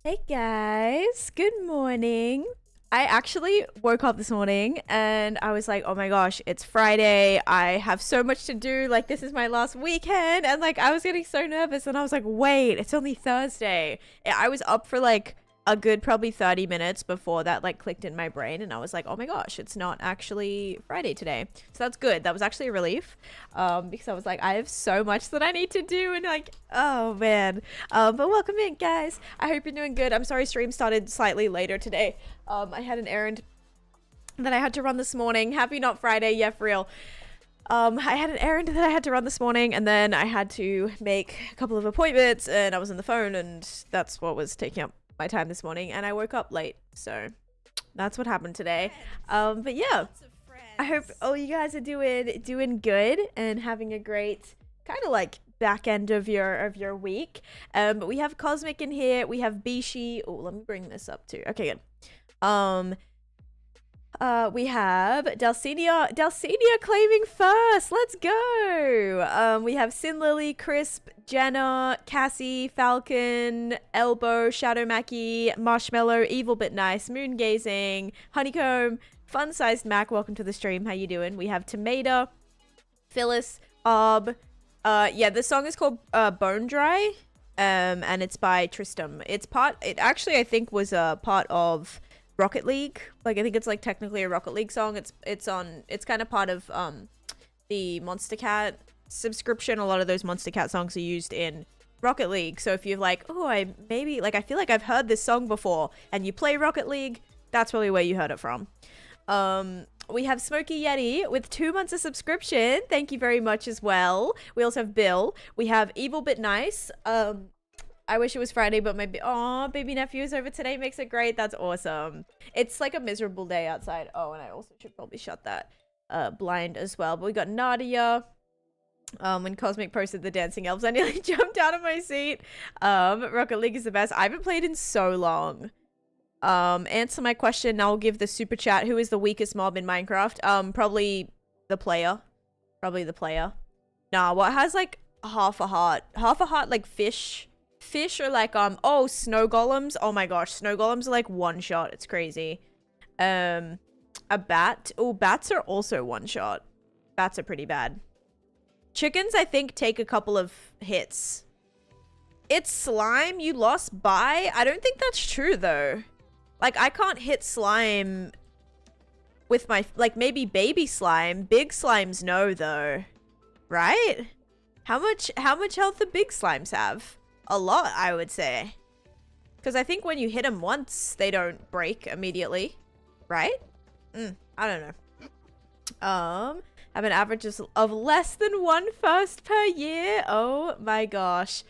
Hey guys, good morning. I actually woke up this morning and I was like, oh my gosh, it's Friday. I have so much to do. Like, this is my last weekend. And like, I was getting so nervous and I was like, wait, it's only Thursday. I was up for like a good probably 30 minutes before that like clicked in my brain. And I was like, oh my gosh, it's not actually Friday today. So that's good. That was actually a relief because I was like, I have so much that I need to do. And like, oh man. But welcome in, guys. I hope you're doing good. I'm sorry stream started slightly later today. I had an errand that I had to run this morning. Happy not Friday, yeah, for real. I had an errand that I had to run this morning, and then I had to make a couple of appointments, and I was on the phone, and that's what was taking up my time this morning, and I woke up late, so that's what happened today. But yeah, I hope all you guys are doing good and having a great kind of like back end of your week. But we have Cosmic in here, we have Bishi. Oh, let me bring this up too. Okay, good. We have Delcinia claiming first. Let's go. We have Sin Lily, Crisp, Jenna, Cassie, Falcon, Elbow, Shadow Mackie, Marshmallow, Evil But Nice, Moon Gazing, Honeycomb, Fun Sized Mac. Welcome to the stream. How you doing? We have Tomato, Phyllis, yeah, this song is called Bone Dry. And it's by Tristram. It actually I think was a part of Rocket League. Like I think it's like technically a Rocket League song. It's kind of part of the Monster Cat subscription. A lot of those Monster Cat songs are used in Rocket League. So if you're like, oh, I feel like I've heard this song before, and you play Rocket League, that's probably where you heard it from. We have Smokey Yeti with 2 months of subscription. Thank you very much as well. We also have Bill. We have Evil But Nice. I wish it was Friday, but my baby nephew is over today. Makes it great. That's awesome. It's like a miserable day outside. Oh, and I also should probably shut that blind as well. But we got Nadia. When Cosmic posted the dancing elves, I nearly jumped out of my seat. Rocket League is the best. I haven't played in so long. Answer my question. I'll give the super chat. Who is the weakest mob in Minecraft? Probably the player. Nah, what has like half a heart? Half a heart, like fish are like oh, snow golems. Oh my gosh, snow golems are like one shot. It's crazy. A bat. Oh, bats are also one shot. Bats are pretty bad. Chickens, I think, take a couple of hits. It's slime you lost by? I don't think that's true though. Like, I can't hit slime with my, like, maybe baby slime. Big slimes no, though. Right? How much health do big slimes have? A lot, I would say. Because I think when you hit them once, they don't break immediately. Right? I don't know. Have an average of less than 1 first per year. Oh my gosh.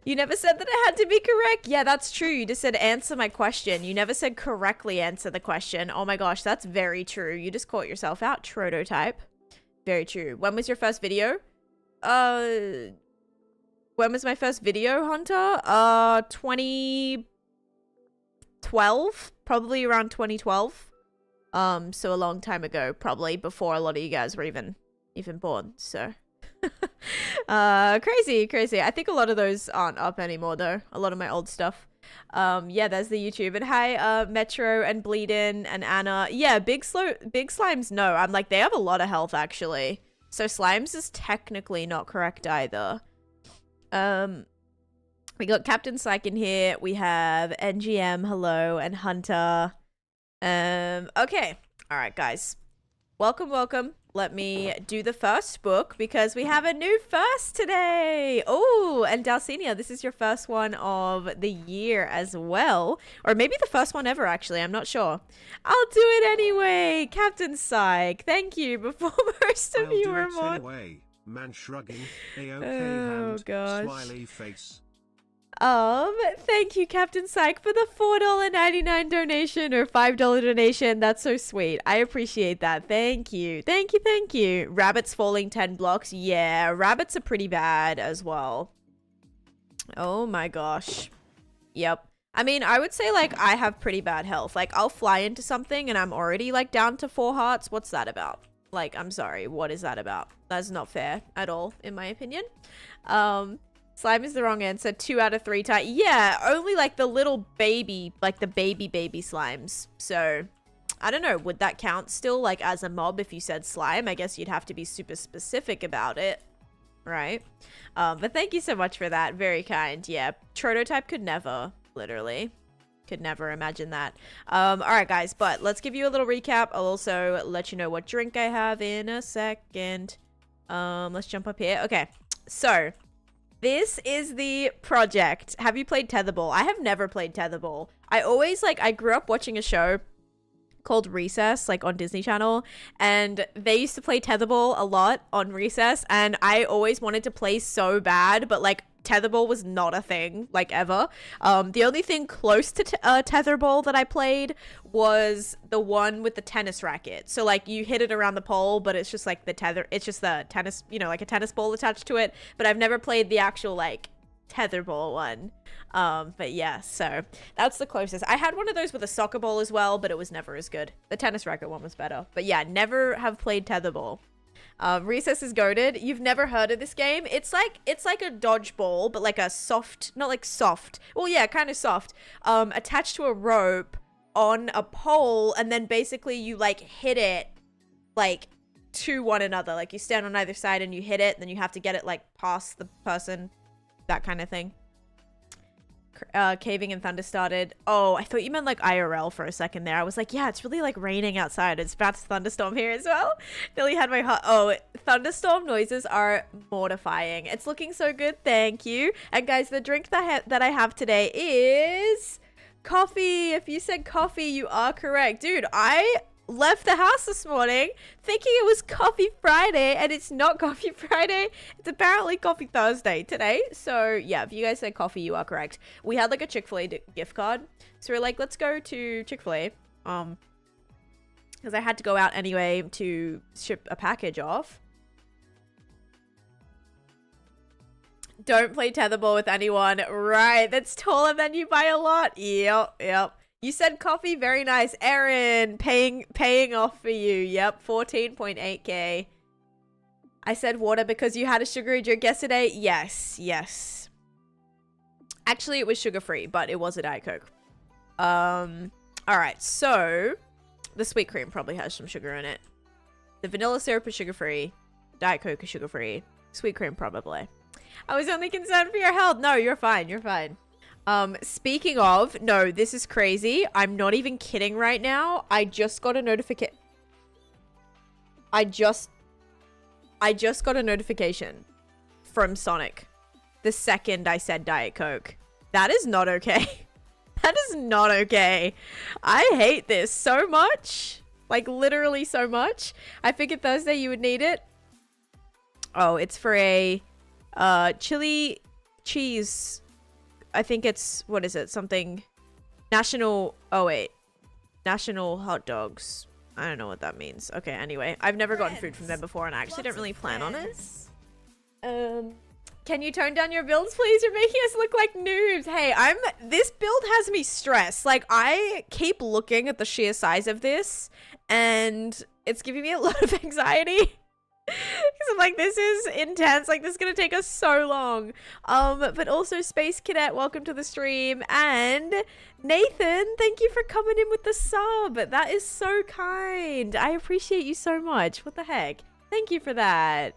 You never said that it had to be correct. Yeah, that's true. You just said answer my question. You never said correctly answer the question. Oh my gosh, that's very true. You just caught yourself out, Trototype. Very true. When was your first video? When was my first video, Hunter? 2012? Probably around 2012. So a long time ago, probably before a lot of you guys were even born, so... crazy. I think a lot of those aren't up anymore though. A lot of my old stuff. Yeah, there's the YouTube. And hi, Metro and Bleedin and Anna. Yeah, big slimes, no. I'm like, they have a lot of health actually. So slimes is technically not correct either. We got Captain Psych in here. We have NGM, hello, and Hunter. Okay. All right, guys. Welcome. Let me do the first book because we have a new first today. Oh, and Dalcinia, this is your first one of the year as well. Or maybe the first one ever, actually. I'm not sure. I'll do it anyway. Captain Psych, thank you. Before most of you were more... Anyway. Man shrugging, A-OK oh, hand, gosh. smiley face. Thank you, Captain Psych, for the $4.99 donation or $5 donation. That's so sweet. I appreciate that. Thank you. Rabbits falling 10 blocks. Yeah, rabbits are pretty bad as well. Oh my gosh. Yep. I mean, I would say, like, I have pretty bad health. Like, I'll fly into something and I'm already, like, down to 4 hearts. What's that about? Like, I'm sorry. What is that about? That's not fair at all, in my opinion. Slime is the wrong answer. 2 out of 3 times. Yeah, only like the little baby, like the baby slimes. So, I don't know. Would that count still like as a mob if you said slime? I guess you'd have to be super specific about it. Right? But thank you so much for that. Very kind. Yeah, Trototype could never, literally. Could never imagine that. All right, guys, but let's give you a little recap. I'll also let you know what drink I have in a second. Let's jump up here. Okay, so this is the project. Have you played Tetherball? I have never played Tetherball. I grew up watching a show called Recess, like on Disney Channel, and they used to play Tetherball a lot on Recess, and I always wanted to play so bad, but like Tetherball was not a thing, like ever. The only thing close to Tetherball that I played was the one with the tennis racket. So like you hit it around the pole, but it's just like it's just the tennis, you know, like a tennis ball attached to it. But I've never played the actual like Tetherball one. But yeah, so that's the closest. I had one of those with a soccer ball as well, but it was never as good. The tennis racket one was better. But yeah, never have played Tetherball. Recess is goated. You've never heard of this game? It's like a dodgeball, but like a soft, not like soft. Well, yeah, kind of soft. Attached to a rope on a pole, and then basically you like hit it like to one another. Like you stand on either side and you hit it, and then you have to get it like past the person, that kind of thing. Caving and thunder started. Oh, I thought you meant like IRL for a second there. I was like, yeah, it's really like raining outside. It's about to thunderstorm here as well. Nearly had my heart. Oh, thunderstorm noises are mortifying. It's looking so good. Thank you. And guys, the drink that I have today is coffee. If you said coffee, you are correct. Dude, I left the house this morning thinking it was Coffee Friday, and it's not Coffee Friday. It's apparently Coffee Thursday today. So yeah, if you guys said coffee, you are correct. We had like a Chick-fil-A gift card, so we're like, let's go to Chick-fil-A because I had to go out anyway to ship a package off. Don't play Tetherball with anyone. Right, that's taller than you by a lot. Yep. You said coffee, very nice. Aaron, paying off for you. Yep, 14.8k. I said water because you had a sugary drink yesterday. Yes. Actually, it was sugar-free, but it was a Diet Coke. All right, so the sweet cream probably has some sugar in it. The vanilla syrup is sugar-free. Diet Coke is sugar-free. Sweet cream probably. I was only concerned for your health. No, you're fine. Speaking of, no, this is crazy. I'm not even kidding right now. I just got a notification. I just got a notification from Sonic the second I said Diet Coke. That is not okay. That is not okay. I hate this so much. Like literally so much. I figured Thursday you would need it. Oh, it's for a chili cheese. I think it's, what is it? Something national. Oh, wait. National hot dogs. I don't know what that means. Okay, anyway. I've never gotten food from them before, and I actually don't really plan on it. Can you tone down your builds, please? You're making us look like noobs. Hey, this build has me stressed. Like, I keep looking at the sheer size of this, and it's giving me a lot of anxiety. Because I'm like, this is intense. Like, this is going to take us so long. But also, Space Cadet, welcome to the stream. And Nathan, thank you for coming in with the sub. That is so kind. I appreciate you so much. What the heck? Thank you for that.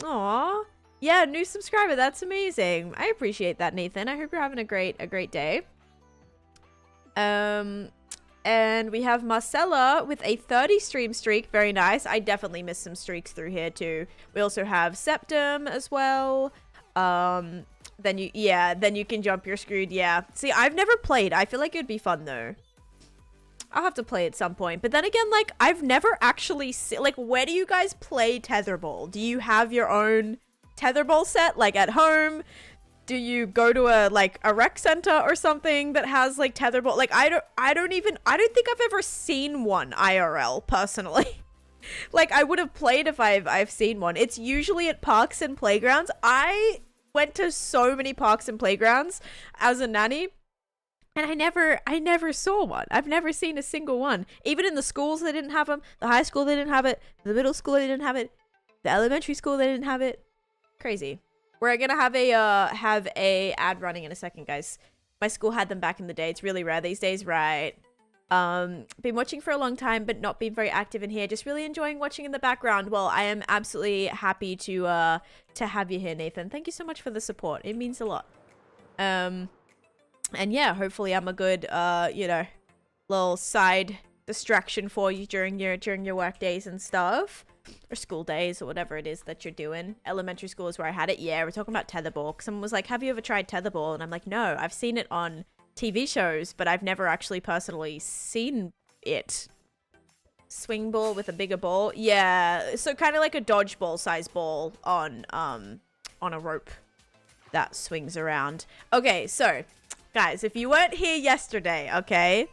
Aw. Yeah, new subscriber. That's amazing. I appreciate that, Nathan. I hope you're having a great day. And we have Marcella with a 30 stream streak. Very nice. I definitely missed some streaks through here too. We also have Septum as well. Then you can jump. You're screwed. Yeah. See, I've never played. I feel like it'd be fun though. I'll have to play at some point. But then again, like, I've never actually like, where do you guys play Tetherball? Do you have your own Tetherball set, like at home? Do you go to a rec center or something that has like Tetherball? Like, I don't think I've ever seen one IRL personally. Like, I would have played if I've seen one. It's usually at parks and playgrounds. I went to so many parks and playgrounds as a nanny, and I never saw one. I've never seen a single one. Even in the schools, they didn't have them. The high school, they didn't have it. The middle school, they didn't have it. The elementary school, they didn't have it. Crazy. We're gonna have a ad running in a second, guys. My school had them back in the day. It's really rare these days, right? Been watching for a long time, but not been very active in here. Just really enjoying watching in the background. Well, I am absolutely happy to have you here, Nathan. Thank you so much for the support. It means a lot. And yeah, hopefully I'm a good, you know, little side distraction for you during your work days and stuff, or school days, or whatever it is that you're doing. Elementary school is where I had it. Yeah, we're talking about tetherball. Someone was like, have you ever tried tetherball? And I'm like, no, I've seen it on TV shows, but I've never actually personally seen it. Swing ball with a bigger ball. Yeah, so kind of like a dodgeball size ball on a rope that swings around. Okay, so guys, if you weren't here yesterday, okay,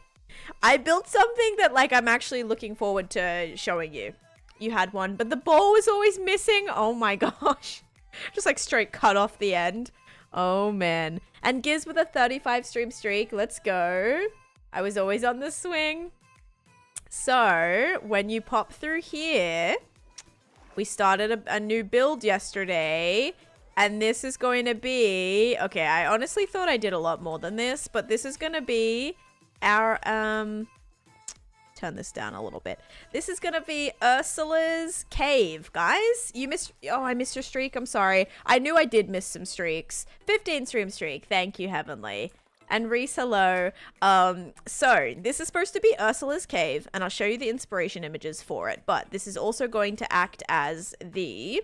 I built something that like I'm actually looking forward to showing you. You had one, but the ball was always missing. Oh my gosh. Just like straight cut off the end. Oh man. And Giz with a 35 stream streak. Let's go. I was always on the swing. So when you pop through here, we started a new build yesterday. And this is going to be, okay, I honestly thought I did a lot more than this, but this is going to be our, turn this down a little bit. This is going to be Ursula's cave, guys. You missed, oh, I missed your streak. I'm sorry. I knew I did miss some streaks. 15 stream streak. Thank you, Heavenly. And Reese, hello. So this is supposed to be Ursula's cave, and I'll show you the inspiration images for it, but this is also going to act as the,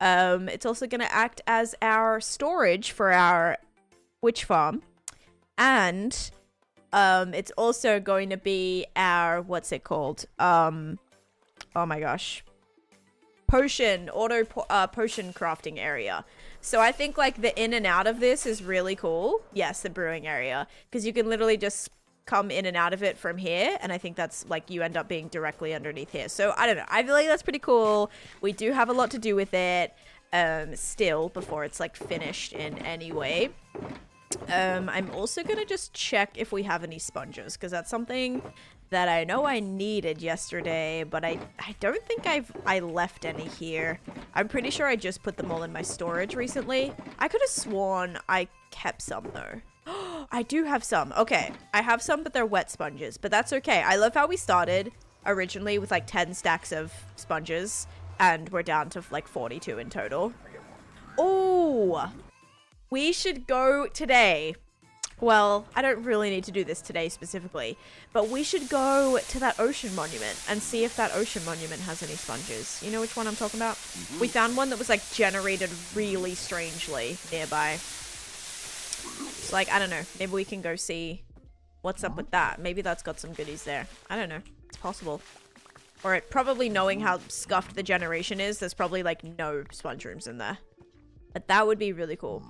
it's also going to act as our storage for our witch farm. And it's also going to be our, what's it called? Oh my gosh. Potion crafting area. So I think like the in and out of this is really cool. Yes, the brewing area, because you can literally just come in and out of it from here, and I think that's like you end up being directly underneath here. So I don't know, I feel like that's pretty cool. We do have a lot to do with it still before it's like finished in any way. I'm also gonna just check if we have any sponges, because that's something that I know I needed yesterday, but I don't think I left any here. I'm pretty sure I just put them all in my storage recently. I could have sworn I kept some though. I do have some. Okay, I have some, but they're wet sponges, but that's okay. I love how we started originally with like 10 stacks of sponges, and we're down to like 42 in total. Oh, we should go today. Well, I don't really need to do this today specifically, but we should go to that ocean monument and see if that ocean monument has any sponges. You know which one I'm talking about? Mm-hmm. We found one that was like generated really strangely nearby. It's like, I don't know, maybe we can go see what's up with that. Maybe that's got some goodies there. I don't know. It's possible. Or it probably, knowing how scuffed the generation is, there's probably like no sponge rooms in there. But that would be really cool.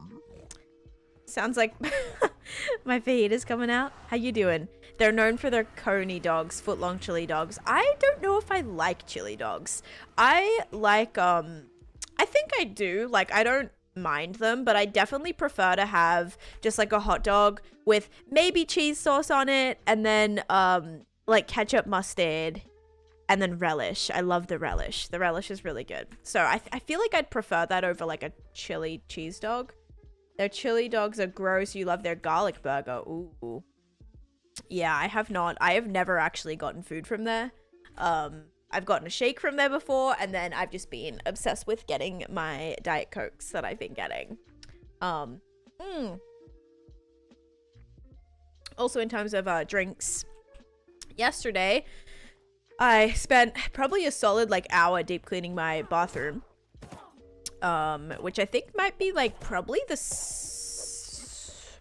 Sounds like my fajitas coming out. How you doing? They're known for their coney dogs, foot-long chili dogs. I don't know if I like chili dogs. I like, I think I do. Like, I don't mind them, but I definitely prefer to have just like a hot dog with maybe cheese sauce on it, and then, like ketchup, mustard, and then relish. I love the relish. The relish is really good. So I feel like I'd prefer that over like a chili cheese dog. Their chili dogs are gross. You love their garlic burger. Ooh. Yeah, I have not. I have never actually gotten food from there. I've gotten a shake from there before, and then I've just been obsessed with getting my Diet Cokes that I've been getting. Also, in terms of drinks, yesterday, I spent probably a solid like hour deep cleaning my bathroom. Which I think might be like probably the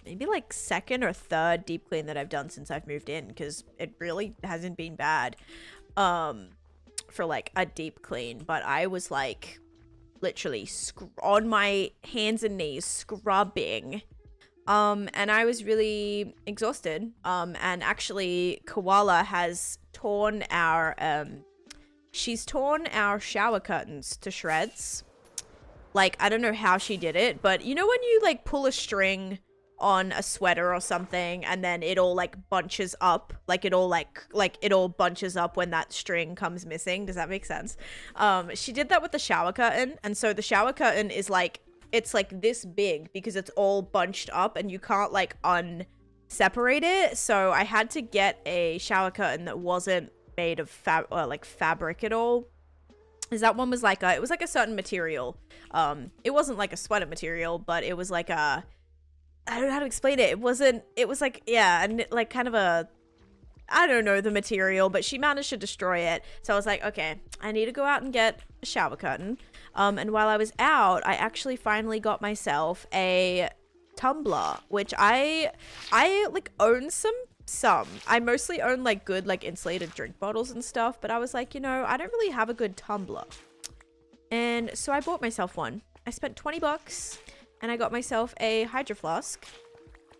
maybe like second or third deep clean that I've done since I've moved in, because it really hasn't been bad for like a deep clean. But I was like literally on my hands and knees scrubbing, and I was really exhausted. And actually Koala has torn our she's torn our shower curtains to shreds. Like, I don't know how she did it, but you know when you like pull a string on a sweater or something, and then it all like bunches up, like it all it all bunches up when that string comes missing? Does that make sense? She did that with the shower curtain, and so the shower curtain is like, it's like this big because it's all bunched up and you can't like separate it. So I had to get a shower curtain that wasn't made of fabric at all. Because that one was like it was like a certain material. It wasn't like a sweater material, but it was like I don't know how to explain it. It was like, yeah, and like kind of a, I don't know the material, but she managed to destroy it. So I was like, okay, I need to go out and get a shower curtain. And while I was out, I actually finally got myself a tumbler, which I like own some. I mostly own like good like insulated drink bottles and stuff, but I was like, you know, I don't really have a good tumbler. And so I bought myself one. I spent 20 bucks and I got myself a Hydro Flask.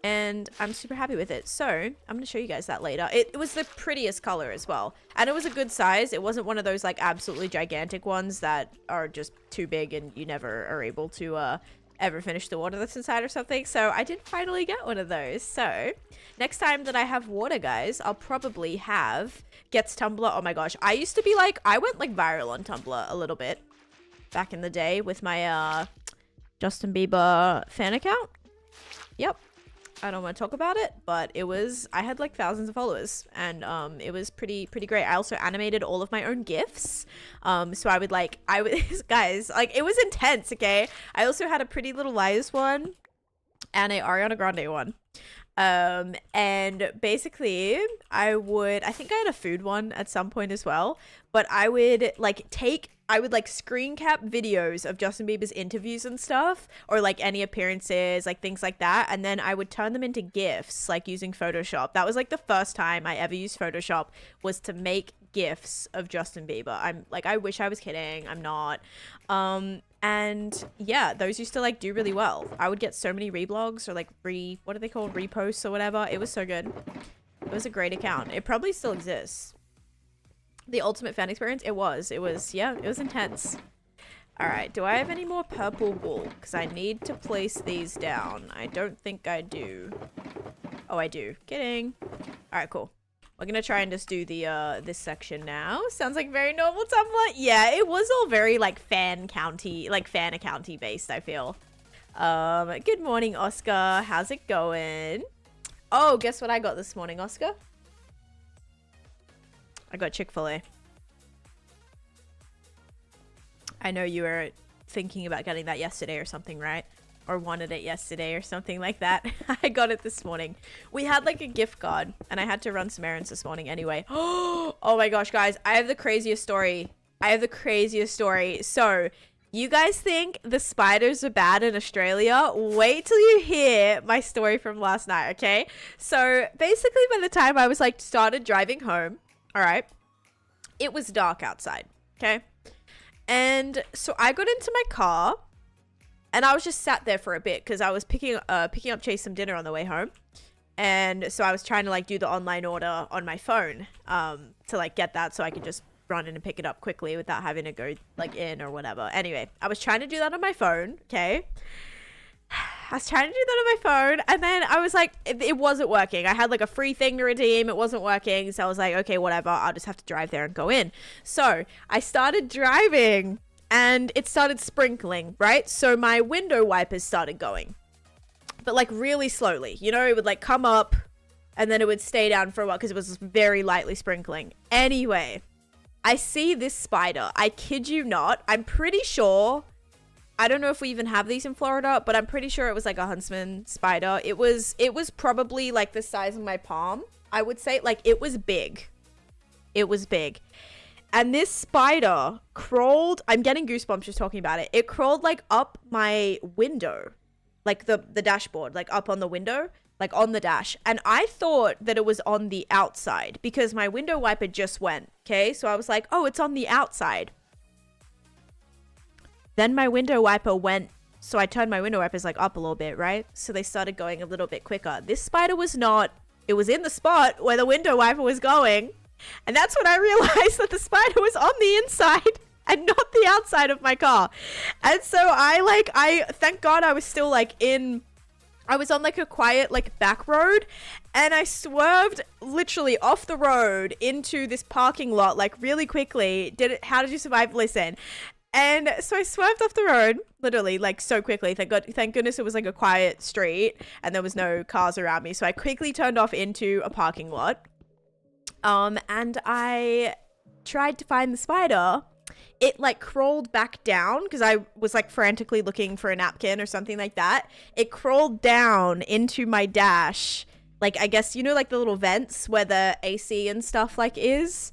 And I'm super happy with it. So I'm going to show you guys that later. It was the prettiest color as well. And it was a good size. It wasn't one of those like absolutely gigantic ones that are just too big and you never are able to ever finish the water that's inside or something. So I did finally get one of those. So next time that I have water, guys, I'll probably have Gets Tumbler. Oh my gosh. I used to be like, I went like viral on Tumblr a little bit back in the day with my Justin Bieber fan account. Yep. I don't want to talk about it, but I had like thousands of followers and it was pretty great. I also animated all of my own GIFs. So I would guys, like it was intense, okay? I also had a Pretty Little Liars one and a Ariana Grande one. And basically I think I had a food one at some point as well, but I would like screen cap videos of Justin Bieber's interviews and stuff, or like any appearances, like things like that. And then I would turn them into GIFs, like using Photoshop. That was like the first time I ever used Photoshop, was to make GIFs of Justin Bieber. I'm like, I wish I was kidding. I'm not. And yeah, those used to like do really well. I would get so many reblogs or like what are they called? Reposts or whatever. It was so good. It was a great account. It probably still exists. The ultimate fan experience. It was intense. All right. Do I have any more purple wool? Because I need to place these down. I don't think I do. Oh, I do. Kidding. All right, cool. We're going to try and just do the this section now. Sounds like very normal Tumblr. Yeah, it was all very like fan accounty based, I feel. Good morning, Oscar. How's it going? Oh, guess what I got this morning, Oscar? I got Chick-fil-A. I know you were thinking about getting that yesterday or something, right? Or wanted it yesterday or something like that. I got it this morning. We had like a gift card and I had to run some errands this morning anyway. Oh my gosh, guys. I have the craziest story. So you guys think the spiders are bad in Australia? Wait till you hear my story from last night, okay? So basically by the time I was like started driving home, all right, it was dark outside, okay? And so I got into my car and I was just sat there for a bit because I was picking up Chase some dinner on the way home. And so I was trying to like do the online order on my phone to like get that so I could just run in and pick it up quickly without having to go like in or whatever. Anyway, I was trying to do that on my phone, okay? I was trying to do that on my phone and then I was like, it wasn't working. I had like a free thing to redeem. It wasn't working. So I was like, okay, whatever. I'll just have to drive there and go in. So I started driving and it started sprinkling, right? So my window wipers started going, but like really slowly, you know, it would like come up and then it would stay down for a while because it was very lightly sprinkling. Anyway, I see this spider. I kid you not. I'm pretty sure, I don't know if we even have these in Florida, but I'm pretty sure it was like a huntsman spider. It was probably like the size of my palm, I would say. Like it was big. It was big. And this spider crawled, I'm getting goosebumps just talking about it. It crawled like up my window, like the dashboard, like up on the window, like on the dash. And I thought that it was on the outside because my window wiper just went, okay? So I was like, oh, it's on the outside. Then my window wiper went, so I turned my window wipers like up a little bit, right? So they started going a little bit quicker. This spider was not, it was in the spot where the window wiper was going. And that's when I realized that the spider was on the inside and not the outside of my car. And so I thank God I was still like I was on like a quiet like back road and I swerved literally off the road into this parking lot like really quickly. How did you survive? Listen. And so I swerved off the road, literally, like so quickly. Thank goodness it was like a quiet street and there was no cars around me. So I quickly turned off into a parking lot. And I tried to find the spider. It like crawled back down because I was like frantically looking for a napkin or something like that. It crawled down into my dash. Like, I guess, you know, like the little vents where the AC and stuff like is.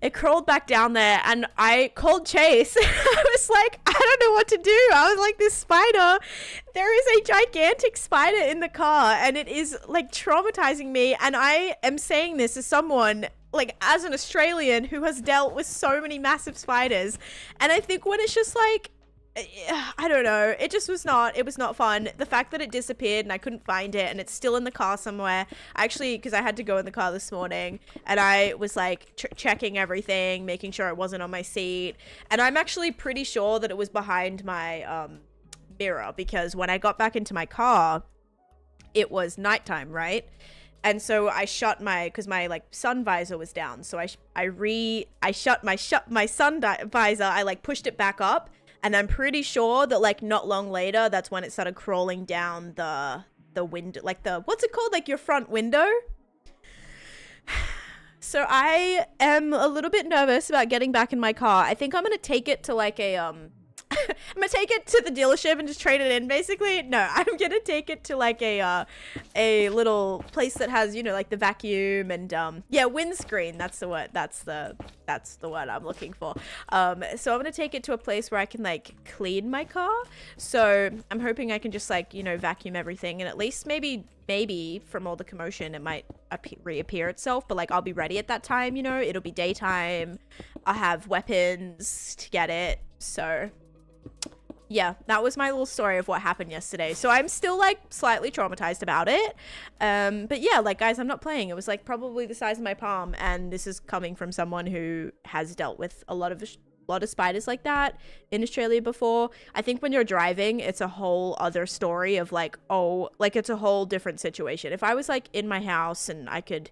It crawled back down there and I called Chase. I was like, I don't know what to do. I was like, this spider, there is a gigantic spider in the car and it is like traumatizing me. And I am saying this as someone, like as an Australian who has dealt with so many massive spiders. And I think when it's just like, I don't know, it was not fun. The fact that it disappeared and I couldn't find it and it's still in the car somewhere. Actually, because I had to go in the car this morning and I was like checking everything, making sure it wasn't on my seat. And I'm actually pretty sure that it was behind my mirror because when I got back into my car, it was nighttime, right? And so I shut because my like sun visor was down. So I shut my sun visor. I like pushed it back up. And I'm pretty sure that like not long later, that's when it started crawling down the window, like what's it called? Like your front window. So I am a little bit nervous about getting back in my car. I think I'm going to take it to like a, I'm gonna take it to the dealership and just trade it in basically. No, I'm gonna take it to like a little place that has, you know, like the vacuum and yeah, windscreen. That's the word. That's the word I'm looking for. So I'm gonna take it to a place where I can like clean my car. So I'm hoping I can just like, you know, vacuum everything and at least maybe from all the commotion it might reappear itself, but like I'll be ready at that time, you know, it'll be daytime. I have weapons to get it. So yeah, that was my little story of what happened yesterday. So I'm still like slightly traumatized about it. But yeah, like guys, I'm not playing. It was like probably the size of my palm. And this is coming from someone who has dealt with a lot of spiders like that in Australia before. I think when you're driving, it's a whole other story of like, oh, like it's a whole different situation. If I was like in my house and I could,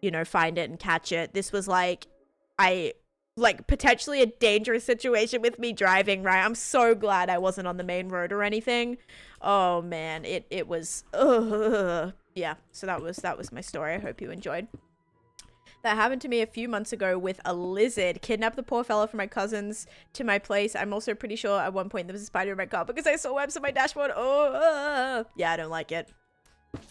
you know, find it and catch it, this was like, potentially a dangerous situation with me driving, right? I'm so glad I wasn't on the main road or anything. Oh man, it was, yeah. So that was my story. I hope you enjoyed. That happened to me a few months ago with a lizard. Kidnapped the poor fella from my cousins to my place. I'm also pretty sure at one point there was a spider in my car because I saw webs on my dashboard. Yeah, I don't like it.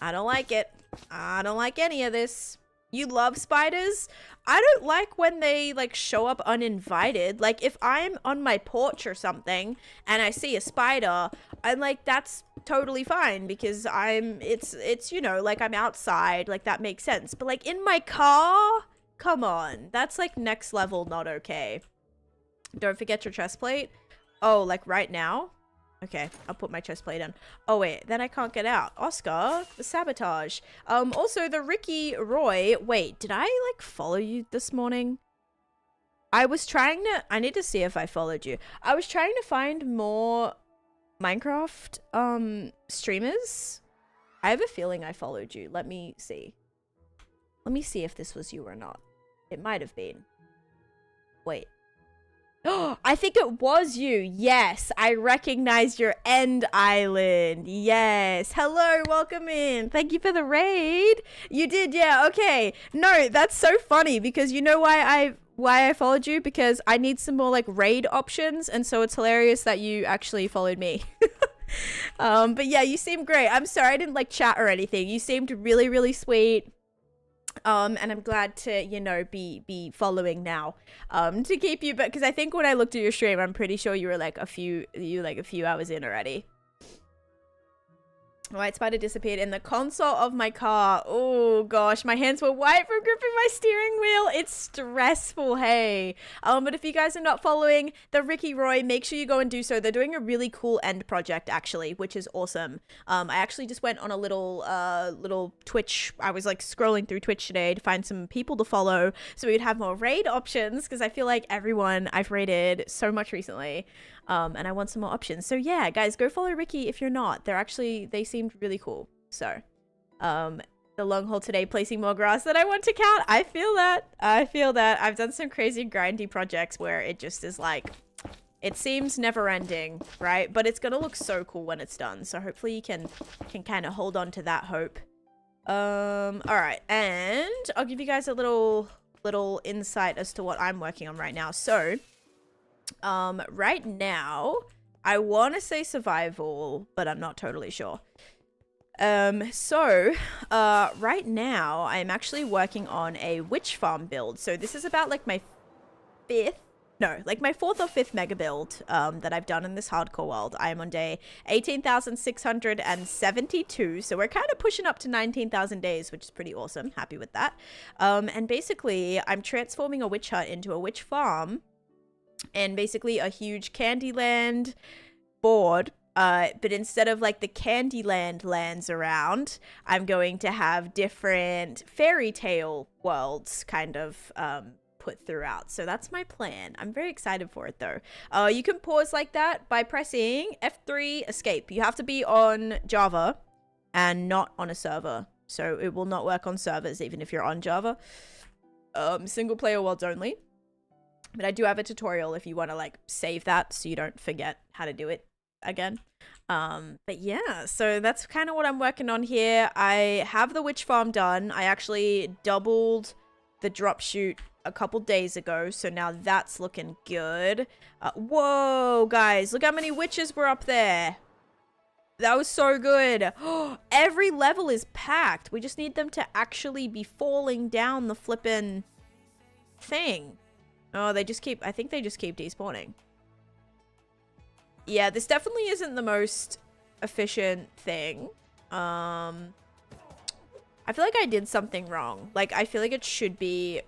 I don't like it. I don't like any of this. You love spiders? I don't like when they like show up uninvited. Like if I'm on my porch or something and I see a spider, I'm like, that's totally fine because it's you know, like I'm outside, like that makes sense. But like in my car, come on, that's like next level not okay. Don't forget your chest plate. Oh, like right now? Okay, I'll put my chest plate on. Oh wait, then I can't get out. Oscar, the sabotage. Also the Ricky Roy. Wait, did I like follow you this morning? I need to see if I followed you. I was trying to find more Minecraft streamers. I have a feeling I followed you. Let me see. Let me see if this was you or not. It might have been. Wait. I think it was you. Yes, I recognize your end island. Yes. Hello, welcome in. Thank you for the raid. You did, yeah. Okay. No, that's so funny because you know why I followed you? Because I need some more like raid options, and so it's hilarious that you actually followed me. But yeah, you seem great. I'm sorry I didn't like chat or anything. You seemed really, really sweet. And I'm glad to, you know, be following now, to keep you, but because I think when I looked at your stream, I'm pretty sure you were like a few hours in already. White spider disappeared in the console of my car. Oh gosh, my hands were white from gripping my steering wheel. It's stressful, hey. But if you guys are not following the Ricky Roy, make sure you go and do so. They're doing a really cool end project actually, which is awesome. I actually just went on a little Twitch. I was like scrolling through Twitch today to find some people to follow so we'd have more raid options because I feel like everyone I've raided so much recently. And I want some more options. So yeah, guys, go follow Ricky if you're not. They seemed really cool. So, the long haul today, placing more grass than I want to count. I feel that. I've done some crazy grindy projects where it just is like, It seems never ending, right? But it's gonna look so cool when it's done. So hopefully you can kind of hold on to that hope. All right, and I'll give you guys a little insight as to what I'm working on right now. So, right now, I want to say survival, but I'm not totally sure. Right now, I'm actually working on a witch farm build. So this is about like my fourth or fifth mega build that I've done in this hardcore world. I am on day 18,672, so we're kind of pushing up to 19,000 days, which is pretty awesome. Happy with that. And basically, I'm transforming a witch hut into a witch farm, and basically a huge Candyland board. But instead of like the Candyland lands around, I'm going to have different fairy tale worlds kind of put throughout. So that's my plan. I'm very excited for it though. You can pause like that by pressing F3 escape. You have to be on Java and not on a server. So it will not work on servers even if you're on Java. Single player worlds only. But I do have a tutorial if you want to like save that so you don't forget how to do it again. But yeah, so that's kind of what I'm working on here. I have the witch farm done. I actually doubled the drop shoot a couple days ago, so now that's looking good. Whoa, guys, look how many witches were up there. That was so good. Every level is packed. We just need them to actually be falling down the flippin' thing. Oh, I think they just keep despawning. Yeah, this definitely isn't the most efficient thing. I feel like I did something wrong. Like, I feel like it should be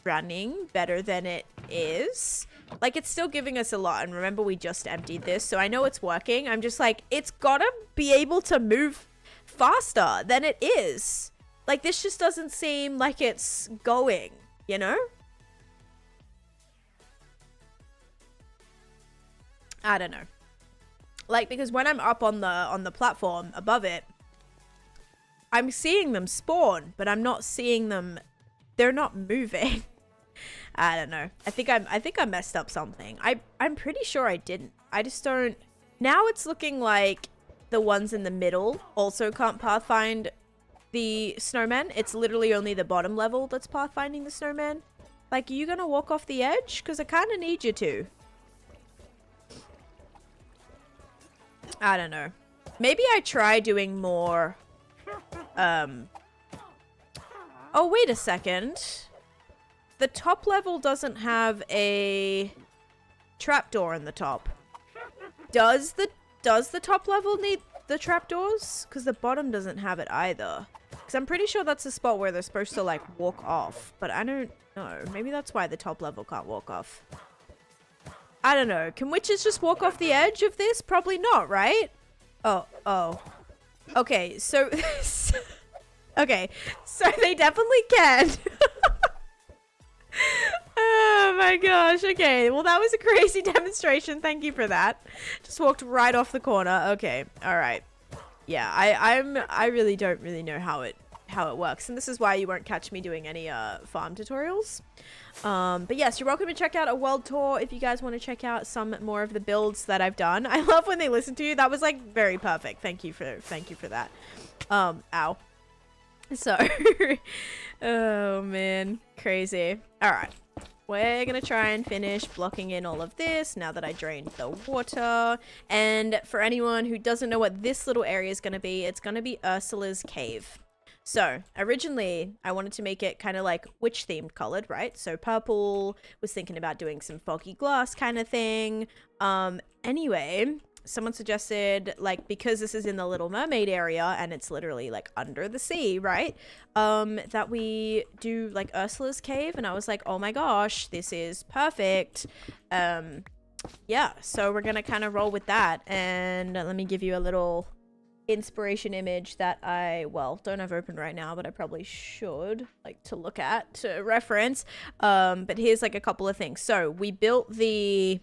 running better than it is. Like, it's still giving us a lot. And remember, we just emptied this, so I know it's working. I'm just like, it's gotta be able to move faster than it is. Like, this just doesn't seem like it's going, you know? I don't know. Like, because when I'm up on the platform above it, I'm seeing them spawn, but I'm not seeing them. They're not moving. I don't know. I think I messed up something. I'm pretty sure I didn't. I just don't. Now it's looking like the ones in the middle also can't pathfind the snowman. It's literally only the bottom level that's pathfinding the snowman. Like, are you gonna walk off the edge? Because I kind of need you to. I don't know. Maybe I try doing more. Oh, wait a second. The top level doesn't have a trapdoor in the top. Does the top level need the trapdoors? Because the bottom doesn't have it either. Because I'm pretty sure that's the spot where they're supposed to, like, walk off. But I don't know. Maybe that's why the top level can't walk off. I don't know. Can witches just walk off the edge of this? Probably not, right? Oh. Okay, so... okay, so they definitely can. Oh my gosh, okay. Well, that was a crazy demonstration. Thank you for that. Just walked right off the corner. Okay, alright. Yeah, I really don't really know how it works. And this is why you won't catch me doing any farm tutorials. But yes, you're welcome to check out a world tour if you guys want to check out some more of the builds that I've done. I love when they listen to you. That was like very perfect. Thank you for that. Ow. So, oh man, crazy. All right, we're gonna try and finish blocking in all of this now that I drained the water. And for anyone who doesn't know what this little area is gonna be, it's gonna be Ursula's cave. So originally I wanted to make it kind of like witch themed colored, right? So purple, was thinking about doing some foggy glass kind of thing. Anyway, someone suggested, like, because this is in the Little Mermaid area and it's literally like under the sea, right? That we do like Ursula's cave, and I was like, oh my gosh, this is perfect. Yeah, so we're gonna kind of roll with that. And let me give you a little inspiration image that I, well, don't have open right now, but I probably should, like, to look at, to reference. But here's like a couple of things. So we built the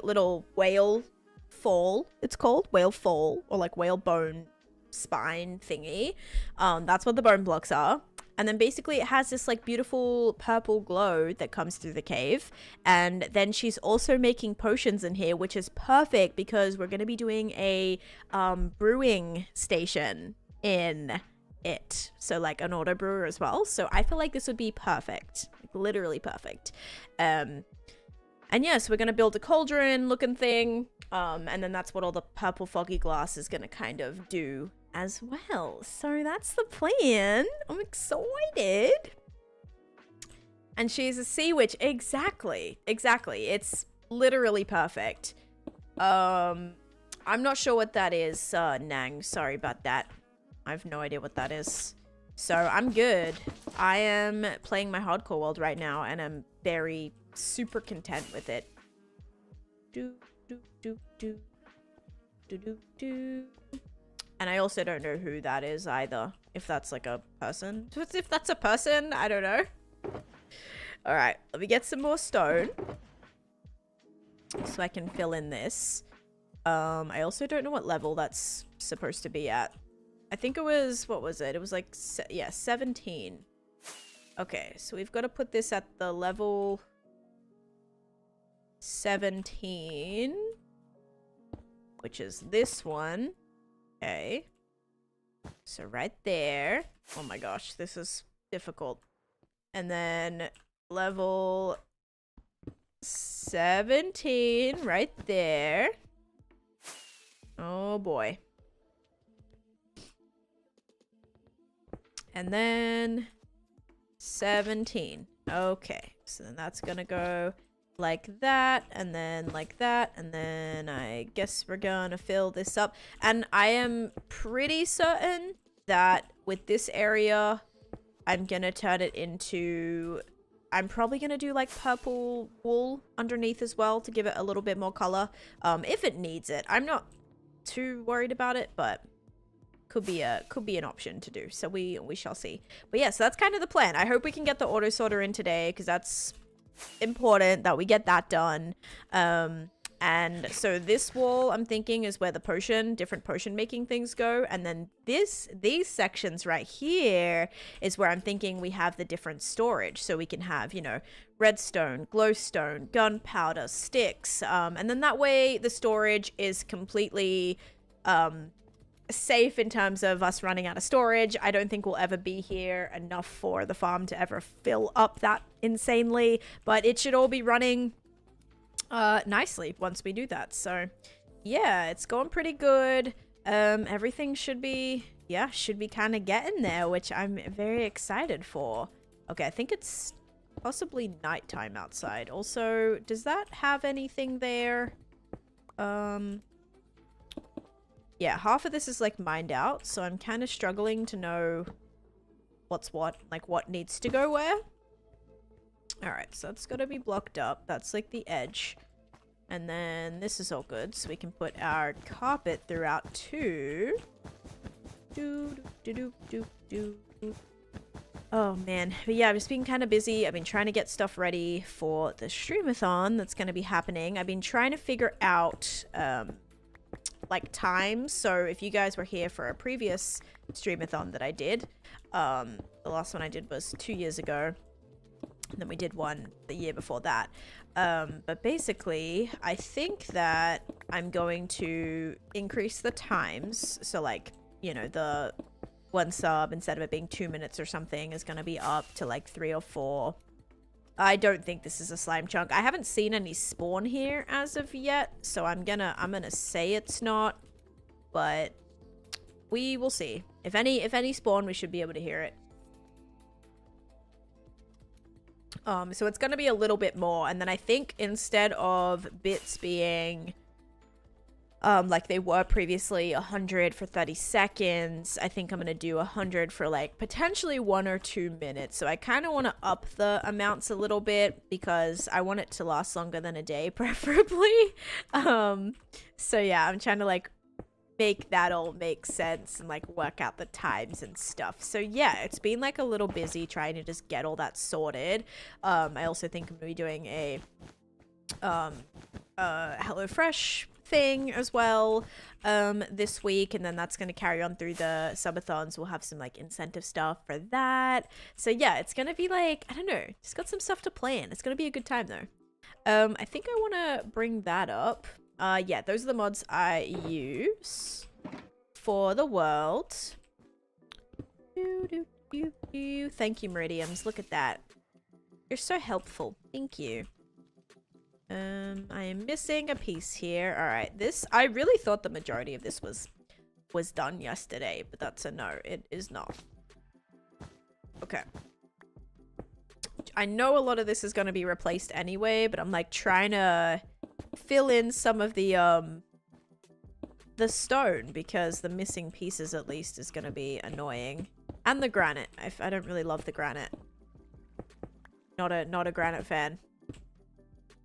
little whale fall, it's called whale fall, or like whale bone spine thingy. That's what the bone blocks are. And then basically it has this like beautiful purple glow that comes through the cave. And then she's also making potions in here, which is perfect because we're going to be doing a brewing station in it. So like an auto brewer as well. So I feel like this would be perfect, like literally perfect. And yeah, so we're going to build a cauldron looking thing. And then that's what all the purple foggy glass is going to kind of do as well. So that's the plan. I'm excited. And she's a sea witch. Exactly. It's literally perfect. I'm not sure what that is, Nang. Sorry about that. I have no idea what that is. So I'm good. I am playing my hardcore world right now, and I'm very super content with it. Do do do do do do do. And I also don't know who that is either. If that's like a person. If that's a person, I don't know. All right, let me get some more stone so I can fill in this. I also don't know what level that's supposed to be at. I think it was, what was it? It was like, yeah, 17. Okay, so we've got to put this at the level 17, which is this one. Okay. So right there. Oh my gosh, this is difficult. And then level 17 right there. Oh boy. And then 17. Okay, so then that's gonna go like that, and then like that, and then I guess we're gonna fill this up. And I am pretty certain that with this area, I'm gonna turn it into... I'm probably gonna do like purple wool underneath as well to give it a little bit more color, if it needs it. I'm not too worried about it, but could be an option to do. So we shall see. But yeah, so that's kind of the plan. I hope we can get the auto sorter in today, because that's important that we get that done. And so this wall, I'm thinking, is where the different potion making things go. And then these sections right here is where I'm thinking we have the different storage. So we can have, you know, redstone, glowstone, gunpowder, sticks. And then that way the storage is completely safe in terms of us running out of storage. I don't think we'll ever be here enough for the farm to ever fill up that insanely. But it should all be running nicely once we do that. So yeah, it's going pretty good. Everything should be kind of getting there, which I'm very excited for. Okay, I think it's possibly nighttime outside. Also, does that have anything there? Yeah, half of this is like mined out, so I'm kind of struggling to know what's what, like what needs to go where. Alright, so that's got to be blocked up. That's like the edge. And then this is all good, so we can put our carpet throughout too. Oh man, but yeah, I've just been kind of busy. I've been trying to get stuff ready for the streamathon that's going to be happening. I've been trying to figure out like times. So if you guys were here for a previous streamathon that I did, the last one I did was 2 years ago. And then we did one the year before that. But basically, I think that I'm going to increase the times. So like, you know, the one sub, instead of it being 2 minutes or something, is going to be up to like 3 or 4. I don't think this is a slime chunk. I haven't seen any spawn here as of yet, so I'm gonna say it's not, but we will see. If any spawn, we should be able to hear it. So it's gonna be a little bit more, and then I think instead of bits being like they were previously 100 for 30 seconds, I think I'm gonna do 100 for like potentially 1 or 2 minutes. So I kind of want to up the amounts a little bit because I want it to last longer than a day, preferably. So yeah, I'm trying to like make that all make sense and like work out the times and stuff. So yeah, it's been like a little busy trying to just get all that sorted. I also think I'm gonna be doing a HelloFresh thing as well this week, and then that's going to carry on through the subathons. We'll have some like incentive stuff for that. So yeah, it's going to be like, I don't know, just got some stuff to plan. It's going to be a good time though. I think I want to bring that up. Yeah, those are the mods I use for the world. Thank you, Meridiums. Look at that. You're so helpful. Thank you. I am missing a piece here. All right, this, I really thought the majority of this was done yesterday, but that's a no. It is not. Okay. I know a lot of this is going to be replaced anyway, but I'm like trying to fill in some of the stone, because the missing pieces at least is going to be annoying. And the granite. I don't really love the granite. Not a granite fan.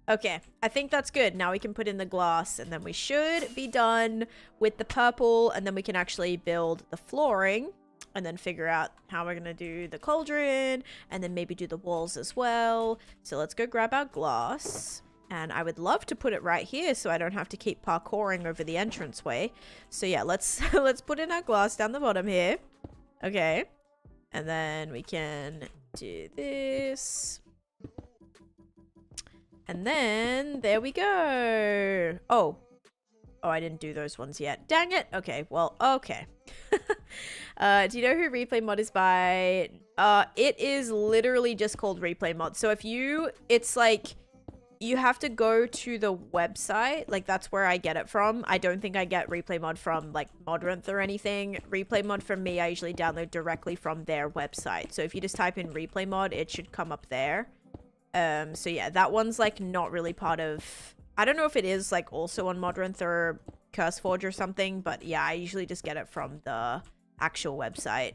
Okay, I think that's good. Now we can put in the glass, and then we should be done with the purple, and then we can actually build the flooring, and then figure out how we're gonna do the cauldron, and then maybe do the walls as well. So let's go grab our glass, and I would love to put it right here so I don't have to keep parkouring over the entranceway. So yeah, let's put in our glass down the bottom here. Okay, and then we can do this. And then, there we go. Oh, I didn't do those ones yet. Dang it. Okay, well, okay. Do you know who Replay Mod is by? It is literally just called Replay Mod. So if it's like, you have to go to the website. Like, that's where I get it from. I don't think I get Replay Mod from, like, Modrinth or anything. Replay Mod from me, I usually download directly from their website. So if you just type in Replay Mod, it should come up there. So yeah, that one's like not really part of, I don't know if it is like also on Modrinth or CurseForge or something, but yeah, I usually just get it from the actual website.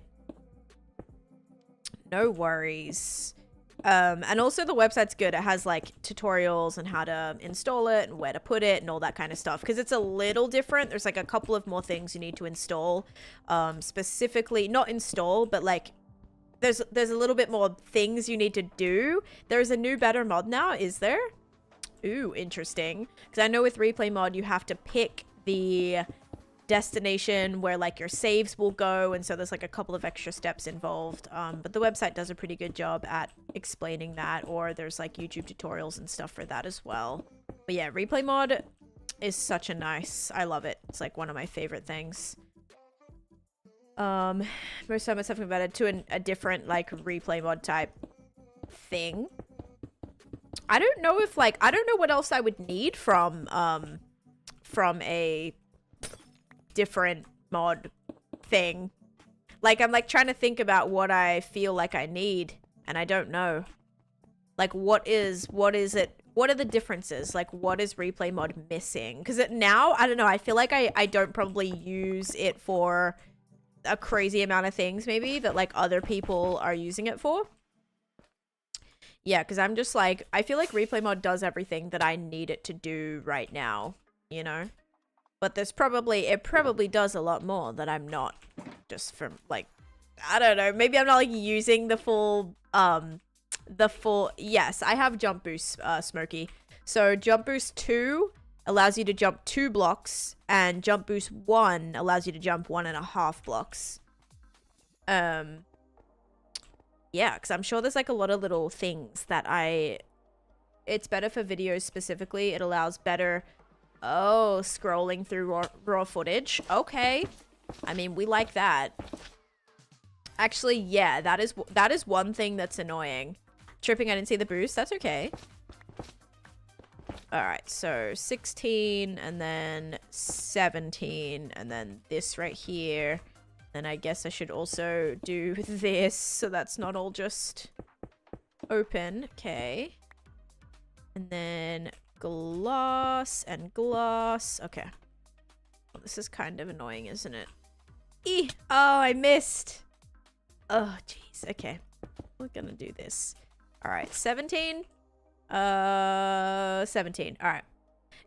No worries. And also the website's good. It has like tutorials and how to install it and where to put it and all that kind of stuff, because it's a little different. There's like a couple of more things you need to install, specifically not install, but like there's a little bit more things you need to do. There's a new better mod now, is there? Ooh, interesting. Because I know with Replay Mod, you have to pick the destination where like your saves will go, and so there's like a couple of extra steps involved. But the website does a pretty good job at explaining that, or there's like YouTube tutorials and stuff for that as well. But yeah, Replay Mod is such a nice, I love it. It's like one of my favorite things. Most time I've converted to a different like Replay Mod type thing. I don't know if like, I don't know what else I would need from a different mod thing. Like, I'm like trying to think about what I feel like I need, and I don't know. Like, what is it? What are the differences? Like, what is Replay Mod missing? Because now, I don't know, I feel like I don't probably use it for a crazy amount of things maybe that like other people are using it for. Yeah, because I'm just like, I feel like Replay Mod does everything that I need it to do right now, you know? But it probably does a lot more that I'm not, just from like, I don't know, maybe I'm not like using the full, yes, I have Jump Boost, Smokey. So Jump Boost 2 allows you to jump 2 blocks, and Jump Boost 1 allows you to jump 1.5 blocks. Yeah, because I'm sure there's like a lot of little things that it's better for videos specifically. It allows better, scrolling through raw footage. Okay. I mean, we like that. Actually, yeah, that is one thing that's annoying. Tripping, I didn't see the boost. That's okay. All right, so 16 and then 17 and then this right here. Then I guess I should also do this so that's not all just open. Okay. And then glass and glass. Okay. Well, this is kind of annoying, isn't it? Oh, I missed. Oh, jeez. Okay. We're gonna do this. All right, 17. 17. All right.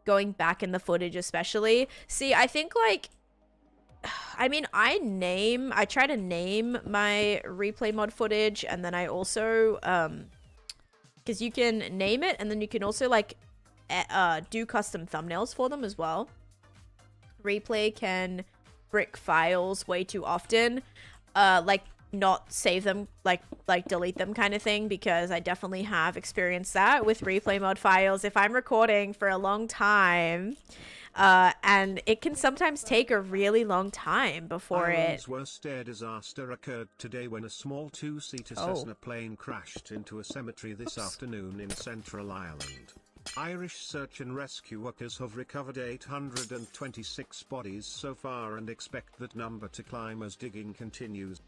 Going back in the footage especially. See, I think like, I mean, I try to name my Replay Mod footage, and then I also, because you can name it, and then you can also like do custom thumbnails for them as well. Replay can brick files way too often. Like not save them, like delete them kind of thing, because I definitely have experienced that with replay mod files. If I'm recording for a long time, and it can sometimes take a really long time before Ireland's worst air disaster occurred today when a small two-seater Cessna plane crashed into a cemetery this afternoon in central Ireland. Irish search and rescue workers have recovered 826 bodies so far and expect that number to climb as digging continues.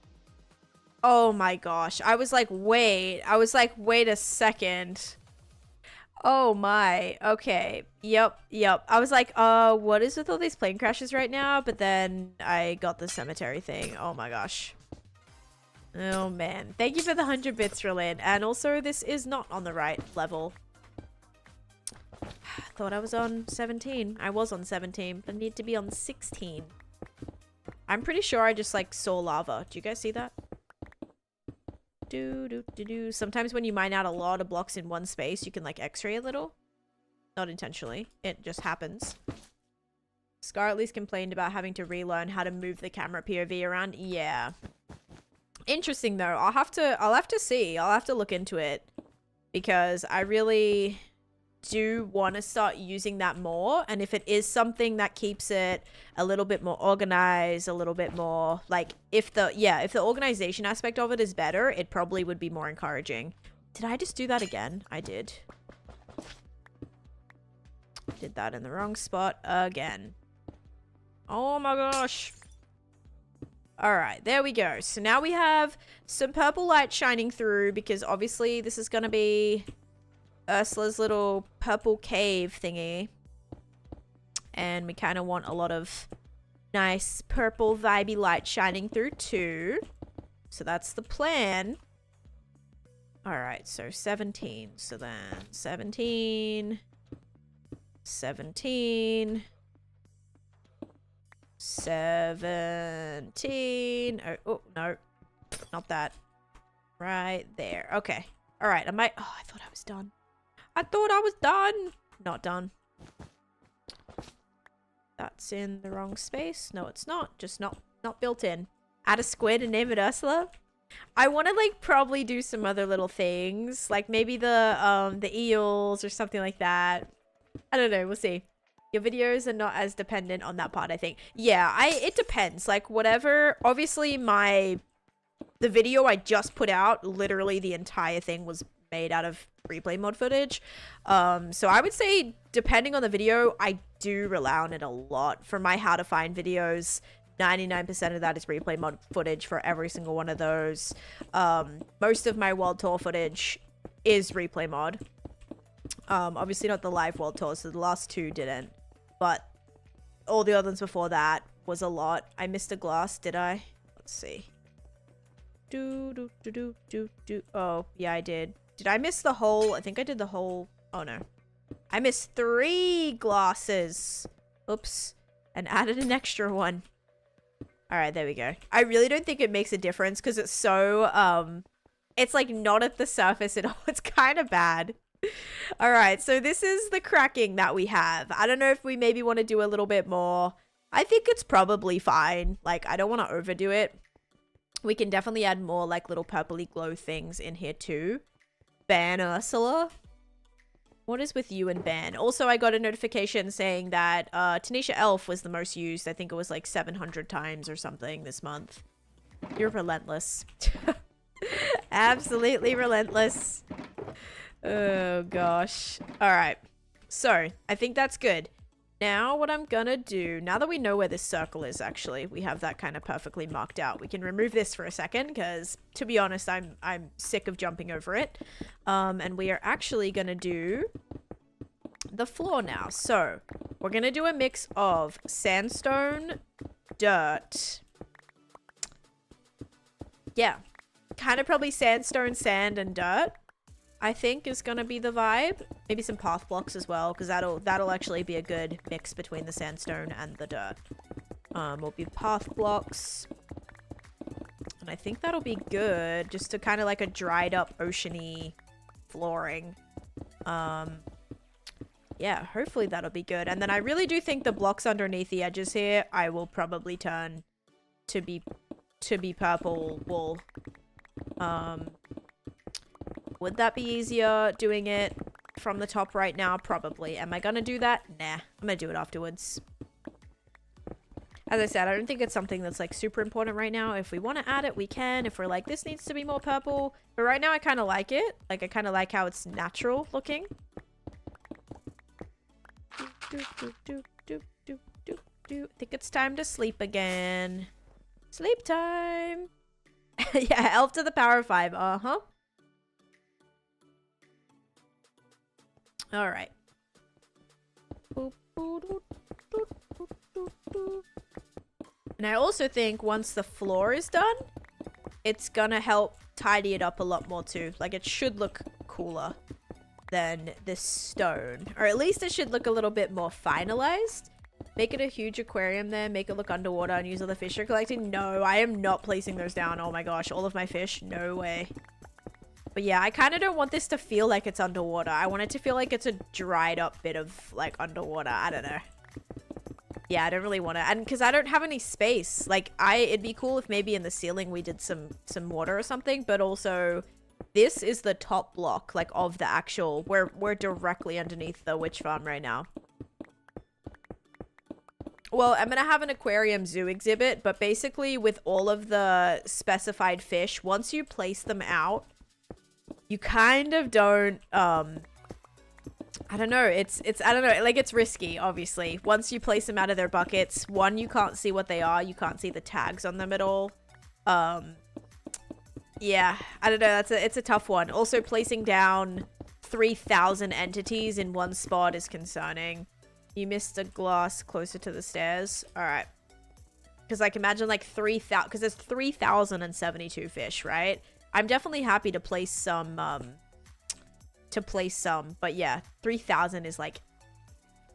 Oh my gosh. I was like, wait a second. Oh my. Okay. Yep. I was like, what is with all these plane crashes right now? But then I got the cemetery thing. Oh my gosh. Oh man. Thank you for the 100 bits, Rolin. And also, this is not on the right level. I thought I was on 17. I was on 17, but I need to be on 16. I'm pretty sure I just like saw lava. Do you guys see that? Sometimes when you mine out a lot of blocks in one space, you can like x-ray a little. Not intentionally. It just happens. Scar at least complained about having to relearn how to move the camera POV around. Yeah. Interesting though. I'll have to see. I'll have to look into it. Because I really do want to start using that more, and if it is something that keeps it a little bit more organized, a little bit more like, if the organization aspect of it is better, it probably would be more encouraging. Did I just do that again? I did that in the wrong spot again. Oh my gosh. All right, there we go. So now we have some purple light shining through, because obviously this is gonna be Ursula's little purple cave thingy, and we kind of want a lot of nice purple vibey light shining through too, so that's the plan. All right, so 17, so then 17 17 oh no, not that, right there. Okay, all right. I thought I was done. Not done. That's in the wrong space. No, it's not. Just not built in. Add a squid and name it Ursula. I want to like probably do some other little things, like maybe the eels or something like that. I don't know. We'll see. Your videos are not as dependent on that part, I think. Yeah, it depends. Like whatever. Obviously, the video I just put out, literally the entire thing was made out of replay mod footage. So I would say, depending on the video, I do rely on it a lot. For my how to find videos, 99% of that is replay mod footage for every single one of those. Most of my world tour footage is replay mod. Obviously not the live world tour, so the last two didn't. But all the other ones before that was a lot. I missed a glass, did I? Let's see. Oh, yeah, I did. Did I miss the whole? I think I did the whole. Oh, no. I missed 3 glasses. Oops. And added an extra one. All right, there we go. I really don't think it makes a difference because it's so, it's like not at the surface at all. It's kind of bad. All right, so this is the cracking that we have. I don't know if we maybe want to do a little bit more. I think it's probably fine. Like, I don't want to overdo it. We can definitely add more like little purpley glow things in here too. Ban Ursula. What is with you and ban? Also, I got a notification saying that Taneesha Elf was the most used. I think it was like 700 times or something this month. You're relentless. Absolutely relentless. Oh gosh. All right. So I think that's good. Now what I'm gonna do, now that we know where this circle is, actually, we have that kind of perfectly marked out. We can remove this for a second because, to be honest, I'm sick of jumping over it. And we are actually gonna do the floor now. So we're gonna do a mix of sandstone, dirt. Yeah, kind of probably sandstone, sand, and dirt. I think is gonna be the vibe. Maybe some path blocks as well, because that'll actually be a good mix between the sandstone and the dirt. Will be path blocks, and I think that'll be good, just to kind of like a dried up oceany flooring. Yeah, hopefully that'll be good. And then I really do think the blocks underneath the edges here, I will probably turn to be purple wool. Would that be easier doing it from the top right now? Probably. Am I gonna do that? Nah, I'm gonna do it afterwards. As I said, I don't think it's something that's like super important right now. If we want to add it, we can. If we're like, this needs to be more purple. But right now I kind of like it. Like, I kind of like how it's natural looking. I think it's time to sleep again. Sleep time. Yeah, elf to the power of 5. Uh-huh. All right. And I also think once the floor is done, it's gonna help tidy it up a lot more too. Like, it should look cooler than this stone. Or at least it should look a little bit more finalized. Make it a huge aquarium there. Make it look underwater and use all the fish you're collecting. No, I am not placing those down. Oh my gosh, all of my fish. No way. But yeah, I kind of don't want this to feel like it's underwater. I want it to feel like it's a dried up bit of like underwater. I don't know. Yeah, I don't really want to. And because I don't have any space. Like, it'd be cool if maybe in the ceiling we did some water or something. But also, this is the top block, like, of the actual... We're directly underneath the witch farm right now. Well, I'm going to have an aquarium zoo exhibit. But basically, with all of the specified fish, once you place them out, you kind of don't... I don't know. I don't know. Like, it's risky, obviously. Once you place them out of their buckets, one, you can't see what they are. You can't see the tags on them at all. Yeah, I don't know. It's a tough one. Also, placing down 3,000 entities in one spot is concerning. You missed a glass closer to the stairs. All right. Because, like, imagine, like, 3,000... Because there's 3,072 fish, right? I'm definitely happy to place some, but yeah, 3,000 is like,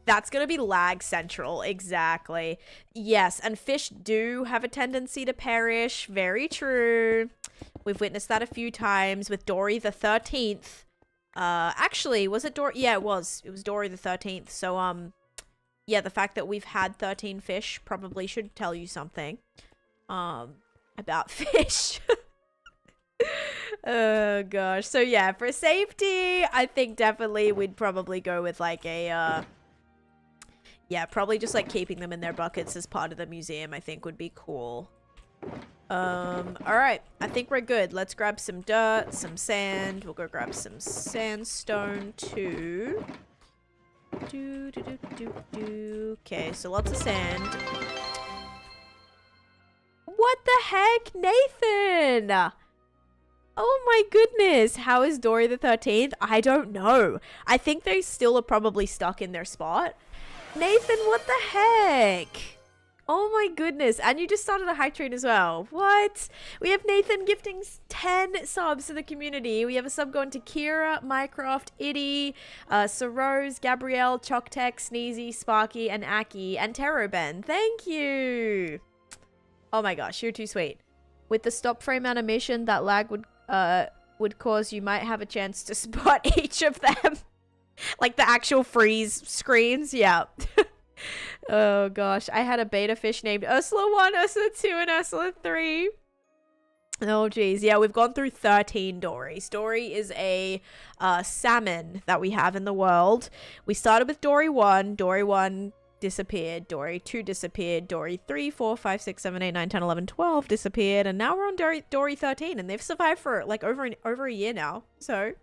that's gonna be lag central. Exactly. Yes, and fish do have a tendency to perish. Very true. We've witnessed that a few times with Dory the 13th. Actually, was it Dory? Yeah, it was Dory the 13th. So yeah, the fact that we've had 13 fish probably should tell you something about fish. Oh gosh. So yeah, for safety, I think definitely we'd probably go with like a yeah, probably just like keeping them in their buckets as part of the museum, I think would be cool. All right, I think we're good. Let's grab some dirt, some sand. We'll go grab some sandstone too. Okay, so lots of sand. What the heck, Nathan? Oh my goodness, how is Dory the 13th? I don't know. I think they still are probably stuck in their spot. Nathan, what the heck? Oh my goodness, and you just started a hype train as well. What? We have Nathan gifting 10 subs to the community. We have a sub going to Kira, Mycroft, Iddy, Sarose, Gabrielle, Choctech, Sneezy, Sparky, and Aki, and Teroben. Thank you. Oh my gosh, you're too sweet. With the stop frame animation, that lag would cause you might have a chance to spot each of them. Like the actual freeze screens. Yeah. Oh gosh. I had a beta fish named Ursula 1, Ursula 2, and Ursula 3. Oh geez. Yeah, we've gone through 13 Dories. Dory is a salmon that we have in the world. We started with Dory 1. Dory 1 disappeared. Dory 2 disappeared. Dory 3, 4, 5, 6, 7, 8, 9, 10, 11, 12 disappeared. And now we're on Dory 13. And they've survived for like over a year now. So,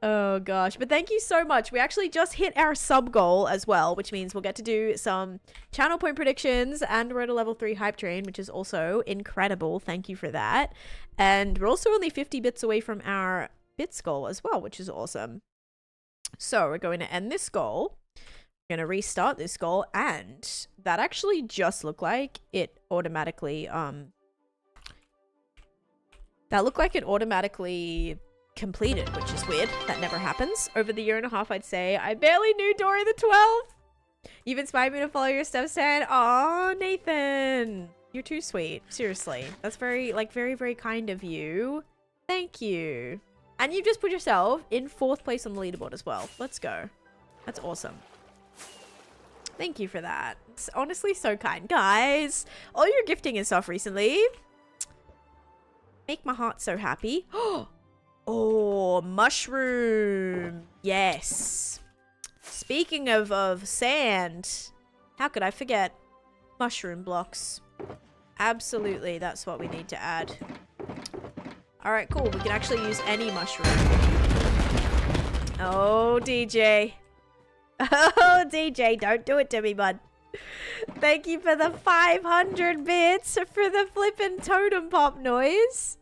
oh gosh. But thank you so much. We actually just hit our sub goal as well, which means we'll get to do some channel point predictions. And we're at a level 3 hype train, which is also incredible. Thank you for that. And we're also only 50 bits away from our bits goal as well, which is awesome. So we're going to end this goal. Gonna restart this goal, and that actually just looked like it automatically completed, which is weird. That never happens. Over the year and a half, I'd say I barely knew Dory the 12th. You've inspired me to follow your steps, Stan. Aw, Nathan, you're too sweet. Seriously, that's very very kind of you. Thank you. And you just put yourself in 4th place on the leaderboard as well. Let's go. That's awesome. Thank you for that. It's honestly so kind. Guys, all your gifting and stuff recently make my heart so happy. Oh, mushroom. Yes. Speaking of sand, how could I forget mushroom blocks? Absolutely, that's what we need to add. All right, cool. We can actually use any mushroom. Oh, DJ. Oh, DJ, don't do it to me, bud. Thank you for the 500 bits for the flippin' totem pop noise.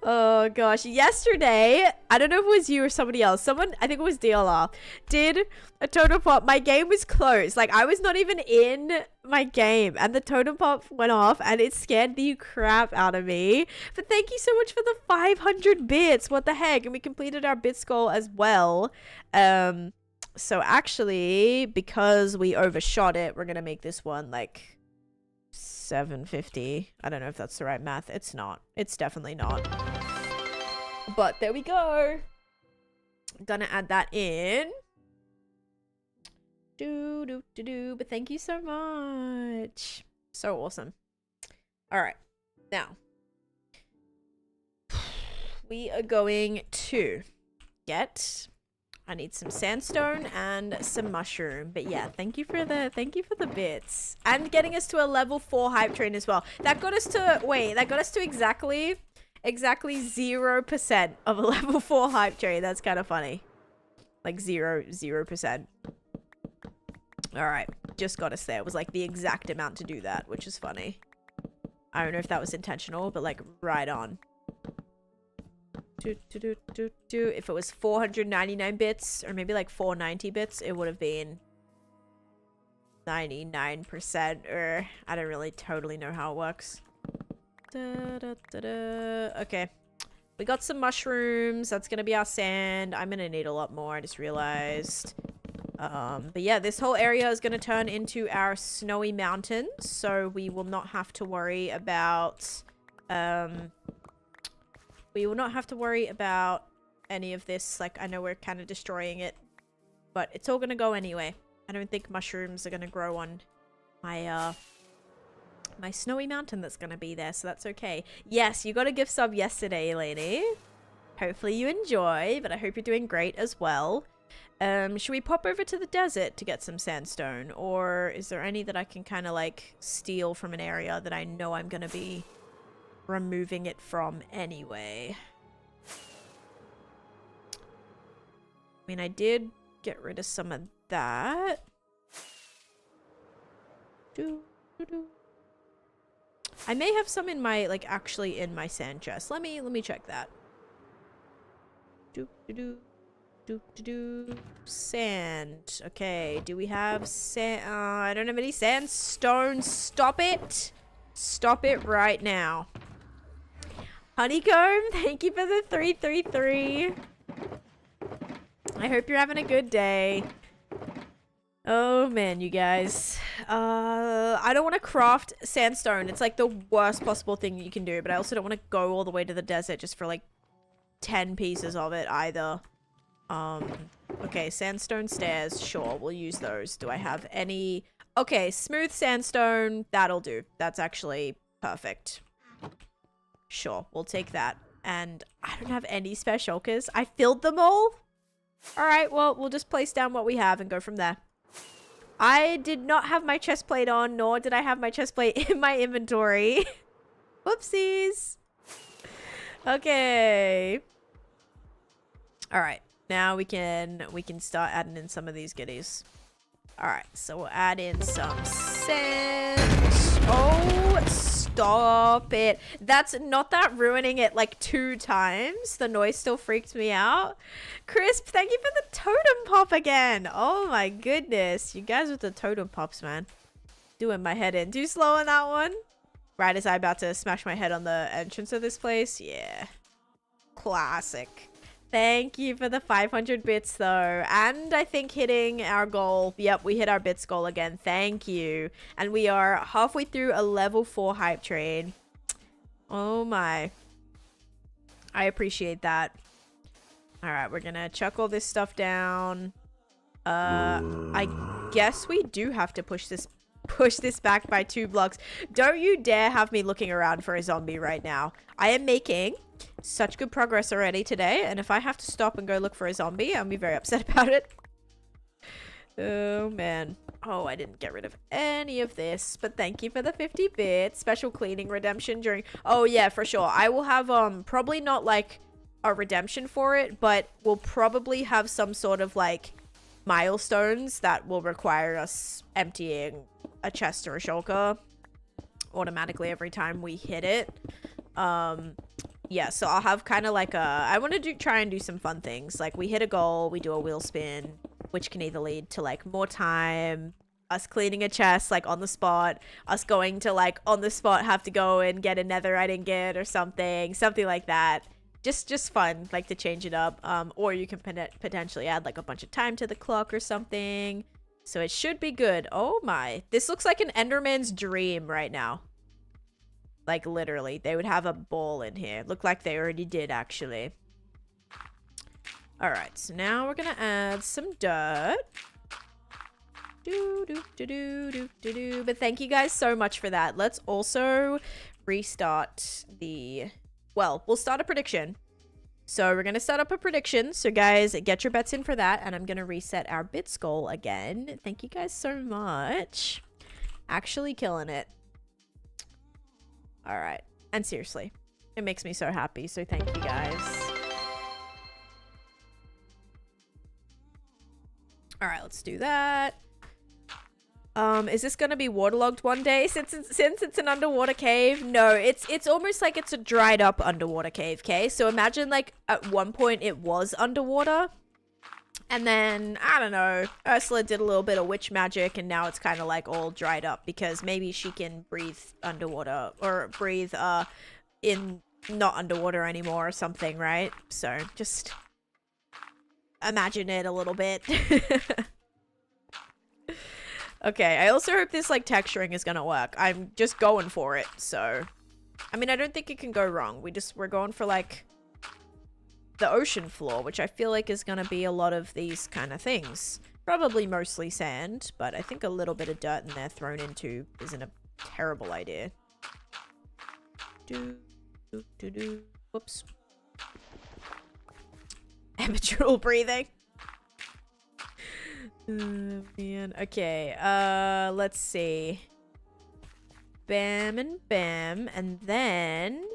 Oh gosh, yesterday, I don't know if it was you or somebody else, someone, I think it was DLR, did a totem pop. My game was closed, like I was not even in my game, and the totem pop went off and it scared the crap out of me. But thank you so much for the 500 bits, what the heck. And we completed our bits goal as well. So actually, because we overshot it, we're gonna make this one like 750. I don't know if that's the right math. It's not. It's definitely not. But there we go. Gonna add that in. But thank you so much. So awesome. All right. Now, we are going to get... I need some sandstone and some mushroom. But yeah, thank you for the bits. And getting us to a level 4 hype train as well. That got us to exactly 0% of a level 4 hype train. That's kind of funny. Like 0%. All right, just got us there. It was like the exact amount to do that, which is funny. I don't know if that was intentional, but like right on. If it was 499 bits or maybe like 490 bits, it would have been 99%, or I don't really totally know how it works. Okay, we got some mushrooms. That's gonna be our sand. I'm gonna need a lot more, I just realized. But yeah, this whole area is gonna turn into our snowy mountains, so we will not have to worry about any of this. Like, I know we're kind of destroying it, but it's all gonna go anyway. I don't think mushrooms are gonna grow on my my snowy mountain that's gonna be there, so that's okay. Yes, you got a gift sub yesterday, Eleni. Hopefully you enjoy, but I hope you're doing great as well. Should we pop over to the desert to get some sandstone, or is there any that I can kind of like steal from an area that I know I'm gonna be removing it from anyway? I mean, I did get rid of some of that. I may have some in my, like, actually in my sand chest. Let me check that. Sand. Okay, do we have sand? I don't have any sandstone. Stop it. Stop it right now. Honeycomb, thank you for the 333. I hope you're having a good day. Oh man, you guys. I don't want to craft sandstone. It's like the worst possible thing you can do, but I also don't want to go all the way to the desert just for like 10 pieces of it either. Okay, sandstone stairs. Sure, we'll use those. Do I have any? Okay, smooth sandstone. That'll do. That's actually perfect. Sure, we'll take that. And I don't have any special because I filled them all. All right, well, we'll just place down what we have and go from there. I did not have my chest plate on, nor did I have my chest plate in my inventory. Whoopsies. Okay. All right, now we can start adding in some of these goodies. All right, so we'll add in some sand. Oh, stop it. That's not that ruining it like 2 times. The noise still freaked me out. Crisp, thank you for the totem pop again. Oh my goodness. You guys with the totem pops, man. Doing my head in. Too slow on that one. Right as I'm about to smash my head on the entrance of this place. Yeah. Classic. Thank you for the 500 bits though. And I think hitting our goal. Yep, we hit our bits goal again. Thank you. And we are halfway through a level 4 hype train. Oh my. I appreciate that. Alright, we're gonna chuck all this stuff down. I guess we do have to push this back by 2 blocks. Don't you dare have me looking around for a zombie right now. I am making such good progress already today, and if I have to stop and go look for a zombie, I'll be very upset about it. Oh, man. Oh, I didn't get rid of any of this, but thank you for the 50 bits. Special cleaning redemption during... Oh, yeah, for sure. I will have, probably not, like, a redemption for it, but we'll probably have some sort of, like, milestones that will require us emptying a chest or a shulker automatically every time we hit it. Yeah, so I'll have kind of like a... I want to try and do some fun things. Like, we hit a goal, we do a wheel spin, which can either lead to, like, more time, us cleaning a chest, like, on the spot, us going to, like, on the spot have to go and get a netherite ingot or something like that. Just fun, like, to change it up. Or you can potentially add, like, a bunch of time to the clock or something. So it should be good. Oh, my. This looks like an Enderman's dream right now. Like, literally. They would have a ball in here. Looked like they already did, actually. Alright, so now we're gonna add some dirt. But thank you guys so much for that. Let's also restart the... Well, we'll start a prediction. So we're gonna start up a prediction. So guys, get your bets in for that. And I'm gonna reset our bits goal again. Thank you guys so much. Actually killing it. Alright. And seriously, it makes me so happy. So thank you guys. Alright, let's do that. Is this gonna be waterlogged one day since it's an underwater cave? No, it's almost like it's a dried up underwater cave, okay? So imagine like at one point it was underwater. And then, I don't know, Ursula did a little bit of witch magic and now it's kind of like all dried up because maybe she can breathe underwater or breathe in not underwater anymore or something, right? So just imagine it a little bit. Okay, I also hope this like texturing is gonna work. I'm just going for it, so I mean I don't think it can go wrong. We're going for like the ocean floor, which I feel like is gonna be a lot of these kind of things. Probably mostly sand, but I think a little bit of dirt in there thrown into isn't a terrible idea. Whoops. Amateur breathing. Oh, man. Okay, let's see. Bam and bam, and then...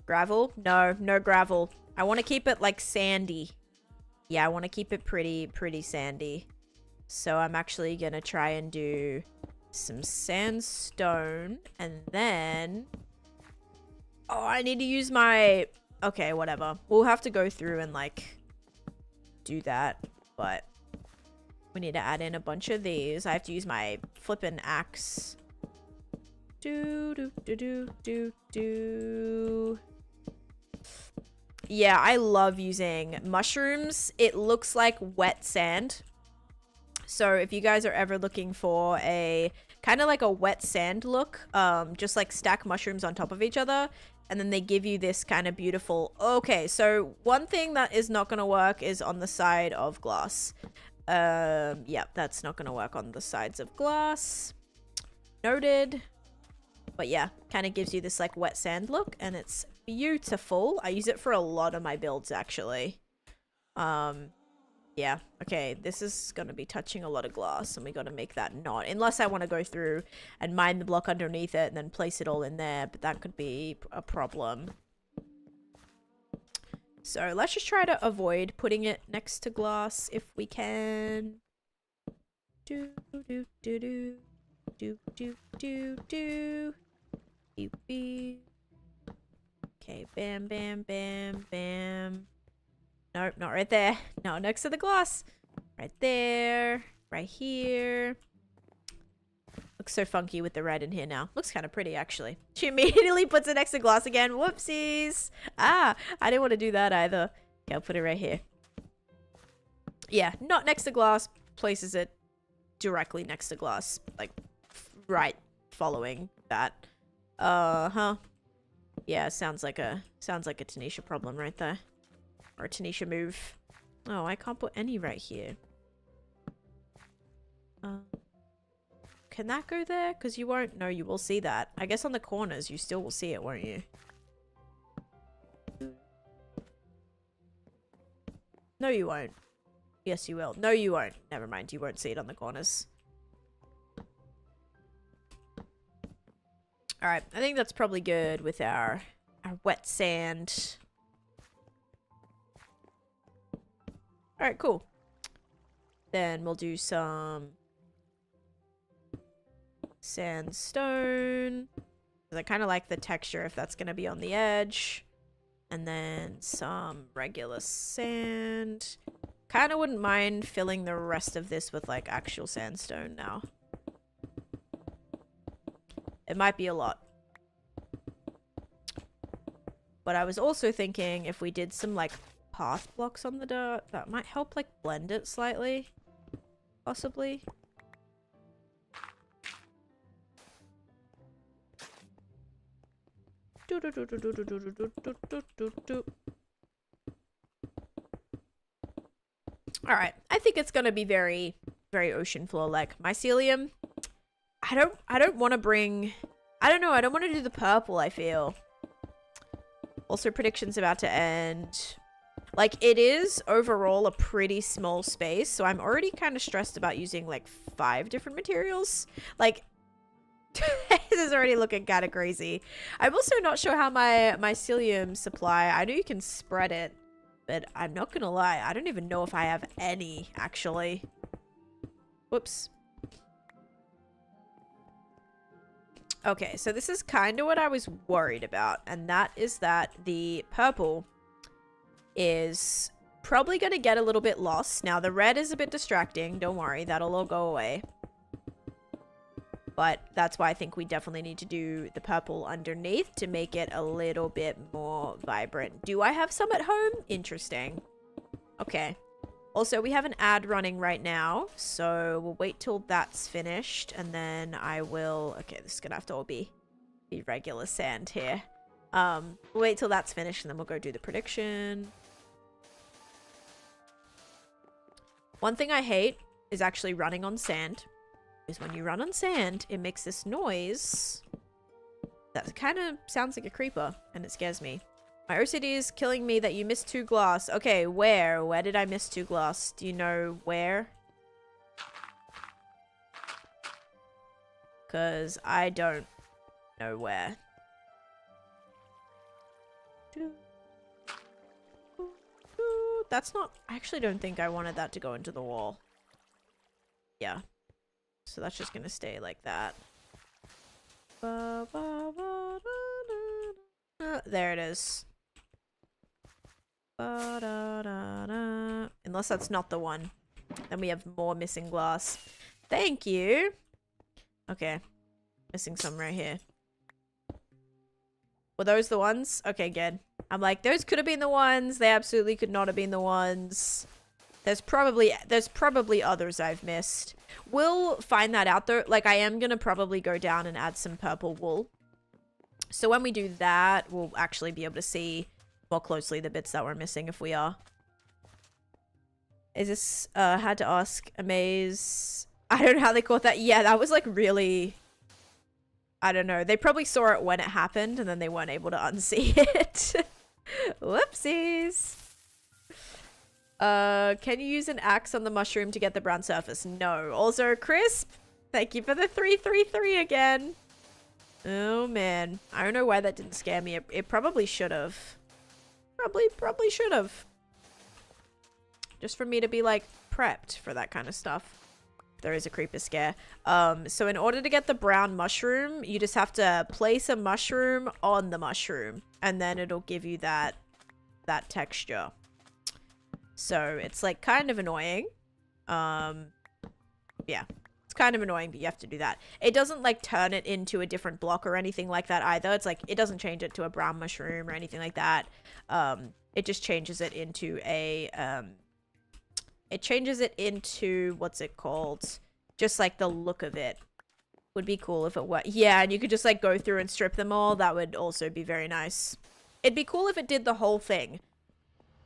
Gravel? No, no gravel. I want to keep it, like, sandy. Yeah, I want to keep it pretty sandy. So I'm actually gonna try and do some sandstone, and then... Oh, I need to use my... Okay, whatever. We'll have to go through and, like... do that, but we need to add in a bunch of these. I have to use my flippin' axe. Yeah, I love using mushrooms. It looks like wet sand. So if you guys are ever looking for a kind of like a wet sand look, just like stack mushrooms on top of each other, and then they give you this kind of beautiful... Okay, so one thing that is not going to work is on the side of glass. Yeah, that's not going to work on the sides of glass. Noted. But yeah, kind of gives you this like wet sand look, and it's beautiful. I use it for a lot of my builds, actually. Yeah, okay, this is going to be touching a lot of glass, and we got to make that not. Unless I want to go through and mine the block underneath it and then place it all in there, but that could be a problem. So let's just try to avoid putting it next to glass if we can. Do, do, do, do, do, do, do, do. Beep, beep. Okay, bam, bam, bam, bam. Nope, not right there. No, next to the glass. Right there. Right here. Looks so funky with the red in here now. Looks kind of pretty, actually. She immediately puts it next to glass again. Whoopsies. Ah, I didn't want to do that either. Okay, I'll put it right here. Yeah, not next to glass. Places it directly next to glass. Like, right following that. Uh-huh. Yeah, sounds like a Taneesha problem right there. Or a Taneesha move. Oh, I can't put any right here. Can that go there? Because you won't. No, you will see that. I guess on the corners you still will see it, won't you? No, you won't. Yes, you will. No, you won't. Never mind. You won't see it on the corners. Alright, I think that's probably good with our wet sand. Alright, cool. Then we'll do some sandstone. I kind of like the texture if that's going to be on the edge. And then some regular sand. Kind of wouldn't mind filling the rest of this with like actual sandstone now. It might be a lot. But I was also thinking if we did some like path blocks on the dirt, that might help like blend it slightly. Possibly. Alright, I think it's gonna be very, very ocean floor like. Mycelium, I don't want to bring, I don't know, I don't want to do the purple, I feel. Also, prediction's about to end. Like, it is overall a pretty small space, so I'm already kind of stressed about using like 5 different materials. Like, this is already looking kind of crazy. I'm also not sure how my mycelium supply, I know you can spread it, but I'm not gonna lie, I don't even know if I have any, actually. Whoops. Okay, so this is kind of what I was worried about, and that is that the purple is probably going to get a little bit lost. Now, the red is a bit distracting. Don't worry, that'll all go away. But that's why I think we definitely need to do the purple underneath to make it a little bit more vibrant. Do I have some at home? Interesting. Okay. Also, we have an ad running right now, so we'll wait till that's finished, and then I will... Okay, this is gonna have to all be regular sand here. We'll wait till that's finished, and then we'll go do the prediction. One thing I hate is actually running on sand, because when you run on sand, it makes this noise that kind of sounds like a creeper, and it scares me. My OCD is killing me that you missed 2 glass. Okay, where? Where did I miss 2 glass? Do you know where? Because I don't know where. That's not... I actually don't think I wanted that to go into the wall. Yeah. So that's just going to stay like that. There it is. Unless that's not the one. Then we have more missing glass. Thank you. Okay. Missing some right here. Were those the ones? Okay, good. I'm like, those could have been the ones. They absolutely could not have been the ones. There's probably others I've missed. We'll find that out though. Like, I am gonna probably go down and add some purple wool. So when we do that, we'll actually be able to see more closely the bits that we're missing if we are. Is this, had to ask Amaze. I don't know how they caught that. Yeah, that was like really, I don't know. They probably saw it when it happened and then they weren't able to unsee it. Whoopsies. Can you use an axe on the mushroom to get the brown surface? No. Also, Crisp, thank you for the 333 again. Oh man, I don't know why that didn't scare me. It probably should have. Probably should have. Just for me to be like prepped for that kind of stuff. There is a creeper scare. So in order to get the brown mushroom, you just have to place a mushroom on the mushroom, and then it'll give you that texture. So it's like kind of annoying. Yeah. Kind of annoying, but you have to do that. It doesn't like turn it into a different block or anything like that either. It's like it doesn't change it to a brown mushroom or anything like that. It just changes it into a what's it called? Just like the look of it would be cool if it were. Yeah, and you could just like go through and strip them all. That would also be very nice. It'd be cool if it did the whole thing.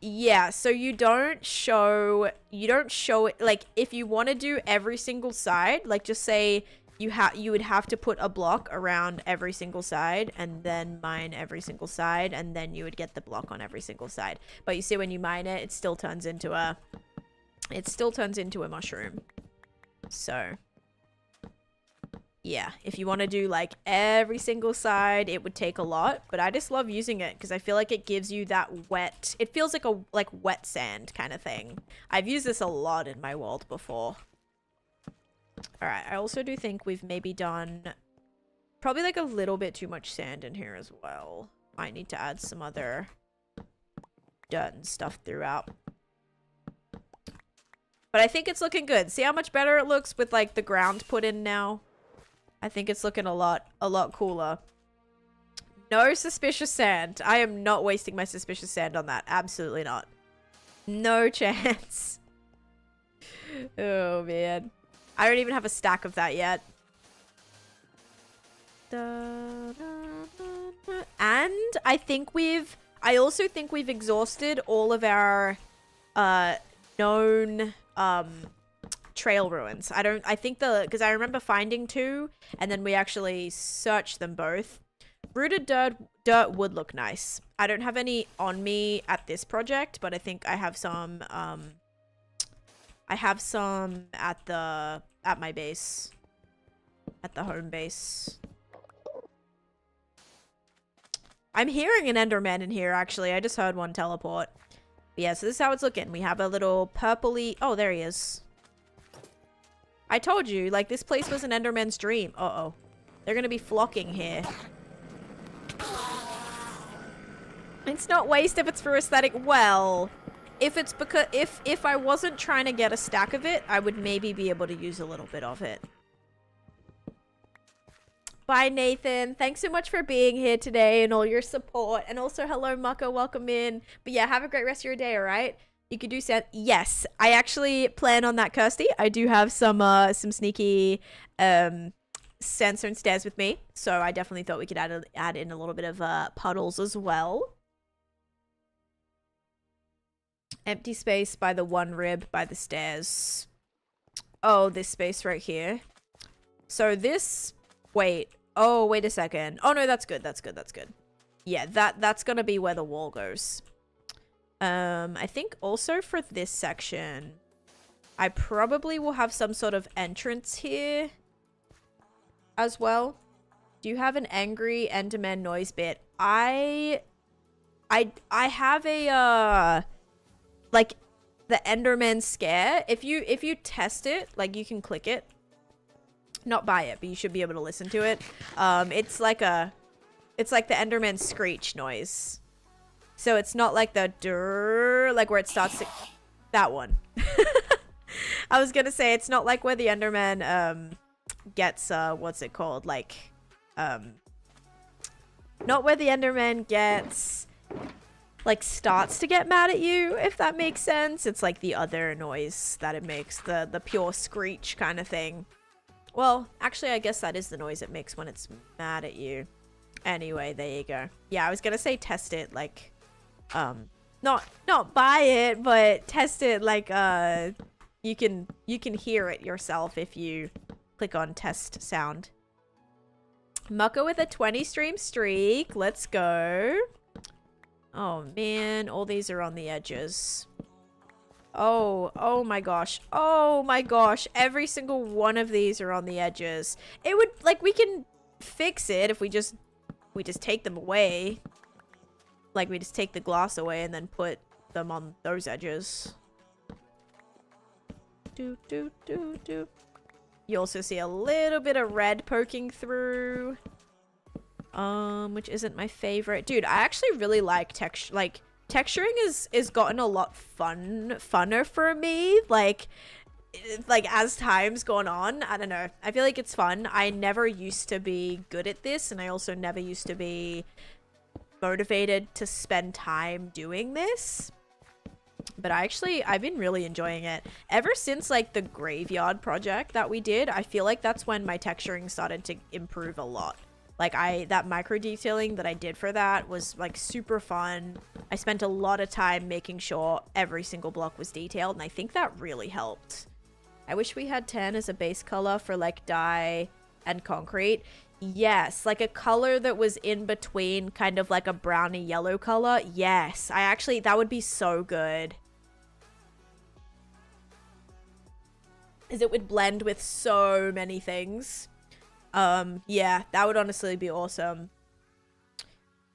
Yeah, so you don't show it, like, if you want to do every single side, like, just say you would have to put a block around every single side and then mine every single side, and then you would get the block on every single side. But you see, when you mine it, it still turns into a mushroom. So yeah, if you want to do like every single side, it would take a lot, but I just love using it because I feel like it gives you that wet, it feels like a wet sand kind of thing. I've used this a lot in my world before. All right, I also do think we've maybe done probably like a little bit too much sand in here as well. I need to add some other dirt and stuff throughout. But I think it's looking good. See how much better it looks with like the ground put in now? I think it's looking a lot cooler. No suspicious sand. I am not wasting my suspicious sand on that. Absolutely not. No chance. Oh, man. I don't even have a stack of that yet. And I also think we've exhausted all of our known trail ruins. I think because I remember finding 2 and then we actually searched them both. Rooted dirt would look nice. I don't have any on me at this project, but I think I have some at my base, at the home base. I'm hearing an Enderman in here, actually. I just heard one teleport. But yeah, so this is how it's looking. We have a little purpley... Oh, there he is. I told you, like, this place was an Enderman's dream. Uh-oh. They're gonna be flocking here. It's not waste if it's for aesthetic. Well, if it's because... If I wasn't trying to get a stack of it, I would maybe be able to use a little bit of it. Bye, Nathan. Thanks so much for being here today and all your support. And also, hello, Mako. Welcome in. But yeah, have a great rest of your day, all right? You could do sand. Yes, I actually plan on that, Kirsty. I do have some sneaky sandstone stairs with me. So I definitely thought we could add in a little bit of puddles as well. Empty space by the one rib by the stairs. Oh, this space right here. So this... Wait. Oh, wait a second. Oh, no, that's good. That's good. That's good. Yeah, that's gonna be where the wall goes. I think also for this section, I probably will have some sort of entrance here as well. Do you have an angry Enderman noise bit? I have a, like, the Enderman scare. If you test it, like, you can click it. Not buy it, but you should be able to listen to it. It's like the Enderman screech noise. So it's not like the durr, like where it starts to... That one. I was gonna say, it's not like where the Enderman gets, what's it called? Like, not where the Enderman gets, like, starts to get mad at you, if that makes sense. It's like the other noise that it makes, the pure screech kind of thing. Well, actually, I guess that is the noise it makes when it's mad at you. Anyway, there you go. Yeah, I was gonna say test it, like, not buy it, but test it, like, you can hear it yourself if you click on test sound. Mucka with a 20 stream streak. Let's go. Oh, man. All these are on the edges. Oh my gosh. Oh my gosh. Every single one of these are on the edges. It would, like, we can fix it if we just take them away. Like, we just take the glass away and then put them on those edges. You also see a little bit of red poking through. Which isn't my favorite. Dude, I actually really like texture, like, texturing is gotten a lot funner for me, like as time's gone on. I don't know, I feel like it's fun. I never used to be good at this, and I also never used to be motivated to spend time doing this, but I've been really enjoying it ever since, like, the graveyard project that we did. I feel like that's when my texturing started to improve a lot. Like that micro detailing that I did for that was like super fun. I spent a lot of time making sure every single block was detailed, and I think that really helped. I wish we had tan as a base color for like dye and concrete. Yes, like a color that was in between, kind of like a browny yellow color. Yes, that would be so good. Because it would blend with so many things. Yeah, that would honestly be awesome.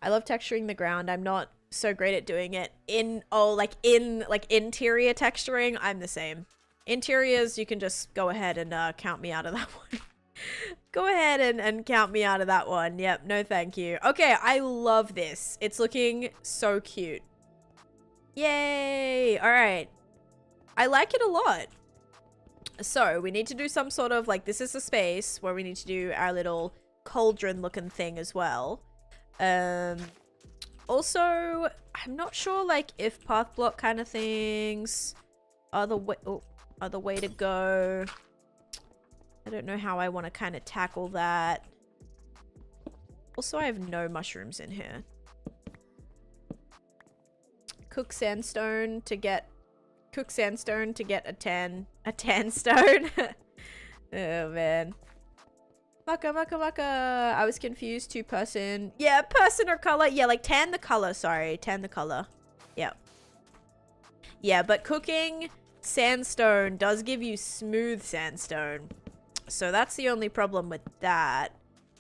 I love texturing the ground. I'm not so great at doing it in interior texturing. I'm the same. Interiors, you can just go ahead and count me out of that one. Go ahead and count me out of that one. Yep, no thank you. Okay, I love this. It's looking so cute. Yay! All right. I like it a lot. So we need to do some sort of, like, this is a space where we need to do our little cauldron looking thing as well. Also, I'm not sure, like, if path block kind of things are the way to go. I don't know how I want to kind of tackle that. Also, I have no mushrooms in here. Cook sandstone to get a tan stone. Oh man. Maka. I was confused. 2-person. Yeah, person or color. Yeah, like tan the color. Sorry, tan the color. Yeah. Yeah, but cooking sandstone does give you smooth sandstone. So that's the only problem with that.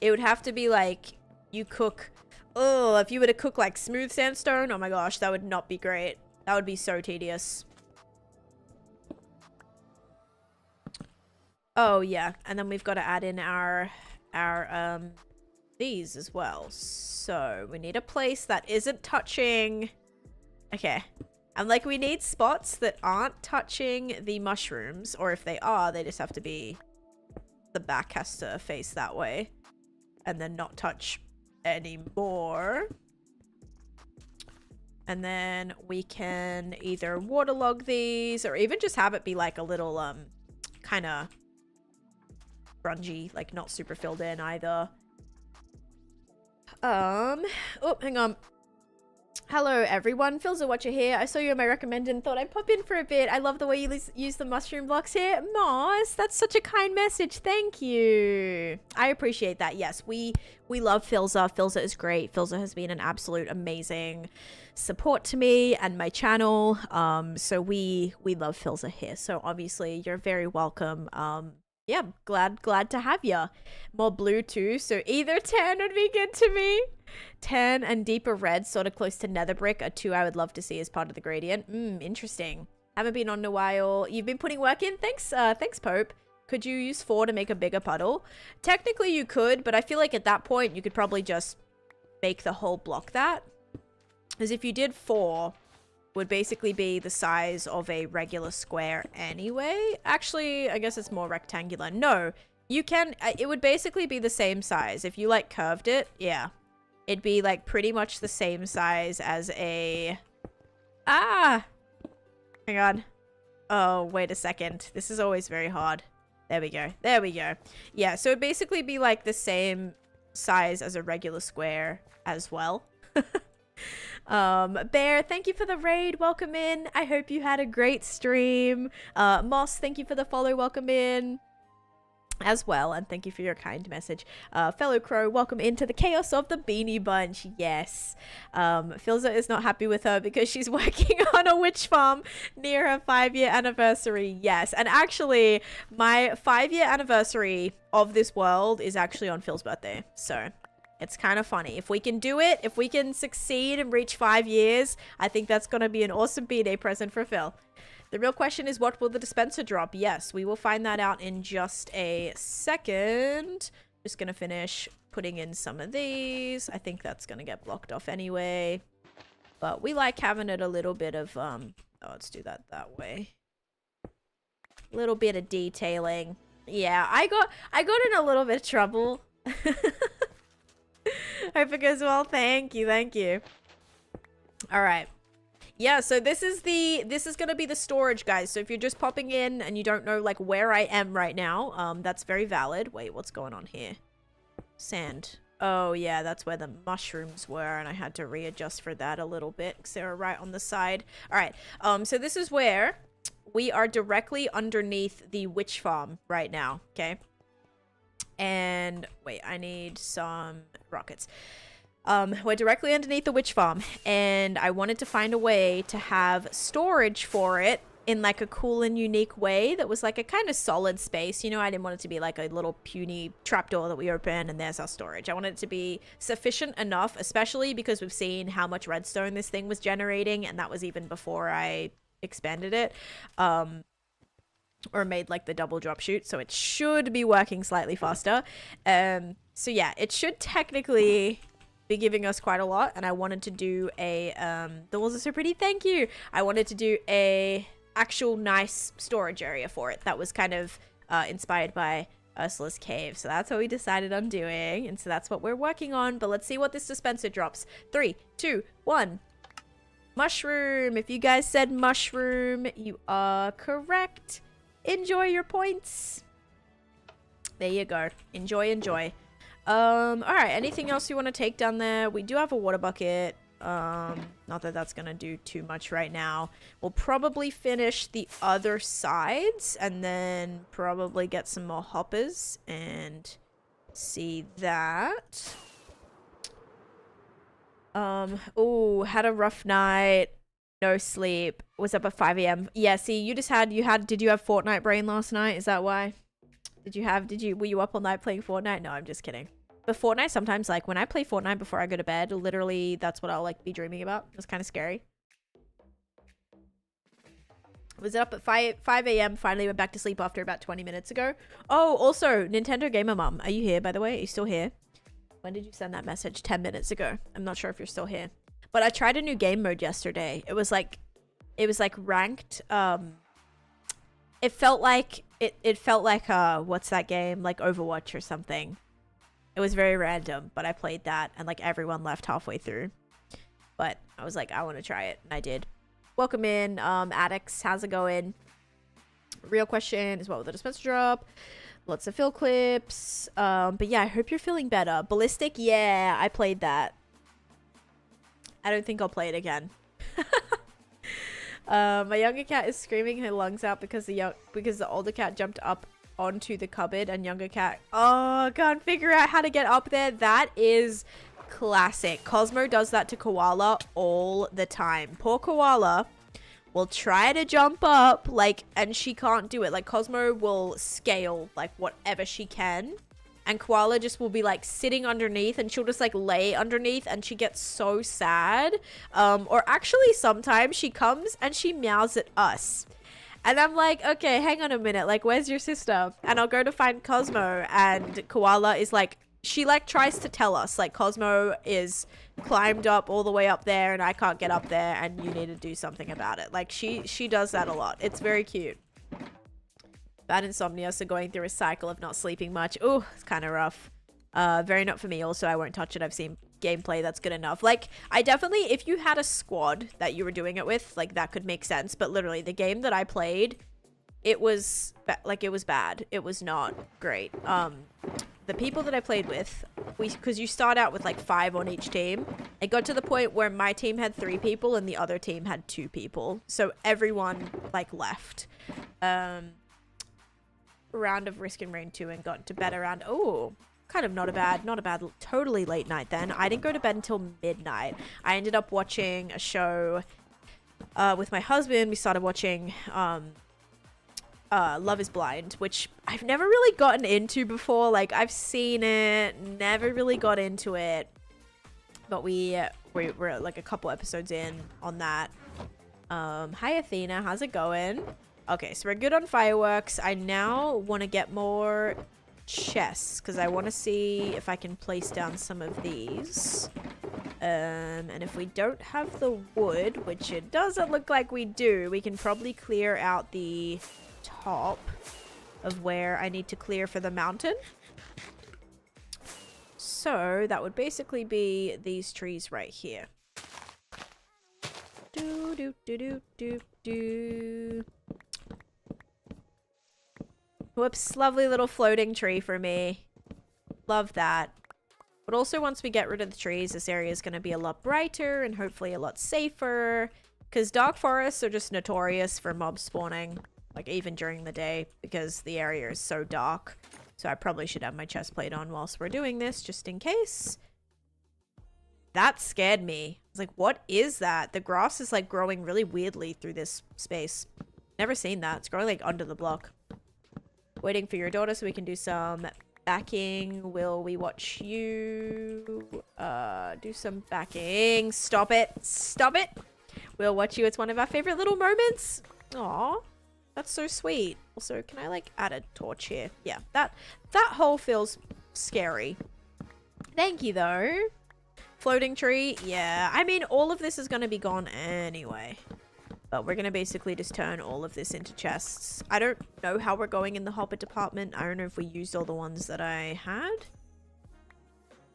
It would have to be like you cook. Oh, if you were to cook like smooth sandstone, oh my gosh, that would not be great. That would be so tedious. Oh yeah, and then we've got to add in our these as well. So we need a place that isn't touching. Okay. And like we need spots that aren't touching the mushrooms, or if they are, they just have to be, the back has to face that way and then not touch anymore. And then we can either waterlog these or even just have it be like a little kind of grungy, like not super filled in either. Oh, hang on. Hello everyone, Philza Watcher here. I saw you on my recommended and thought I'd pop in for a bit. I love the way you use the mushroom blocks here. Moss, that's such a kind message. Thank you. I appreciate that. Yes, we love Philza. Philza is great. Philza has been an absolute amazing support to me and my channel. So we love Philza here. So obviously you're very welcome. Yeah, glad to have you. More blue too, so either tan would be good to me. Tan and deeper red, sort of close to nether brick, are two I would love to see as part of the gradient. Interesting. Haven't been on in a while. You've been putting work in? Thanks, Pope. Could you use 4 to make a bigger puddle? Technically you could, but I feel like at that point you could probably just make the whole block that. Because if you did 4, would basically be the size of a regular square anyway. Actually, I guess it's more rectangular. No, you can, it would basically be the same size. If you like curved it, yeah. It'd be like pretty much the same size as a, hang on. Oh, wait a second. This is always very hard. There we go. There we go. Yeah, so it'd basically be like the same size as a regular square as well. Bear, thank you for the raid, welcome in. I hope you had a great stream. Moss, thank you for the follow, welcome in as well, and thank you for your kind message. Fellow Crow, welcome into the chaos of the Beanie Bunch. Yes. Philza is not happy with her because she's working on a witch farm near her 5-year anniversary. Yes, and actually my 5-year anniversary of this world is actually on Phil's birthday, so it's kind of funny. If we can do it, if we can succeed and reach 5 years, I think that's going to be an awesome B-Day present for Phil. The real question is, what will the dispenser drop? Yes, we will find that out in just a second. Just going to finish putting in some of these. I think that's going to get blocked off anyway. But we like having it a little bit of, oh, let's do that way. A little bit of detailing. Yeah, I got in a little bit of trouble. Hope it goes well. Thank you. All right. Yeah, so this is going to be the storage, guys. So if you're just popping in and you don't know like where I am right now, that's very valid. Wait, what's going on here? Sand. Oh, yeah, that's where the mushrooms were, and I had to readjust for that a little bit because they were right on the side. All right, so this is where we are directly underneath the witch farm right now, okay? And wait, I need some rockets. We're directly underneath the witch farm, and I wanted to find a way to have storage for it in like a cool and unique way that was like a kind of solid space. You know, I didn't want it to be like a little puny trapdoor that we open and there's our storage. I wanted it to be sufficient enough, especially because we've seen how much redstone this thing was generating, and that was even before I expanded it. Or made like the double drop shoot, so it should be working slightly faster. So yeah, it should technically be giving us quite a lot, and I wanted to do a the walls are so pretty, thank you. I wanted to do a actual nice storage area for it that was kind of inspired by Ursula's cave. So that's what we decided on doing, and so that's what we're working on. But let's see what this dispenser drops. 3, 2, 1. Mushroom. If you guys said mushroom, you are correct. Enjoy your points. There you go. Enjoy, enjoy. All right. Anything else you want to take down there? We do have a water bucket. Not that that's gonna do too much right now. We'll probably finish the other sides and then probably get some more hoppers and see that. Oh, had a rough night. No sleep. Was up at 5 a.m. Yeah, see, did you have Fortnite brain last night? Is that why? Were you up all night playing Fortnite? No, I'm just kidding. But Fortnite, sometimes, like, when I play Fortnite before I go to bed, literally, that's what I'll, like, be dreaming about. It's kind of scary. Was up at 5 a.m. Finally went back to sleep after about 20 minutes ago. Oh, also, Nintendo Gamer Mum. Are you here, by the way? Are you still here? When did you send that message? 10 minutes ago. I'm not sure if you're still here. But I tried a new game mode yesterday. It was like ranked. It felt like, what's that game? Like Overwatch or something. It was very random, but I played that and like everyone left halfway through. But I was like, I want to try it, and I did. Welcome in, Addicts. How's it going? Real question is, what will the dispenser drop? Lots of fill clips. But yeah, I hope you're feeling better. Ballistic, yeah, I played that. I don't think I'll play it again. My younger cat is screaming her lungs out because the older cat jumped up onto the cupboard, and younger cat, oh, can't figure out how to get up there. That is classic. Cosmo does that to Koala all the time. Poor Koala will try to jump up, like, and she can't do it. Like, Cosmo will scale, like, whatever she can, and Koala just will be, like, sitting underneath, and she'll just, like, lay underneath, and she gets so sad. Or actually, sometimes she comes and she meows at us. And I'm like, okay, hang on a minute. Like, where's your sister? And I'll go to find Cosmo, and Koala is like, she like tries to tell us, like, Cosmo is climbed up all the way up there and I can't get up there and you need to do something about it. Like, she does that a lot. It's very cute. Bad insomnia, so going through a cycle of not sleeping much. Ooh, it's kind of rough. Very not for me. Also, I won't touch it. I've seen gameplay that's good enough. Like, I definitely, if you had a squad that you were doing it with, like, that could make sense. But literally, the game that I played, it was like, it was bad. It was not great. The people that I played with, because you start out with like 5 on each team. It got to the point where my team had 3 people and the other team had 2 people. So everyone like left. Round of Risk and Rain 2 and got to bed around, oh, kind of not a bad totally late night then. I didn't go to bed until midnight. I ended up watching a show with my husband. We started watching Love is Blind, which I've never really gotten into before. Like, I've seen it, never really got into it, but we're like a couple episodes in on that. Hi Athena, how's it going? Okay, so we're good on fireworks. I now want to get more chests because I want to see if I can place down some of these. And if we don't have the wood, which it doesn't look like we do, we can probably clear out the top of where I need to clear for the mountain. So that would basically be these trees right here. Do do do do do do. Whoops, lovely little floating tree for me. Love that. But also once we get rid of the trees, this area is going to be a lot brighter and hopefully a lot safer. Because dark forests are just notorious for mob spawning, like even during the day, because the area is so dark. So I probably should have my chest plate on whilst we're doing this, just in case. That scared me. I was like, what is that? The grass is like growing really weirdly through this space. Never seen that. It's growing like under the block. Waiting for your daughter so we can do some backing. Will we watch you do some backing? Stop it. Stop it. We'll watch you. It's one of our favorite little moments. Aw, that's so sweet. Also, can I like add a torch here? Yeah, that hole feels scary. Thank you though. Floating tree. Yeah, I mean all of this is going to be gone anyway. But we're going to basically just turn all of this into chests. I don't know how we're going in the hopper department. I don't know if we used all the ones that I had.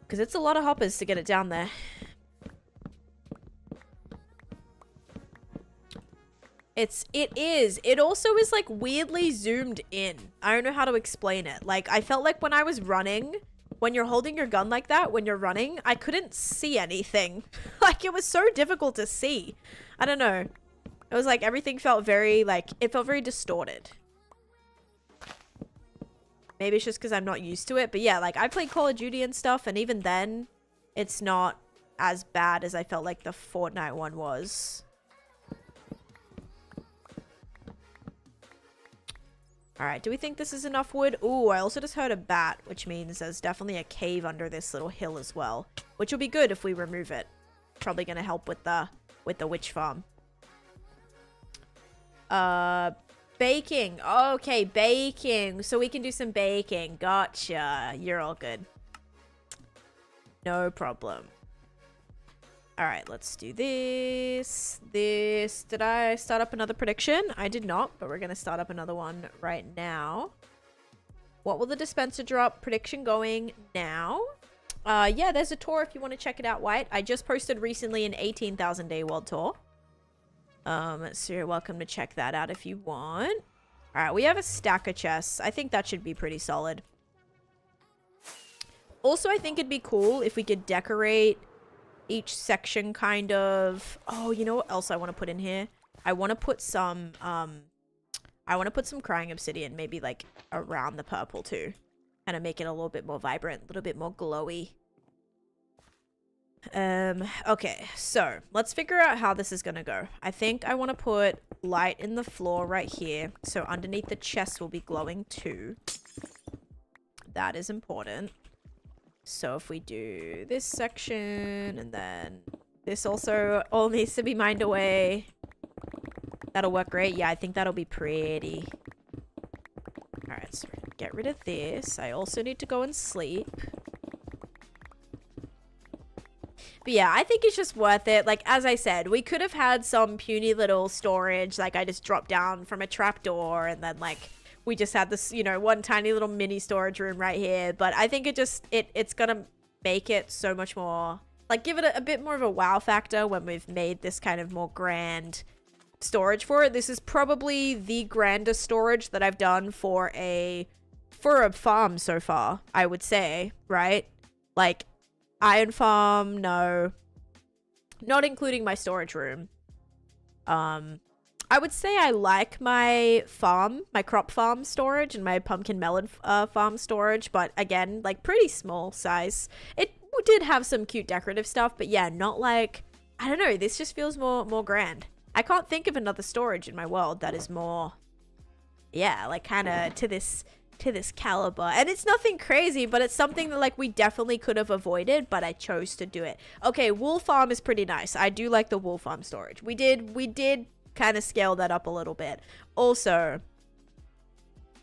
Because it's a lot of hoppers to get it down there. It is. It also is like weirdly zoomed in. I don't know how to explain it. Like I felt like when I was running, when you're holding your gun like that, when you're running, I couldn't see anything. Like it was so difficult to see. I don't know. It was like everything felt very like, it felt very distorted. Maybe it's just because I'm not used to it. But yeah, like I played Call of Duty and stuff. And even then, it's not as bad as I felt like the Fortnite one was. Alright, do we think this is enough wood? Ooh, I also just heard a bat, which means there's definitely a cave under this little hill as well. Which will be good if we remove it. Probably going to help with the witch farm. Baking. Okay, baking. So we can do some baking. Gotcha. You're all good. No problem. Alright, let's do this. Did I start up another prediction? I did not, but we're going to start up another one right now. What will the dispenser drop? Prediction going now. Yeah, there's a tour if you want to check it out, White. I just posted recently an 18,000 day world tour. So you're welcome to check that out if you want. Alright, we have a stack of chests. I think that should be pretty solid. Also, I think it'd be cool if we could decorate each section kind of. Oh, you know what else I want to put in here? I want to put some crying obsidian, maybe like around the purple too. Kind of make it a little bit more vibrant, a little bit more glowy. Okay, so let's figure out how this is gonna go. I think I want to put light in the floor right here, so underneath the chest will be glowing too. That is important. So if we do this section and then this also all needs to be mined away. That'll work great. Yeah, I think that'll be pretty. Alright, so get rid of this. I also need to go and sleep. But yeah, I think it's just worth it. Like, as I said, we could have had some puny little storage. Like, I just dropped down from a trapdoor and then, like, we just had this, you know, one tiny little mini storage room right here. But I think it just, it's gonna make it so much more, like, give it a bit more of a wow factor when we've made this kind of more grand storage for it. This is probably the grandest storage that I've done for a farm so far, I would say, right? Like, iron farm, no. Not including my storage room. I would say I like my farm, my crop farm storage and my pumpkin melon farm storage, but again, like pretty small size. It did have some cute decorative stuff, but yeah, not like, I don't know, this just feels more grand. I can't think of another storage in my world that is more, yeah, like kind of to this caliber. And it's nothing crazy, but it's something that like we definitely could have avoided, but I chose to do it. Okay, wool farm is pretty nice. I do like the wool farm storage. We did kind of scale that up a little bit. Also,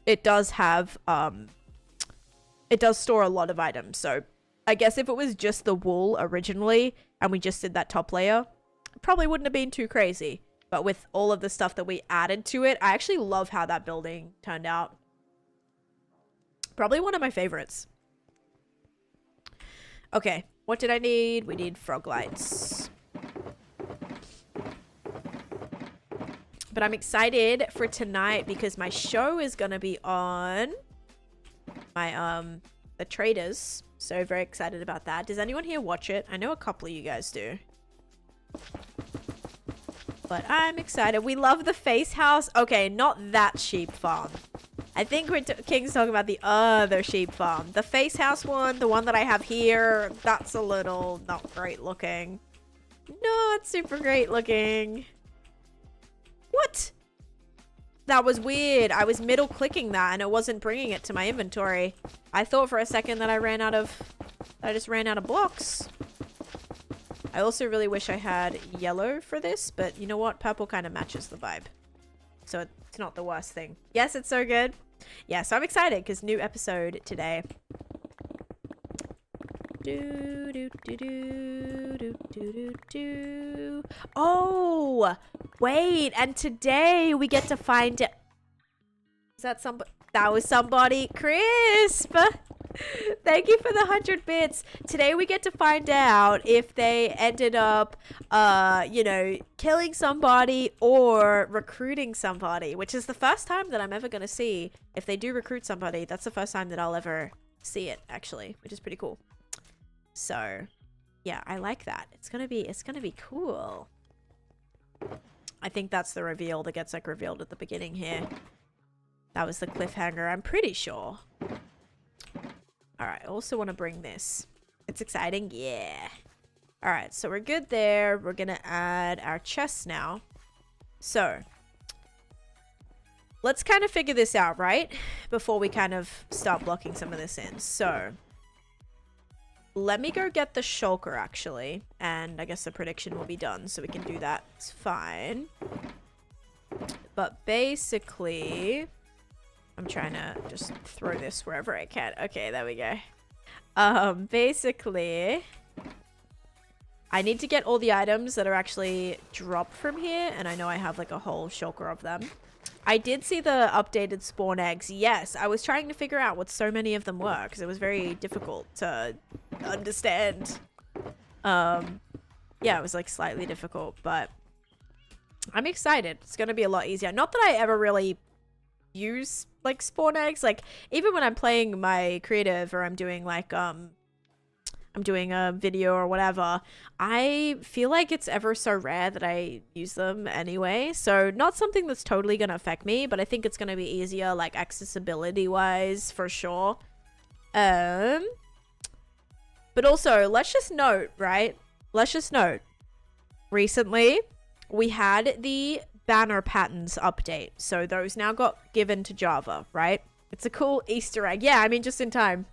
it does have it does store a lot of items. So I guess if it was just the wool originally and we just did that top layer, it probably wouldn't have been too crazy. But with all of the stuff that we added to it, I actually love how that building turned out. Probably one of my favorites. Okay, what did I need? We need frog lights. But I'm excited for tonight because my show is gonna be on. the traders. So very excited about that. Does anyone here watch it? I know a couple of you guys do. But I'm excited. We love the face house. Okay, not that sheep farm. I think King's talking about the other sheep farm. The face house one, the one that I have here, that's a little not great looking. Not super great looking. What? That was weird. I was middle clicking that and it wasn't bringing it to my inventory. I thought for a second that I just ran out of blocks. I also really wish I had yellow for this, but you know what? Purple kind of matches the vibe. So it's not the worst thing. Yes, it's so good. Yeah, so I'm excited because new episode today. Oh, wait. And today we get to find it. Is that somebody? That was somebody. Crisp. Thank you for the 100 bits. Today we get to find out if they ended up, you know, killing somebody or recruiting somebody, which is the first time that I'm ever going to see. If they do recruit somebody, that's the first time that I'll ever see it, actually, which is pretty cool. So, yeah, I like that. It's gonna be cool. I think that's the reveal that gets, like, revealed at the beginning here. That was the cliffhanger, I'm pretty sure. Alright, I also want to bring this. It's exciting, yeah. Alright, so we're good there. We're gonna add our chests now. So, let's kind of figure this out, right? Before we kind of start blocking some of this in. So, let me go get the shulker, actually. And I guess the prediction will be done, so we can do that. It's fine. But basically, I'm trying to just throw this wherever I can. Okay, there we go. Basically, I need to get all the items that are actually dropped from here. And I know I have like a whole shulker of them. I did see the updated spawn eggs. Yes, I was trying to figure out what so many of them were because it was very difficult to understand. Yeah, it was like slightly difficult, but I'm excited. It's going to be a lot easier. Not that I ever really use like spawn eggs. Like even when I'm playing my creative or I'm doing like, I'm doing a video or whatever, I feel like it's ever so rare that I use them anyway. So not something that's totally going to affect me, but I think it's going to be easier like accessibility wise for sure. But also let's just note, right? Let's just note recently we had the banner patterns update. So those now got given to Java, right? It's a cool Easter egg. Yeah, I mean just in time.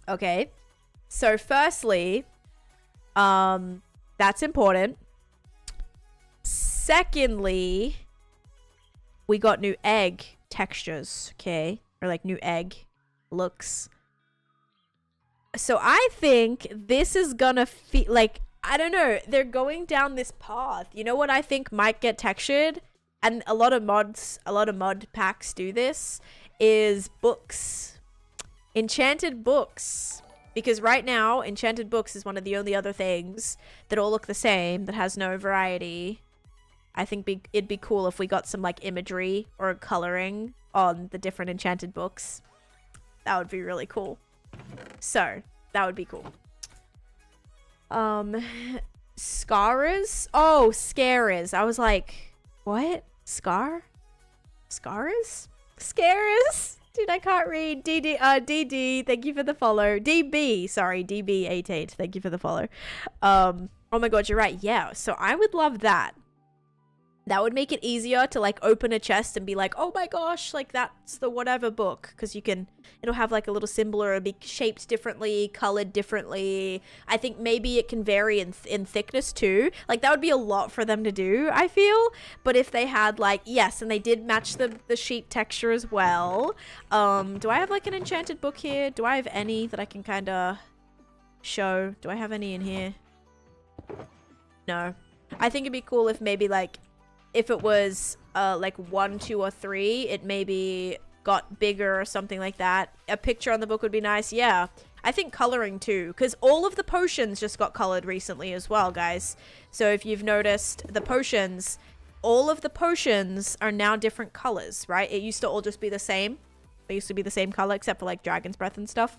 Okay. So firstly, that's important. Secondly, we got new egg textures, okay? Or like new egg looks. So I think this is gonna feel like, I don't know, they're going down this path. You know what I think might get textured? And a lot of mod packs do this, is books. Enchanted books. Because right now, enchanted books is one of the only other things that all look the same, that has no variety. I think it'd be cool if we got some like imagery or coloring on the different enchanted books. That would be really cool. So, that would be cool. Scarers? Oh, scarers. I was like, what? Scar? Scarers? Scarers? Dude, I can't read. DD, thank you for the follow. DB, sorry, DB88, thank you for the follow. Oh my god, you're right. Yeah, so I would love that. That would make it easier to like open a chest and be like, oh my gosh, like that's the whatever book. Because you can, it'll have like a little symbol or it'll be shaped differently, colored differently. I think maybe it can vary in thickness too. Like that would be a lot for them to do, I feel. But if they had like, yes, and they did match the sheep texture as well. Do I have like an enchanted book here? Do I have any that I can kind of show? Do I have any in here? No. I think it'd be cool if maybe like, if it was like 1, 2, or 3, it maybe got bigger or something like that. A picture on the book would be nice. Yeah, I think coloring too, because all of the potions just got colored recently as well, guys. So if you've noticed the potions, all of the potions are now different colors, right? It used to all just be the same, They used to be the same color except for like Dragon's Breath and stuff.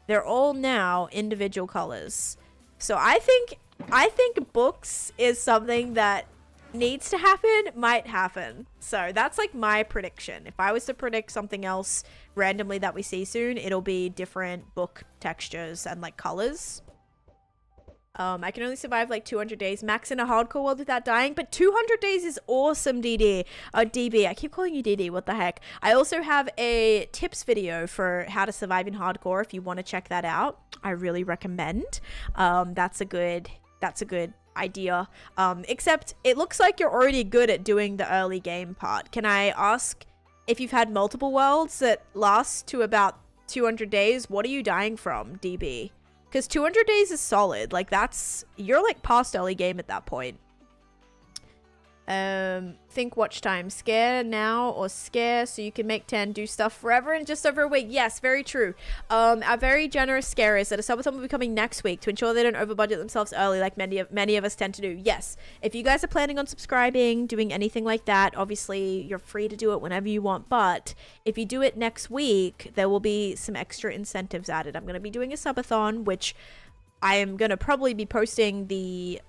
They're all now individual colors. So I think books is something that needs to happen, might happen. So that's like my prediction. If I was to predict something else randomly that we see soon, it'll be different book textures and like colors. I can only survive like 200 days max in a hardcore world without dying, but 200 days is awesome, DD. DB, I keep calling you DD, what the heck. I also have a tips video for how to survive in hardcore if you want to check that out. I really recommend. That's a good idea. Except it looks like you're already good at doing the early game part. Can I ask if you've had multiple worlds that last to about 200 days, what are you dying from, DB? Because 200 days is solid. Like, you're like past early game at that point. Think watch time. Scare now or scare so you can make 10, do stuff forever in just over a week. Yes, very true. Our very generous scarers that a subathon will be coming next week to ensure they don't over budget themselves early like many of us tend to do. Yes, if you guys are planning on subscribing, doing anything like that, obviously you're free to do it whenever you want. But if you do it next week, there will be some extra incentives added. I'm going to be doing a subathon, which I am going to probably be posting the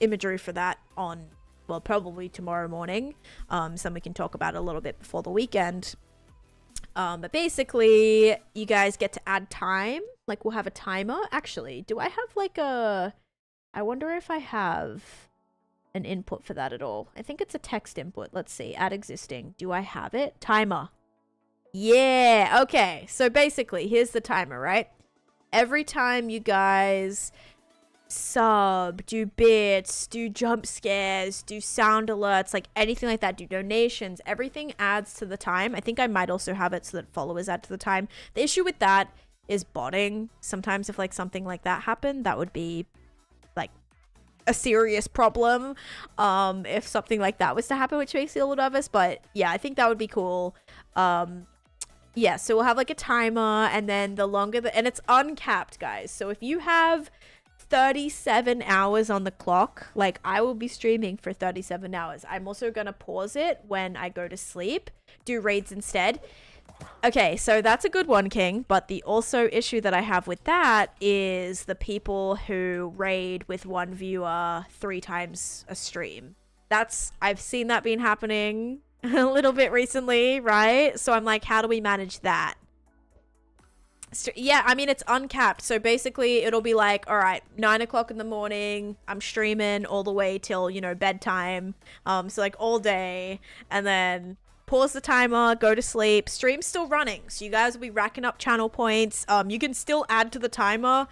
imagery for that on, well, probably tomorrow morning, so we can talk about it a little bit before the weekend. But basically, you guys get to add time. Like, we'll have a timer. Actually, do I have like I wonder if I have an input for that at all. I think it's a text input. Let's see. Add existing. Do I have it? Timer. Yeah. Okay. So basically, here's the timer, right? Every time you guys sub, do bits, do jump scares, do sound alerts, like anything like that, do donations, everything adds to the time. I think I might also have it so that followers add to the time. The issue with that is botting. Sometimes if like something like that happened, that would be like a serious problem if something like that was to happen, which makes me a little nervous. But yeah, I think that would be cool. Yeah, so we'll have like a timer, and then the longer and it's uncapped, guys. So if you have 37 hours on the clock, like, I will be streaming for 37 hours. I'm also gonna pause it when I go to sleep, do raids instead. Okay, so that's a good one, King, but the also issue that I have with that is the people who raid with one viewer 3 times a stream. I've seen that been happening a little bit recently, right? So I'm like, how do we manage that? Yeah, I mean, it's uncapped. So basically it'll be like, all right, 9 o'clock in the morning, I'm streaming all the way till, you know, bedtime. So like all day, and then pause the timer, go to sleep. Stream's still running, so you guys will be racking up channel points. You can still add to the timer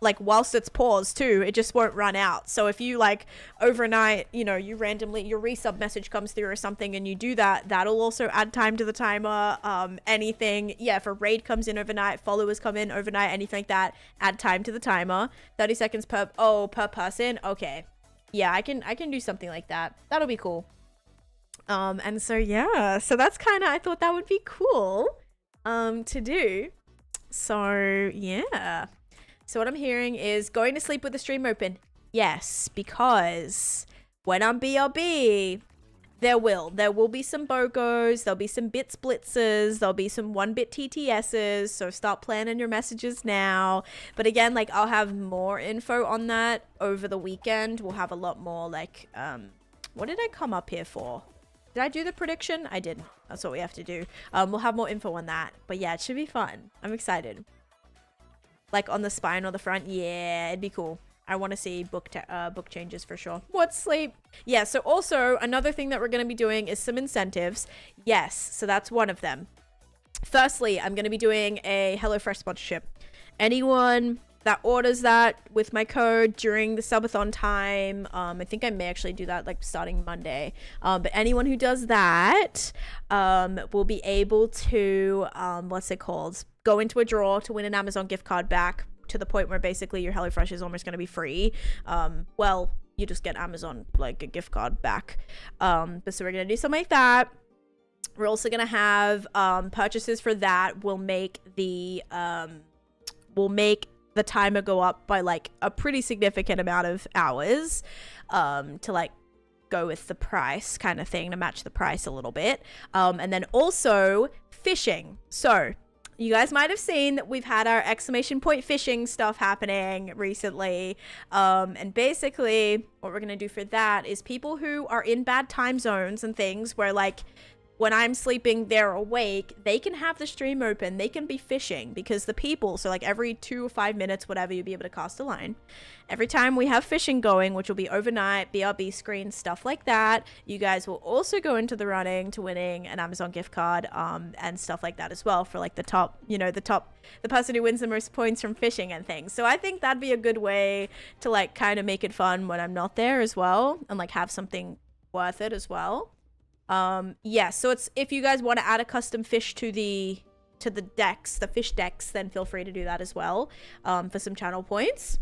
like whilst it's paused too. It just won't run out. So if you like overnight, you know, you randomly, your resub message comes through or something and you do that, that'll also add time to the timer. Anything, yeah, if a raid comes in overnight, followers come in overnight, anything like that, add time to the timer. 30 seconds per person. Okay, yeah, I can do something like that. That'll be cool. And so yeah, so that's kind of, I thought that would be cool to do. So yeah, so what I'm hearing is going to sleep with the stream open. Yes, because when I'm BRB, there will be some BOGOs, there'll be some bits blitzers, there'll be some 1-bit TTSs, so start planning your messages now. But again, like, I'll have more info on that over the weekend. We'll have a lot more, like, what did I come up here for? Did I do the prediction? I didn't. That's what we have to do. We'll have more info on that. But yeah, it should be fun. I'm excited. Like on the spine or the front. Yeah, it'd be cool. I want to see book changes for sure. What sleep? Yeah, so also another thing that we're going to be doing is some incentives. Yes, so that's one of them. Firstly, I'm going to be doing a HelloFresh sponsorship. Anyone that orders that with my code during the subathon time, I think I may actually do that like starting Monday, but anyone who does that will be able to what's it called, go into a draw to win an Amazon gift card back, to the point where basically your HelloFresh is almost going to be free. Well, you just get Amazon like a gift card back. But so we're going to do something like that. We're also going to have purchases for that will make the timer go up by like a pretty significant amount of hours to like go with the price kind of thing to match the price a little bit. And then also fishing. So you guys might have seen that we've had our exclamation point fishing stuff happening recently. And basically what we're going to do for that is people who are in bad time zones and things where like when I'm sleeping, they're awake, they can have the stream open, they can be fishing because the people, so like every 2 or 5 minutes, whatever, you'll be able to cast a line. Every time we have fishing going, which will be overnight, BRB screen, stuff like that, you guys will also go into the running to winning an Amazon gift card and stuff like that as well for like the top, you know, the person who wins the most points from fishing and things. So I think that'd be a good way to like kind of make it fun when I'm not there as well and like have something worth it as well. Yeah, so it's if you guys want to add a custom fish to the decks, the fish decks, then feel free to do that as well for some channel points.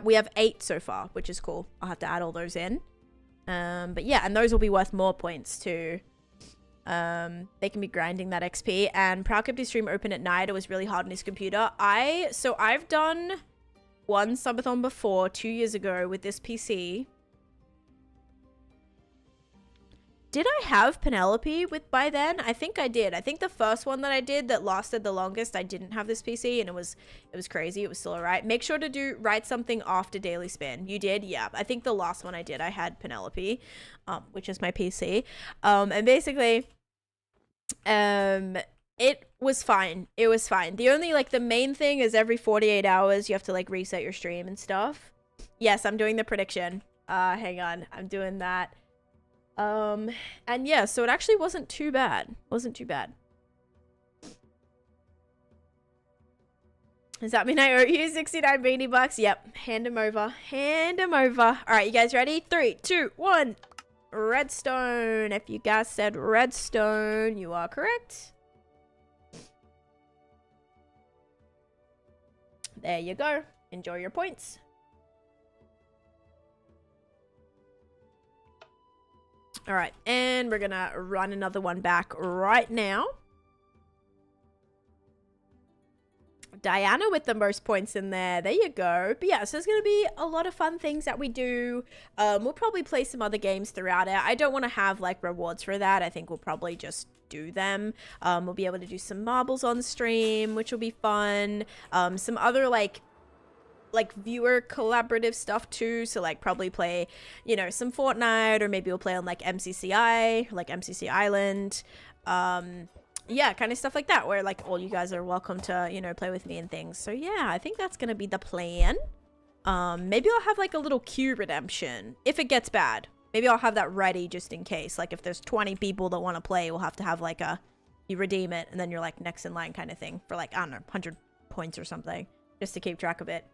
We have 8 so far, which is cool. I'll have to add all those in. But yeah, and those will be worth more points too. They can be grinding that XP. And Proud kept his stream open at night. It was really hard on his computer. So I've done one subathon before 2 years ago with this PC. Did I have Penelope by then? I think I did. I think the first one that I did that lasted the longest, I didn't have this PC and it was crazy. It was still alright. Make sure to write something after Daily Spin. You did? Yeah. I think the last one I did, I had Penelope, which is my PC. And basically, it was fine. It was fine. The only, like, the main thing is every 48 hours, you have to, like, reset your stream and stuff. Yes, I'm doing the prediction. Hang on. I'm doing that. And yeah, so it actually wasn't too bad. Wasn't too bad. Does that mean I owe you 69 beanie bucks? Yep. Hand them over. Hand them over. All right, you guys ready? 3, 2, 1. Redstone. If you guys said redstone, you are correct. There you go. Enjoy your points. All right, and we're gonna run another one back right now. Diana with the most points in there. There you go. But yeah, so there's gonna be a lot of fun things that we do. We'll probably play some other games throughout it. I don't want to have like rewards for that. I think we'll probably just do them. We'll be able to do some marbles on stream, which will be fun. Some other like viewer collaborative stuff too, so like probably play, you know, some Fortnite, or maybe we'll play on like MCCI, like MCC Island, yeah, kind of stuff like that, where like all you guys are welcome to, you know, play with me and things. So yeah, I think that's gonna be the plan. Maybe I'll have like a little queue redemption if it gets bad. Maybe I'll have that ready just in case, like if there's 20 people that want to play, we'll have to have like you redeem it and then you're like next in line kind of thing for like, I don't know, 100 points or something, just to keep track of it.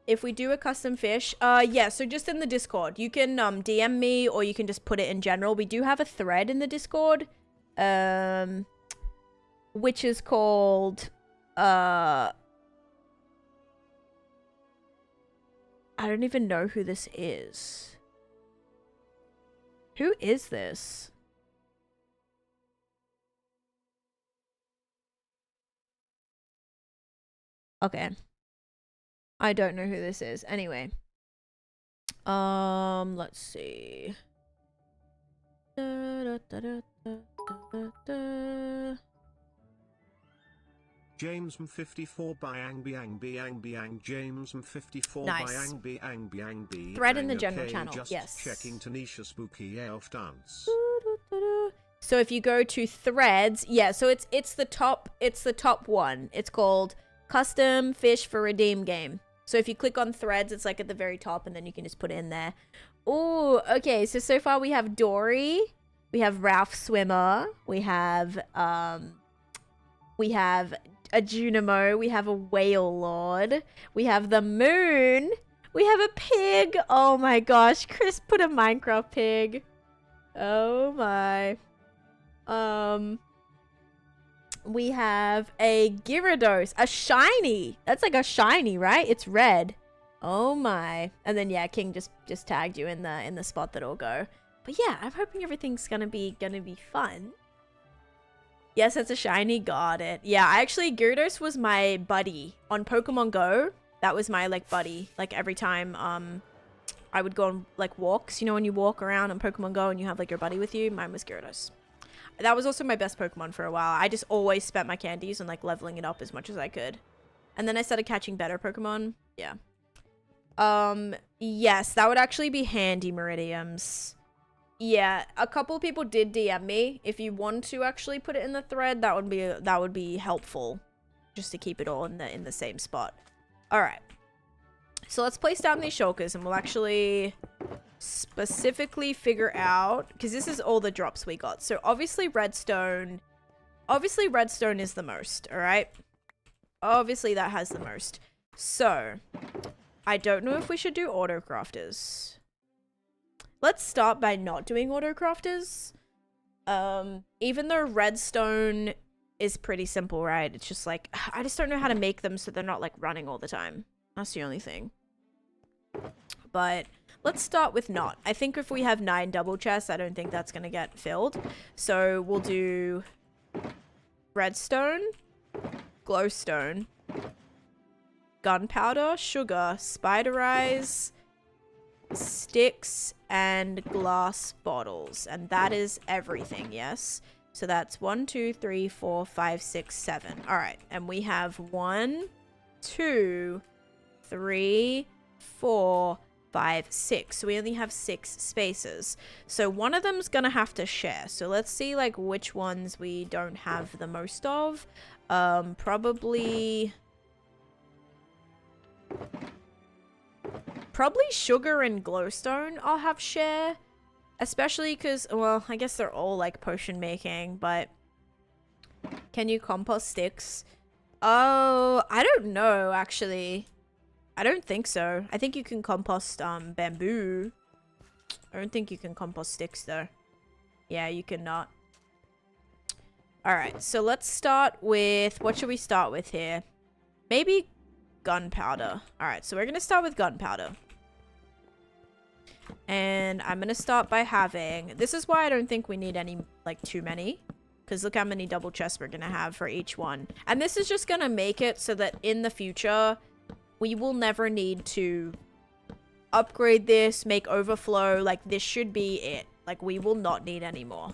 If we do a custom fish, yeah, so just in the Discord, you can DM me, or you can just put it in general. We do have a thread in the Discord, which is called, I don't even know who this is. Who is this? Okay. I don't know who this is. Anyway. Let's see. James M54 by Ang Biang Biang Biang. James M54 Nice. by Ang Biang Biang Biang. Thread in the general channel, Just yes. checking Taneesha spooky elf dance. So if you go to threads, yeah, so it's the top one. It's called Custom Fish for Redeem Game. So if you click on threads, it's like at the very top, and then you can just put it in there. Oh, okay. So far we have Dory, we have Ralph Swimmer, we have a Junimo, we have a Whale Lord, we have the Moon, we have a pig. Oh my gosh, Chris put a Minecraft pig. Oh my. We have a Gyarados, a shiny. That's like a shiny, right? It's red. Oh my. And then yeah, King just tagged you in the spot that it'll go. But yeah, I'm hoping everything's gonna be fun. Yes, it's a shiny. Got it. Yeah, Gyarados was my buddy on Pokemon Go. That was my like buddy. Like every time I would go on like walks. You know when you walk around on Pokemon Go and you have like your buddy with you? Mine was Gyarados. That was also my best Pokemon for a while. I just always spent my candies on like leveling it up as much as I could. And then I started catching better Pokemon. Yeah. Yes, that would actually be handy, Meridiums. Yeah, a couple people did DM me. If you want to actually put it in the thread, that would be helpful. Just to keep it all in the same spot. Alright. So let's place down these shulkers and we'll actually specifically figure out, because this is all the drops we got. So obviously redstone is the most, all right? Obviously that has the most. So I don't know if we should do auto crafters. Let's start by not doing auto crafters. Even though redstone is pretty simple, right? It's just like, I just don't know how to make them so they're not like running all the time. That's the only thing. But let's start with not. I think if we have 9 double chests, I don't think that's going to get filled. So we'll do redstone, glowstone, gunpowder, sugar, spider eyes, sticks, and glass bottles. And that is everything, yes? So that's 1, 2, 3, 4, 5, 6, 7. All right. And we have 1, 2, 3, 4, 5, 6. So we only have 6 spaces. So one of them's gonna have to share. So let's see like which ones we don't have the most of. Probably sugar and glowstone I'll have share. Especially because, well, I guess they're all like potion making, but can you compost sticks? Oh, I don't know, actually. I don't think so. I think you can compost bamboo. I don't think you can compost sticks though. Yeah, you cannot. Alright, so let's start with, what should we start with here? Maybe gunpowder. Alright, so we're gonna start with gunpowder. And I'm gonna start by having, this is why I don't think we need any, like, too many. Because look how many double chests we're gonna have for each one. And this is just gonna make it so that in the future, we will never need to upgrade this, make overflow. Like, this should be it. Like, we will not need any more.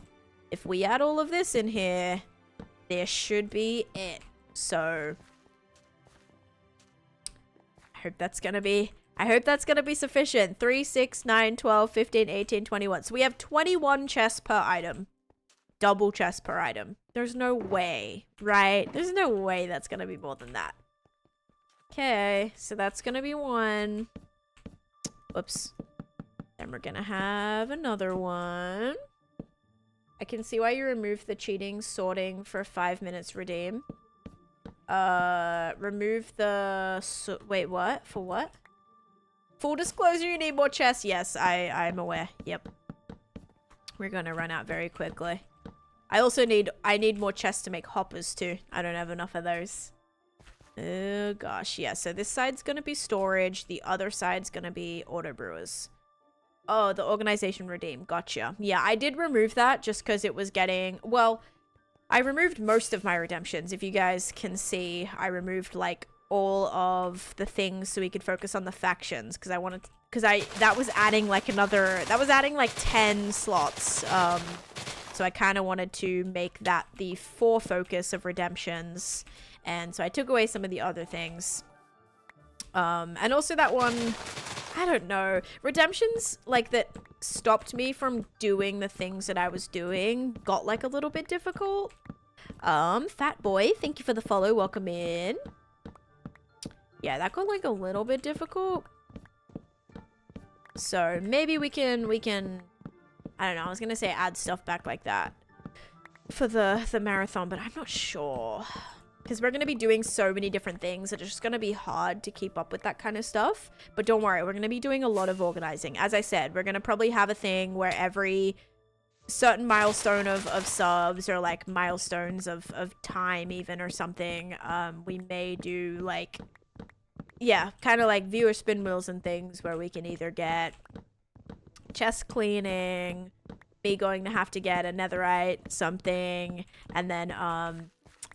If we add all of this in here, this should be it. So, I hope that's gonna be sufficient. 3, 6, 9, 12, 15, 18, 21. So we have 21 chests per item. Double chests per item. There's no way, right? There's no way that's gonna be more than that. Okay, so that's gonna be 1. Whoops. Then we're gonna have another one. I can see why you removed the cheating sorting for 5 minutes redeem. Remove the... wait, what? For what? Full disclosure, you need more chests. Yes, I'm aware. Yep. We're gonna run out very quickly. I need more chests to make hoppers too. I don't have enough of those. Oh gosh, yeah. So this side's gonna be storage. The other side's gonna be auto brewers. Oh, the organization redeem. Gotcha. Yeah, I did remove that just because it was getting... Well, I removed most of my redemptions. If you guys can see, I removed like all of the things so we could focus on the factions because I wanted... that was adding like another... That was adding like 10 slots. So I kind of wanted to make that the focus of redemptions. And so I took away some of the other things. And also that one... I don't know. Redemptions, like, that stopped me from doing the things that I was doing got, like, a little bit difficult. Fat Boy, thank you for the follow. Welcome in. Yeah, that got, like, a little bit difficult. So, maybe we can, I don't know, I was gonna say add stuff back like that for the marathon, but I'm not sure. Because we're going to be doing so many different things. It's just going to be hard to keep up with that kind of stuff. But don't worry, we're going to be doing a lot of organizing. As I said, we're going to probably have a thing where every certain milestone of subs or like milestones of time even or something, we may do like, yeah, kind of like viewer spin wheels and things where we can either get chest cleaning, me going to have to get a netherite, something, and then,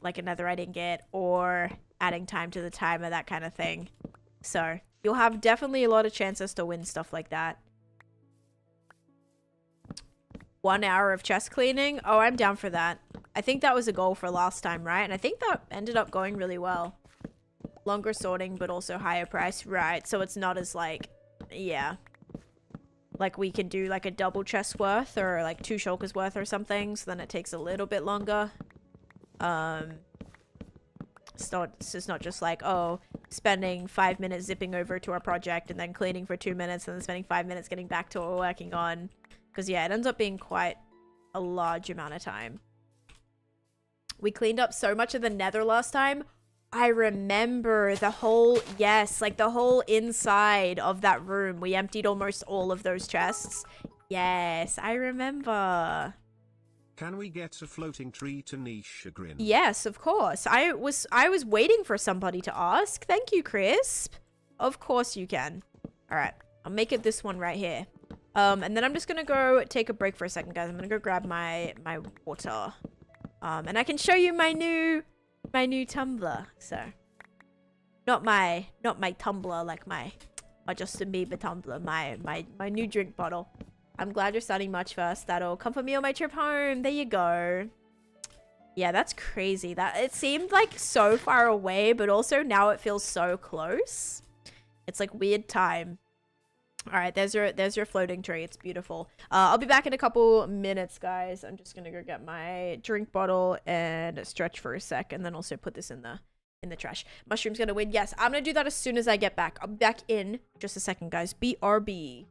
like a netherite ingot or adding time to the timer, that kind of thing. So You'll have definitely a lot of chances to win stuff like that. 1 hour of chest cleaning? Oh, I'm down for that. I think that was a goal for last time, right? And I think that ended up going really well. Longer sorting, but also higher price. Right, so it's not as like... Yeah. Like we can do like a double chest worth or like 2 shulkers worth or something. So then it takes a little bit longer. It's just not just like, oh, spending 5 minutes zipping over to our project and then cleaning for 2 minutes and then spending 5 minutes getting back to what we're working on. Because, yeah, it ends up being quite a large amount of time. We cleaned up so much of the nether last time. I remember the whole, yes, like the whole inside of that room. We emptied almost all of those chests. Yes, I remember. Can we get a floating tree to Taneesha grin? Yes, of course. I was waiting for somebody to ask. Thank you, Crisp. Of course you can. All right, I'll make it this one right here. And then I'm just gonna go take a break for a second, guys. I'm gonna go grab my water. And I can show you my new tumbler. So, not my tumbler like my Justin Bieber tumbler. My new drink bottle. I'm glad you're starting March 1st. That'll come for me on my trip home. There you go. Yeah, that's crazy. That it seemed like so far away, but also now it feels so close. It's like weird time. All right, there's your floating tree. It's beautiful. I'll be back in a couple minutes, guys. I'm just gonna go get my drink bottle and stretch for a sec, and then also put this in the trash. Mushroom's gonna win. Yes, I'm gonna do that as soon as I get back. I'll be back in just a second, guys. BRB.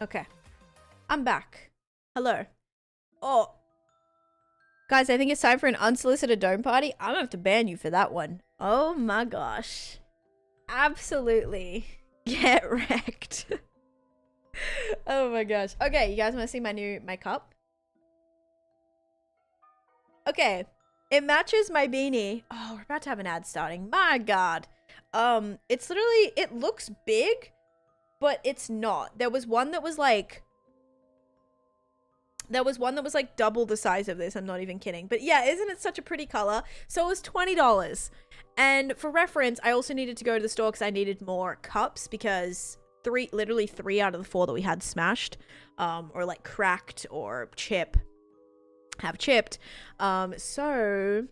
Okay. I'm back. Hello. Oh. Guys, I think it's time for an unsolicited dome party. I'm gonna have to ban you for that one. Oh my gosh. Absolutely. Get wrecked. Oh my gosh. Okay, you guys want to see my cup? Okay. It matches my beanie. Oh, we're about to have an ad starting. My god. It's literally, it looks big, but it's not. There was one that was like double the size of this. I'm not even kidding. But yeah, isn't it such a pretty color? So it was $20. And for reference, I also needed to go to the store because I needed more cups because literally three out of the 4 that we had smashed, or like cracked or have chipped. So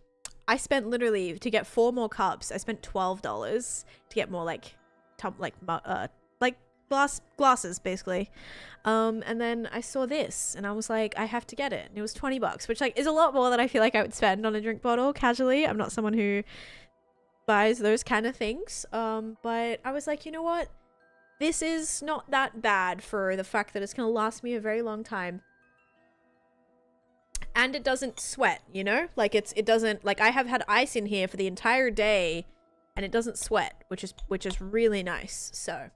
I spent literally, to get 4 more cups, I spent $12 to get more like glasses basically. And then I saw this and I was like, I have to get it. And it was $20, which like is a lot more than I feel like I would spend on a drink bottle casually. I'm not someone who buys those kind of things. But I was like, you know what? This is not that bad for the fact that it's going to last me a very long time. And it doesn't sweat, you know? Like it doesn't, like I have had ice in here for the entire day and it doesn't sweat, which is really nice. So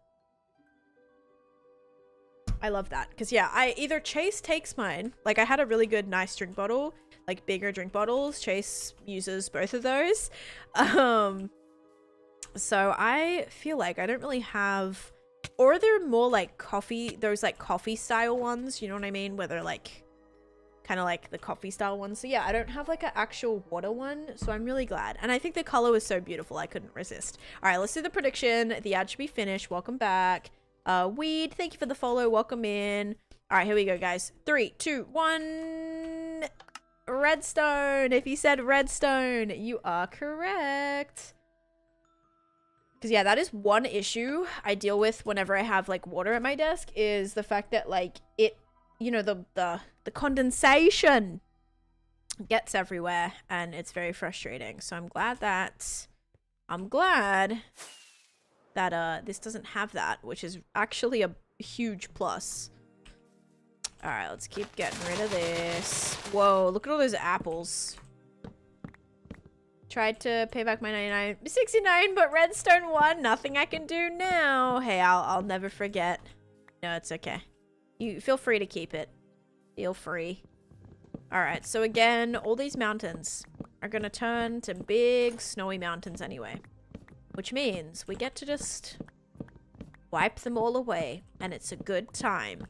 I love that. Because yeah, either Chase takes mine. Like I had a really good nice drink bottle, like bigger drink bottles. Chase uses both of those. So I feel like I don't really have, or they're more like coffee, those like coffee style ones, you know what I mean? Where they're like kind of like the coffee style ones. So yeah, I don't have like an actual water one, so I'm really glad. And I think the color was so beautiful, I couldn't resist. All right, let's do the prediction. The ad should be finished. Welcome back. Weed, thank you for the follow. Welcome in. All right, here we go, guys. 3, 2, 1. Redstone. If you said redstone, you are correct. Because yeah, that is one issue I deal with whenever I have like water at my desk, is the fact that like it, you know, the condensation gets everywhere and it's very frustrating. So I'm glad that this doesn't have that, which is actually a huge plus. All right, let's keep getting rid of this. Whoa, look at all those apples. Tried to pay back my 69, but redstone won. Nothing I can do now. Hey, I'll never forget. No, it's okay. You feel free to keep it. Feel free. All right, so again, all these mountains are gonna turn to big snowy mountains anyway, which means we get to just wipe them all away, and it's a good time.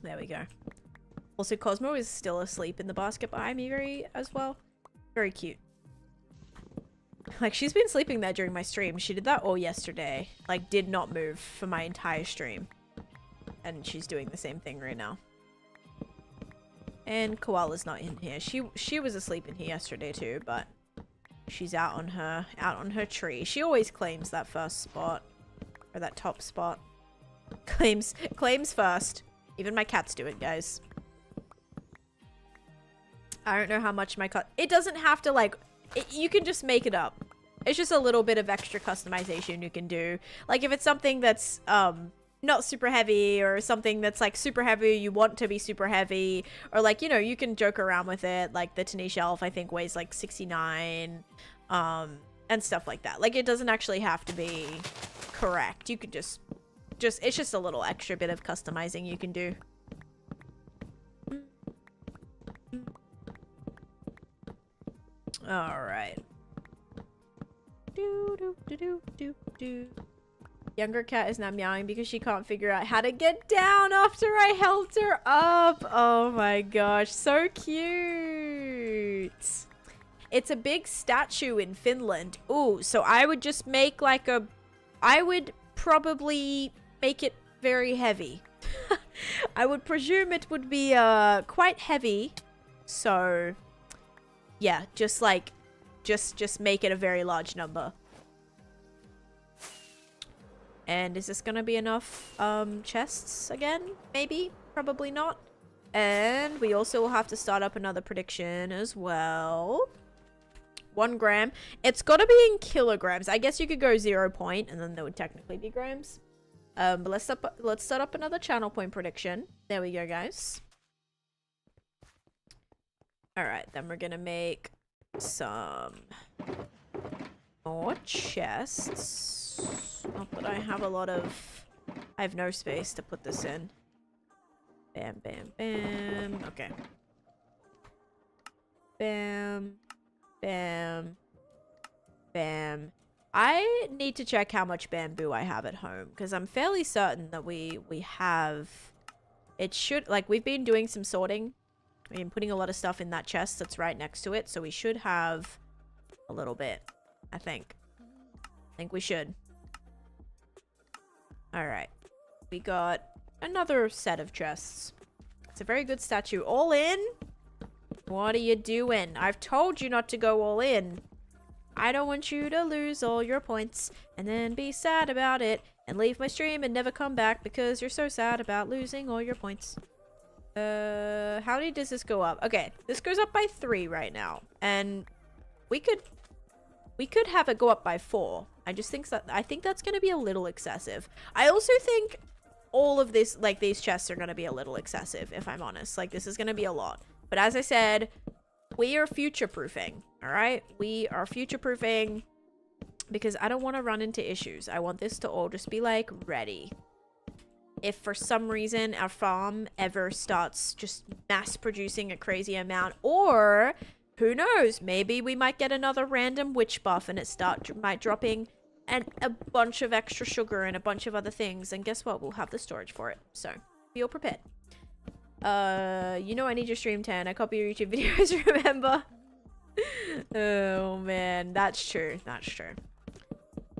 There we go. Also, Cosmo is still asleep in the basket behind me as well. Very cute. Like, she's been sleeping there during my stream. She did that all yesterday. Like, did not move for my entire stream. And she's doing the same thing right now. And Koala's not in here. She was asleep in here yesterday too, but she's out on her tree. She always claims that first spot, or that top spot. Claims first. Even my cats do it, guys. I don't know how much my cat. It doesn't have to like. You can just make it up. It's just a little bit of extra customization you can do. Like if it's something that's not super heavy, or something that's like super heavy, you want to be super heavy, or like, you know, you can joke around with it. Like the Taneesha elf, I think weighs like 69, and stuff like that. Like it doesn't actually have to be correct. You could just it's just a little extra bit of customizing you can do. All right. Do. Younger cat is now meowing because she can't figure out how to get down after I helped her up. Oh my gosh, so cute. It's a big statue in Finland. Ooh, so I would just make like a... I would probably make it very heavy. I would presume it would be quite heavy. So, yeah, just like... Just make it a very large number. And is this gonna be enough chests again? Maybe? Probably not. And we also will have to start up another prediction as well. 1 gram. It's gotta be in kilograms. I guess you could go 0 point and then there would technically be grams. But let's set up another channel point prediction. There we go, guys. Alright, then we're gonna make some more chests. Not that I have a lot of... I have no space to put this in. Bam, bam, bam. Okay. Bam. Bam. Bam. I need to check how much bamboo I have at home, because I'm fairly certain that we have... It should... Like, we've been doing some sorting. We've been putting a lot of stuff in that chest that's right next to it, so we should have a little bit, I think. I think we should. Alright. We got another set of chests. It's a very good statue. All in? What are you doing? I've told you not to go all in. I don't want you to lose all your points and then be sad about it and leave my stream and never come back because you're so sad about losing all your points. How many does this go up? Okay, this goes up by 3 right now. And we could have it go up by 4. I think that's going to be a little excessive. I also think all of this, like, these chests are going to be a little excessive, if I'm honest. Like, this is going to be a lot. But as I said, we are future-proofing, all right? We are future-proofing because I don't want to run into issues. I want this to all just be, like, ready. If for some reason our farm ever starts just mass-producing a crazy amount, or, who knows, maybe we might get another random witch buff and it might dropping a bunch of extra sugar and a bunch of other things, and guess what? We'll have the storage for it. So, feel prepared. You know I need your stream 10. I copy your YouTube videos, remember? Oh, man. That's true. That's true.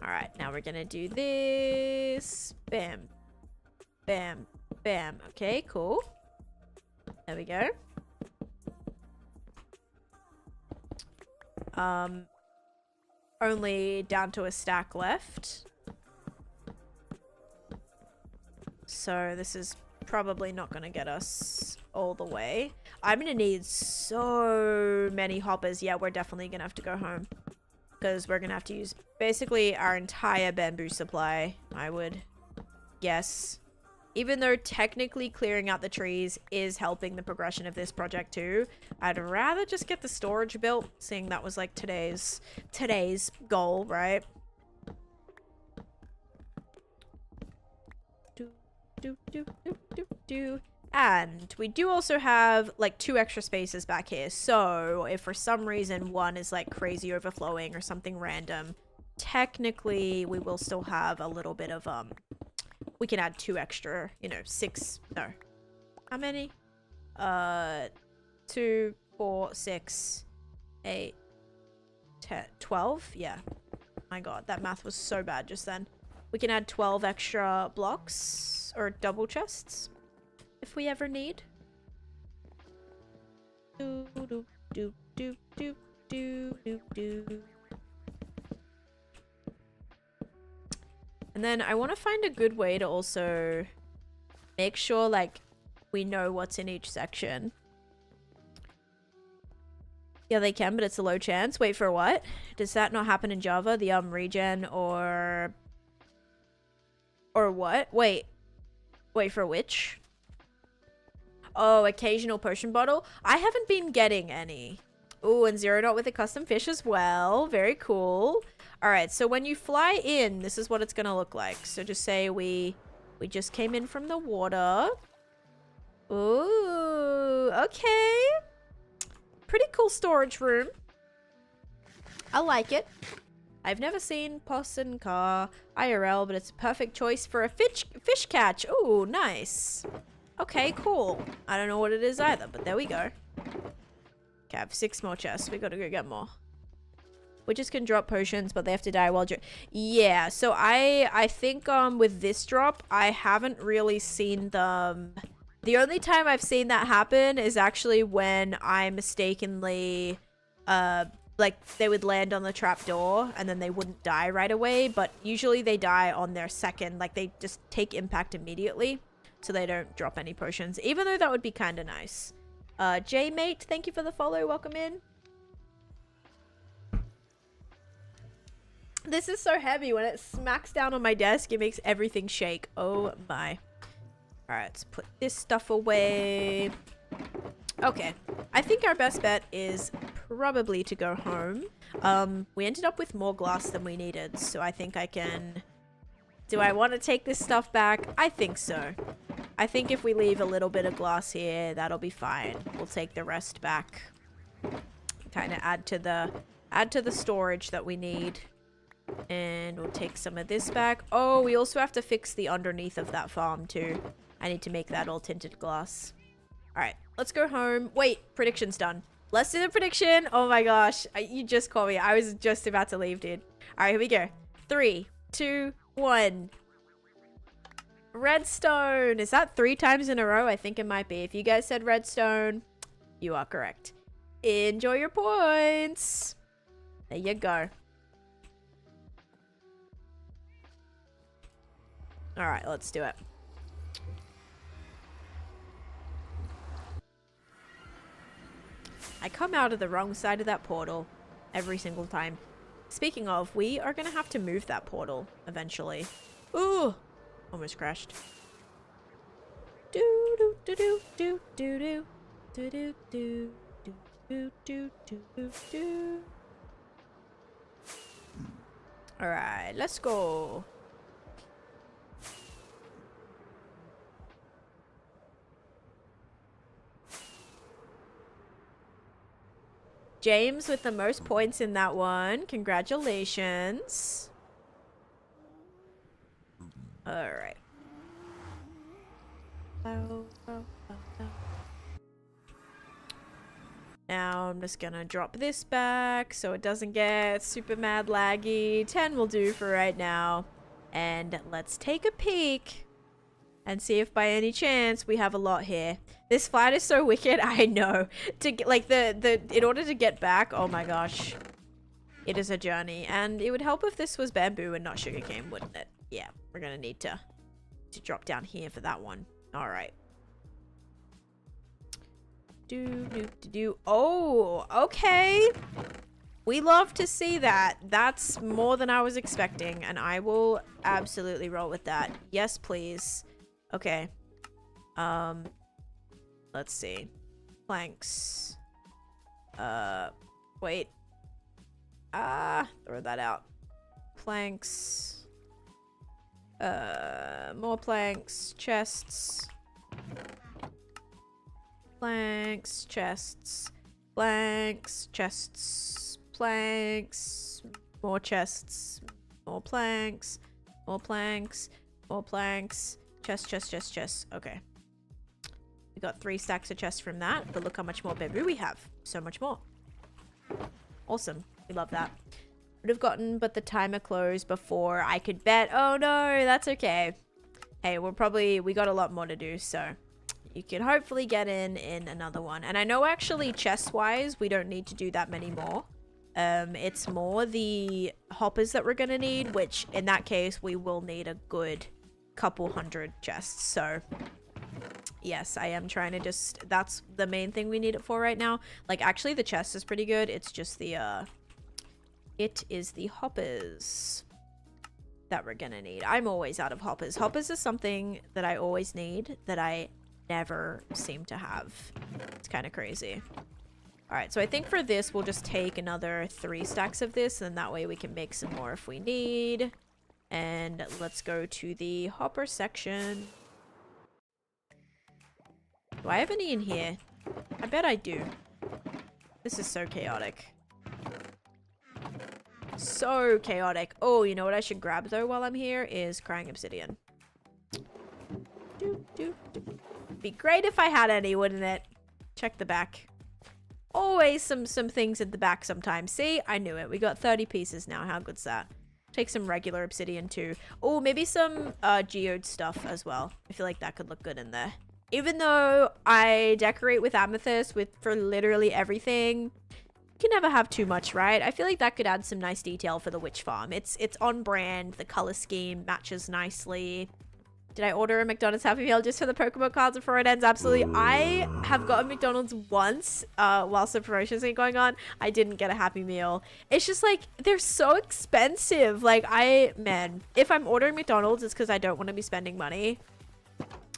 Alright, now we're gonna do this. Bam. Bam. Bam. Okay, cool. There we go. Only down to a stack left. So this is probably not going to get us all the way. I'm going to need so many hoppers. Yeah, we're definitely going to have to go home. Because we're going to have to use basically our entire bamboo supply, I would guess. Even though technically clearing out the trees is helping the progression of this project too, I'd rather just get the storage built, seeing that was like today's goal, right? And we do also have like 2 extra spaces back here, so if for some reason one is like crazy overflowing or something random, technically we will still have a little bit of we can add 2 extra, you know, 6, no, how many? 2, 4, 6, 8, 10, 12, yeah. My god, that math was so bad just then. We can add 12 extra blocks or double chests if we ever need. Do do do do do do do do. And then I want to find a good way to also make sure like we know what's in each section. Yeah, they can, but it's a low chance. Wait for what? Does that not happen in Java? The regen or what? Wait for which? Oh, occasional potion bottle. I haven't been getting any. Ooh, and 0 dot with a custom fish as well. Very cool. All right, so when you fly in, this is what it's gonna look like. So just say we just came in from the water. Ooh, okay. Pretty cool storage room. I like it. I've never seen Possum Car IRL, but it's a perfect choice for a fish catch. Ooh, nice. Okay, cool. I don't know what it is either, but there we go. Okay, I have 6 more chests. We gotta go get more. Witches can drop potions, but they have to die while... Yeah, so I think with this drop, I haven't really seen them... The only time I've seen that happen is actually when I mistakenly... like, they would land on the trapdoor, and then they wouldn't die right away, but usually they die on their second... Like, they just take impact immediately, so they don't drop any potions, even though that would be kind of nice. J-Mate, thank you for the follow. Welcome in. This is so heavy. When it smacks down on my desk, it makes everything shake. Oh my. Alright, let's put this stuff away. Okay. I think our best bet is probably to go home. We ended up with more glass than we needed, so I think I can... Do I want to take this stuff back? I think so. I think if we leave a little bit of glass here, that'll be fine. We'll take the rest back. Kind of add to the storage that we need. And we'll take some of this back. Oh, we also have to fix the underneath of that farm too. I need to make that all tinted glass. Alright, let's go home. Wait, prediction's done. Let's do the prediction. Oh my gosh, you just caught me. I was just about to leave, dude. Alright, here we go. 3, 2, 1. Redstone. Is that 3 times in a row? I think it might be. If you guys said redstone, you are correct. Enjoy your points. There you go. Alright, let's do it. I come out of the wrong side of that portal every single time. Speaking of, we are going to have to move that portal eventually. Ooh! Almost crashed. Do do do do do do do do do do do do do do. Alright, let's go. James with the most points in that one. Congratulations. Alright. Now I'm just gonna drop this back so it doesn't get super mad laggy. 10 will do for right now. And let's take a peek and see if by any chance we have a lot here. This fight is so wicked. I know. To get, like in order to get back, oh my gosh. It is a journey. And it would help if this was bamboo and not sugarcane, wouldn't it? Yeah, we're gonna need to drop down here for that one. Alright. Oh, okay. We love to see that. That's more than I was expecting, and I will absolutely roll with that. Yes, please. Okay. Let's see. Planks. Wait. Throw that out. Planks. More planks. Chests. Planks. Chests. Planks. Chests. Planks. More chests. More planks. More planks. More planks. Chest. Okay. We got 3 stacks of chests from that, but look how much more bamboo we have. So much more. Awesome. We love that. Would have gotten, but the timer closed before I could bet. Oh no, that's okay. Hey, we got a lot more to do, so you can hopefully get in another one. And I know actually chest-wise, we don't need to do that many more. It's more the hoppers that we're gonna need, which in that case, we will need a good couple hundred chests, so yes, I am trying to that's the main thing we need it for right now. Like, actually the chest is pretty good. It's just the it is the hoppers that we're gonna need. I'm always out of hoppers. Hoppers is something that I always need that I never seem to have. It's kind of crazy. All right, so I think for this we'll just take another 3 stacks of this, and that way we can make some more if we need. And let's go to the hopper section. Do I have any in here? I bet I do. This is so chaotic. So chaotic. Oh, you know what I should grab though while I'm here is crying obsidian. Be great if I had any, wouldn't it? Check the back. Always some things at the back sometimes. See? I knew it. We got 30 pieces now. How good's that? Take some regular obsidian too. Oh, maybe some geode stuff as well. I feel like that could look good in there. Even though I decorate with amethyst for literally everything, you can never have too much, right? I feel like that could add some nice detail for the witch farm. It's on brand. The color scheme matches nicely. Did I order a McDonald's Happy Meal just for the Pokemon cards before it ends? Absolutely. I have gotten McDonald's once whilst the promotions are going on. I didn't get a Happy Meal. It's just like, they're so expensive. Like, man, if I'm ordering McDonald's, it's because I don't want to be spending money.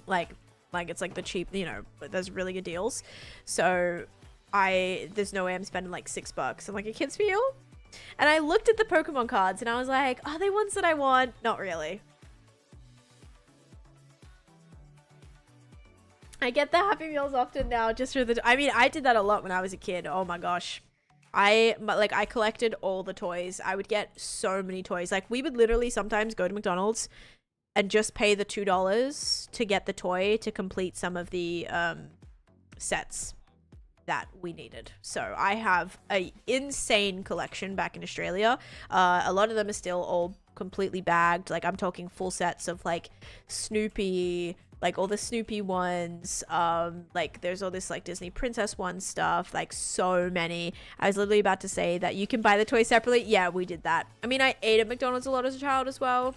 Like it's like the cheap, you know, there's really good deals. So there's no way I'm spending like $6 on like a kid's meal. And I looked at the Pokemon cards and I was like, are they ones that I want? Not really. I get the Happy Meals often now just for I mean, I did that a lot when I was a kid. Oh my gosh. I collected all the toys. I would get so many toys. Like, we would literally sometimes go to McDonald's and just pay the $2 to get the toy to complete some of the sets that we needed. So I have a insane collection back in Australia. A lot of them are still all completely bagged. Like, I'm talking full sets of like Snoopy, like all the Snoopy ones. Like there's all this like Disney Princess one stuff, like so many. I was literally about to say that you can buy the toys separately. Yeah, we did that. I mean, I ate at McDonald's a lot as a child as well.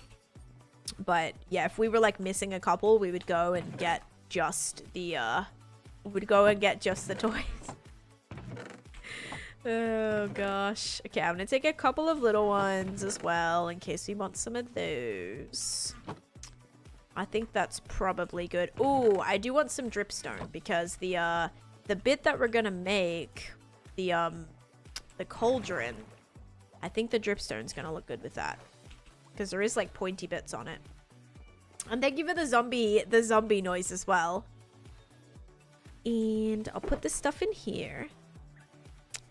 But yeah, if we were like missing a couple, we would go and get just the toys. Oh gosh. Okay, I'm gonna take a couple of little ones as well in case we want some of those. I think that's probably good. Oh, I do want some dripstone because the bit that we're gonna make, the cauldron, I think the dripstone's gonna look good with that. Because there is like pointy bits on it. And thank you for the zombie noise as well. And I'll put this stuff in here.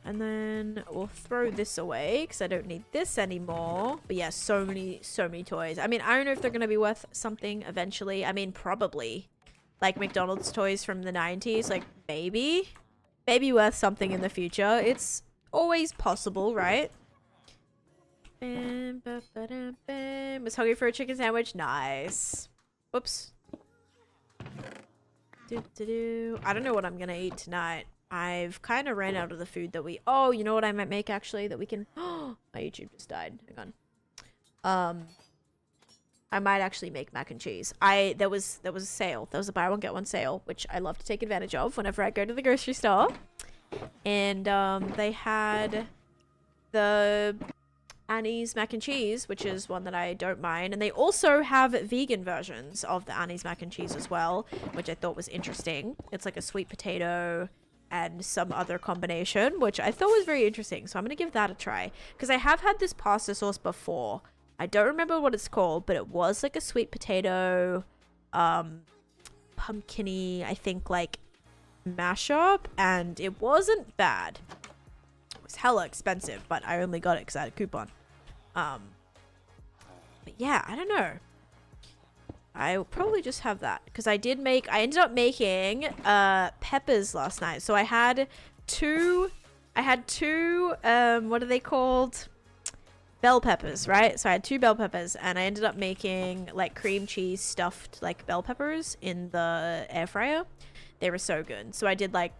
And then we'll throw this away because I don't need this anymore. But yeah, so many toys. I mean, I don't know if they're going to be worth something eventually. I mean, probably. Like McDonald's toys from the 90s. Like, maybe. Maybe worth something in the future. It's always possible, right? Was hungry for a chicken sandwich. Nice. Oops. I don't know what I'm gonna eat tonight. I've kind of ran out of the food that we... Oh, you know what I might make actually that we can... Oh, my YouTube just died. Hang on. I might actually make mac and cheese. There was a sale. There was a buy one get one sale, which I love to take advantage of whenever I go to the grocery store. And they had the Annie's mac and cheese, which is one that I don't mind, and they also have vegan versions of the Annie's mac and cheese as well, which I thought was interesting. It's like a sweet potato and some other combination, which I thought was very interesting, so I'm gonna give that a try because I have had this pasta sauce before. I don't remember what it's called, but it was like a sweet potato pumpkin-y, I think, like mashup, and it wasn't bad. It was hella expensive, but I only got it because I had a coupon. But yeah, I don't know. I will probably just have that because I ended up making peppers last night. So I had two what are they called? Bell peppers, right? So I had 2 bell peppers and I ended up making like cream cheese stuffed like bell peppers in the air fryer. They were so good. So I did like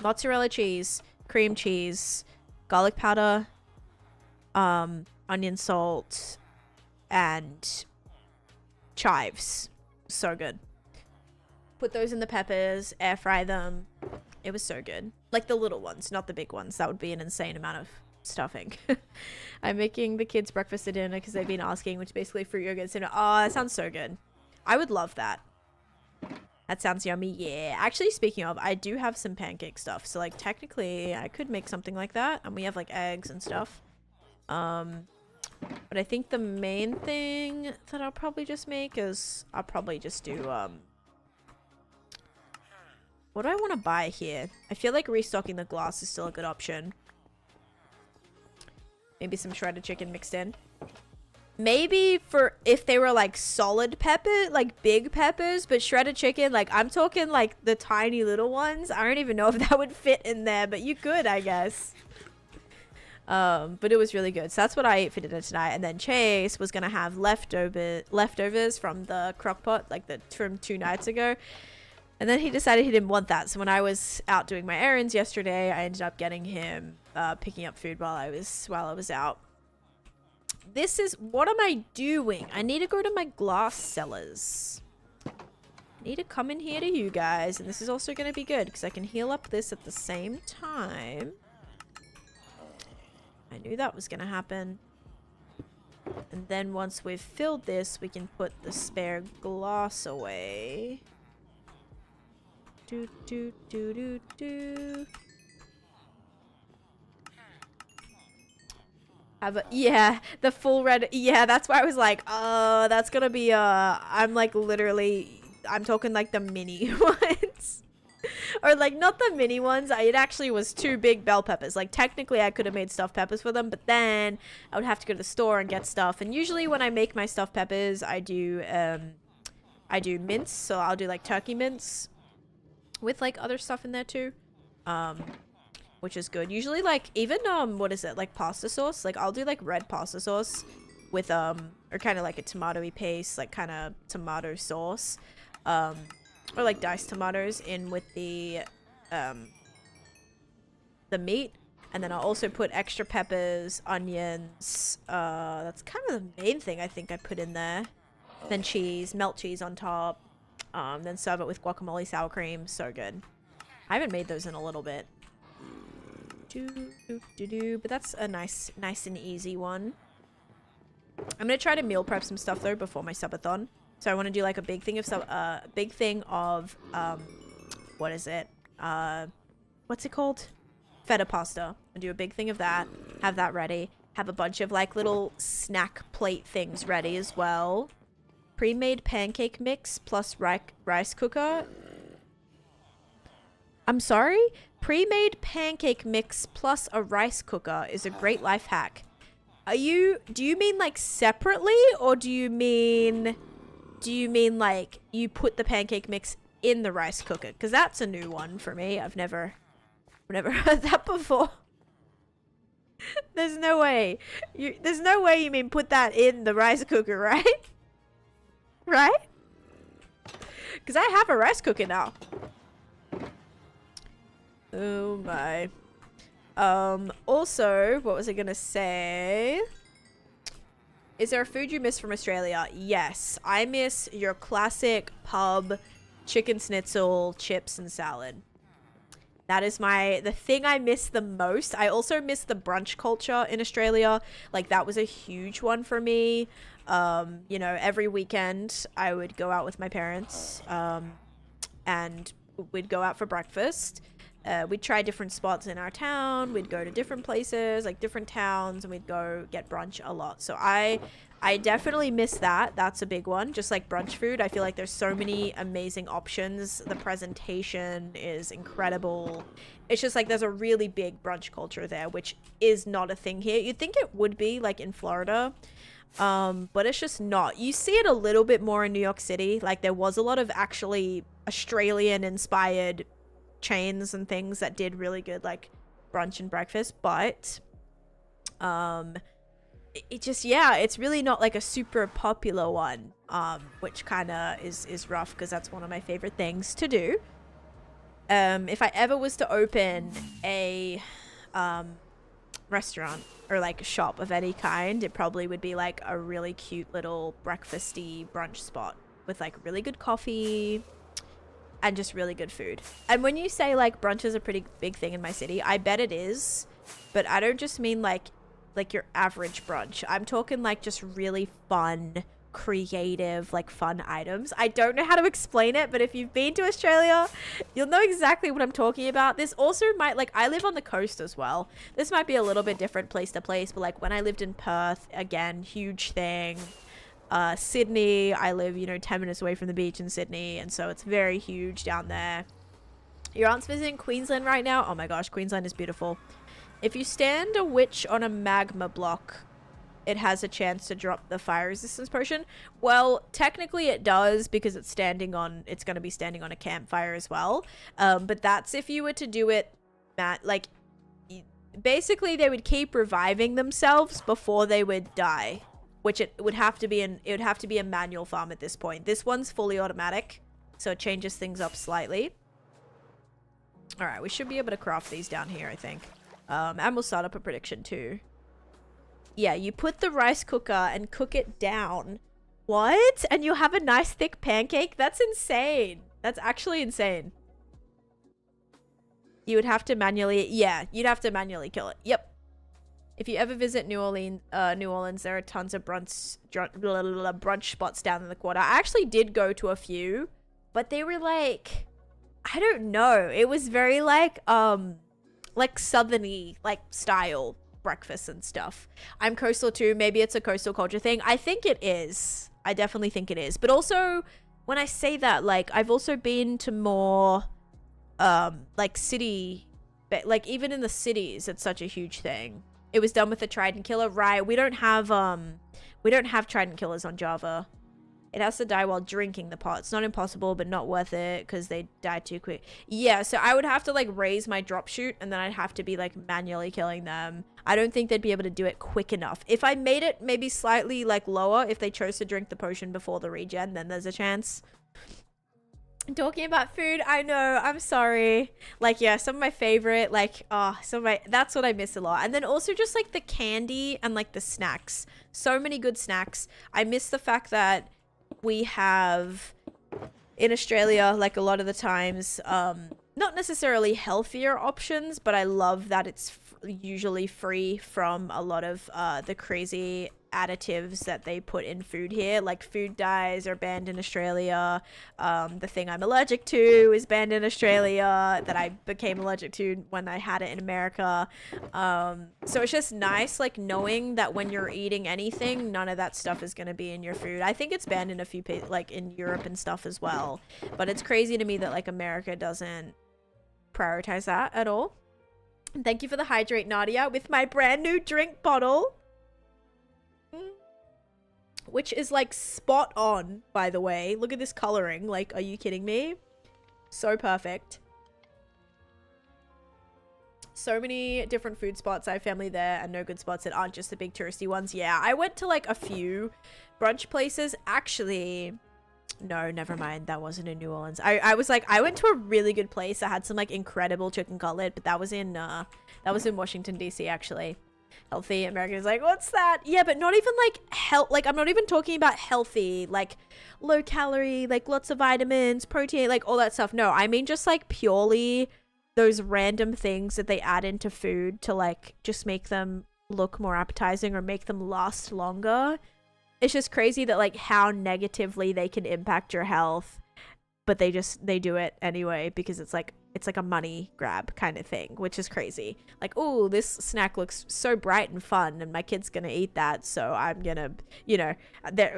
mozzarella cheese, cream cheese, garlic powder, onion salt, and chives. So good. Put those in the peppers, air fry them. It was so good. Like the little ones, not the big ones. That would be an insane amount of stuffing. I'm making the kids breakfast at dinner because they've been asking, which is basically fruit yogurt. Oh, that sounds so good. I would love that. That sounds yummy. Yeah. Actually, speaking of, I do have some pancake stuff. So like technically I could make something like that. And we have like eggs and stuff. But I think the main thing that I'll probably just make is I'll probably just do, what do I want to buy here? I feel like restocking the glass is still a good option. Maybe some shredded chicken mixed in. Maybe for if they were like solid pepper, like big peppers, but shredded chicken, like I'm talking like the tiny little ones. I don't even know if that would fit in there, but you could, I guess. But it was really good. So that's what I ate for dinner tonight. And then Chase was gonna have leftovers from the crock pot, like from 2 nights ago. And then he decided he didn't want that. So when I was out doing my errands yesterday, I ended up getting him picking up food while I was out. this is, what am I doing? I need to go to my glass cellars. I need to come in here to you guys, and this is also going to be good because I can heal up this at the same time. I knew that was going to happen. And then once we've filled this, we can put the spare glass away. Do, do, do, do, do. Yeah, the full red. Yeah, that's why I was like, that's gonna be, I'm like literally, I'm talking like the mini ones. Or like not the mini ones. It actually was 2 big bell peppers. Like technically I could have made stuffed peppers for them, but then I would have to go to the store and get stuff. And usually when I make my stuffed peppers, I do mince. So I'll do like turkey mince with like other stuff in there too. Which is good. Usually like even what is it, like pasta sauce, like I'll do like red pasta sauce with or kind of like a tomatoey paste, like kind of tomato sauce, or like diced tomatoes in with the meat, and then I'll also put extra peppers, onions, that's kind of the main thing I think I put in there, then cheese, melt cheese on top, then serve it with guacamole, sour cream. So good. I haven't made those in a little bit. But that's a nice and easy one. I'm gonna try to meal prep some stuff though before my subathon. So I want to do like a big thing of what is it? What's it called? Feta pasta. I'll do a big thing of that. Have that ready. Have a bunch of like little snack plate things ready as well. Pre-made pancake mix plus rice cooker. I'm sorry? Pre-made pancake mix plus a rice cooker is a great life hack. Do you mean like separately, or do you mean like you put the pancake mix in the rice cooker? Because that's a new one for me. I've never heard that before. There's no way you mean put that in the rice cooker, right? Right? Because I have a rice cooker now. Oh my. Also, what was I gonna say? Is there a food you miss from Australia? Yes. I miss your classic pub chicken schnitzel, chips, and salad. That is the thing I miss the most. I also miss the brunch culture in Australia. Like, that was a huge one for me. You know, every weekend I would go out with my parents, and we'd go out for breakfast. We'd try different spots in our town. We'd go to different places, like different towns, and we'd go get brunch a lot. So I definitely miss that. That's a big one. Just like brunch food, I feel like there's so many amazing options. The presentation is incredible. It's just like there's a really big brunch culture there, which is not a thing here. You'd think it would be like in Florida, but it's just not. You see it a little bit more in New York City. Like there was a lot of actually Australian inspired chains and things that did really good like brunch and breakfast, but it just, yeah, it's really not like a super popular one, which kind of is rough because that's one of my favorite things to do. If I ever was to open a restaurant or like a shop of any kind, it probably would be like a really cute little breakfasty brunch spot with like really good coffee and just really good food. And when you say like brunch is a pretty big thing in my city, I bet it is, but I don't just mean like your average brunch. I'm talking like just really fun, creative, like fun items. I don't know how to explain it, but if you've been to Australia, you'll know exactly what I'm talking about. This also might, like, I live on the coast as well. This might be a little bit different place to place, but like when I lived in Perth, again, huge thing. Sydney, I live, you know, 10 minutes away from the beach in Sydney, and so it's very huge down there. Your aunt's visiting Queensland right now? Oh my gosh, Queensland is beautiful. If you stand a witch on a magma block, it has a chance to drop the fire resistance potion. Well, technically it does, because it's going to be standing on a campfire as well. But that's if you were to do it, like, basically they would keep reviving themselves before they would die. Which it would have to be a manual farm at this point. This one's fully automatic, so it changes things up slightly. All right, we should be able to craft these down here, I think. And we'll start up a prediction too. Yeah, you put the rice cooker and cook it down. What? And you'll have a nice thick pancake? That's insane. That's actually insane. You would have to manually, yeah, you'd have to manually kill it. Yep. If you ever visit New Orleans, there are tons of brunch spots down in the quarter. I actually did go to a few, but they were like, I don't know. It was very like southerny like style breakfast and stuff. I'm coastal too. Maybe it's a coastal culture thing. I think it is. I definitely think it is. But also, when I say that, like, I've also been to more like city, like even in the cities, it's such a huge thing. It was done with a trident killer, right? We don't have trident killers on Java. It has to die while drinking the pot. It's not impossible, but not worth it because they die too quick. Yeah, so I would have to like raise my drop shoot and then I'd have to be like manually killing them. I don't think they'd be able to do it quick enough. If I made it maybe slightly like lower, if they chose to drink the potion before the regen, then there's a chance. Talking about food, I know, I'm sorry. Like, yeah, some of my favorite, like, that's what I miss a lot. And then also just like the candy and like the snacks. So many good snacks. I miss the fact that we have in Australia, like a lot of the times, not necessarily healthier options, but I love that it's usually free from a lot of the crazy additives that they put in food here. Like food dyes are banned in Australia. The thing I'm allergic to is banned in Australia that I became allergic to when I had it in America. So it's just nice like knowing that when you're eating anything, none of that stuff is going to be in your food. I think it's banned in a few like in Europe and stuff as well, but it's crazy to me that like America doesn't prioritize that at all. And thank you for the hydrate, Nadia, with my brand new drink bottle, which is like spot on, by the way. Look at this coloring. Like, are you kidding me? So perfect. So many different food spots. I have family there and no good spots that aren't just the big touristy ones. Yeah, I went to like a few brunch places. Actually, no, never mind. That wasn't in New Orleans. I was like, I went to a really good place that had some like incredible chicken cutlet, but that was in Washington, D.C. actually. Healthy Americans like, what's that? Yeah, but not even like health. Like, I'm not even talking about healthy, like low calorie, like lots of vitamins, protein, like all that stuff. No, I mean just like purely those random things that they add into food to like just make them look more appetizing or make them last longer. It's just crazy that like how negatively they can impact your health, but they do it anyway because it's like a money grab kind of thing, which is crazy. Like, oh, this snack looks so bright and fun and my kid's gonna eat that, so I'm gonna, you know,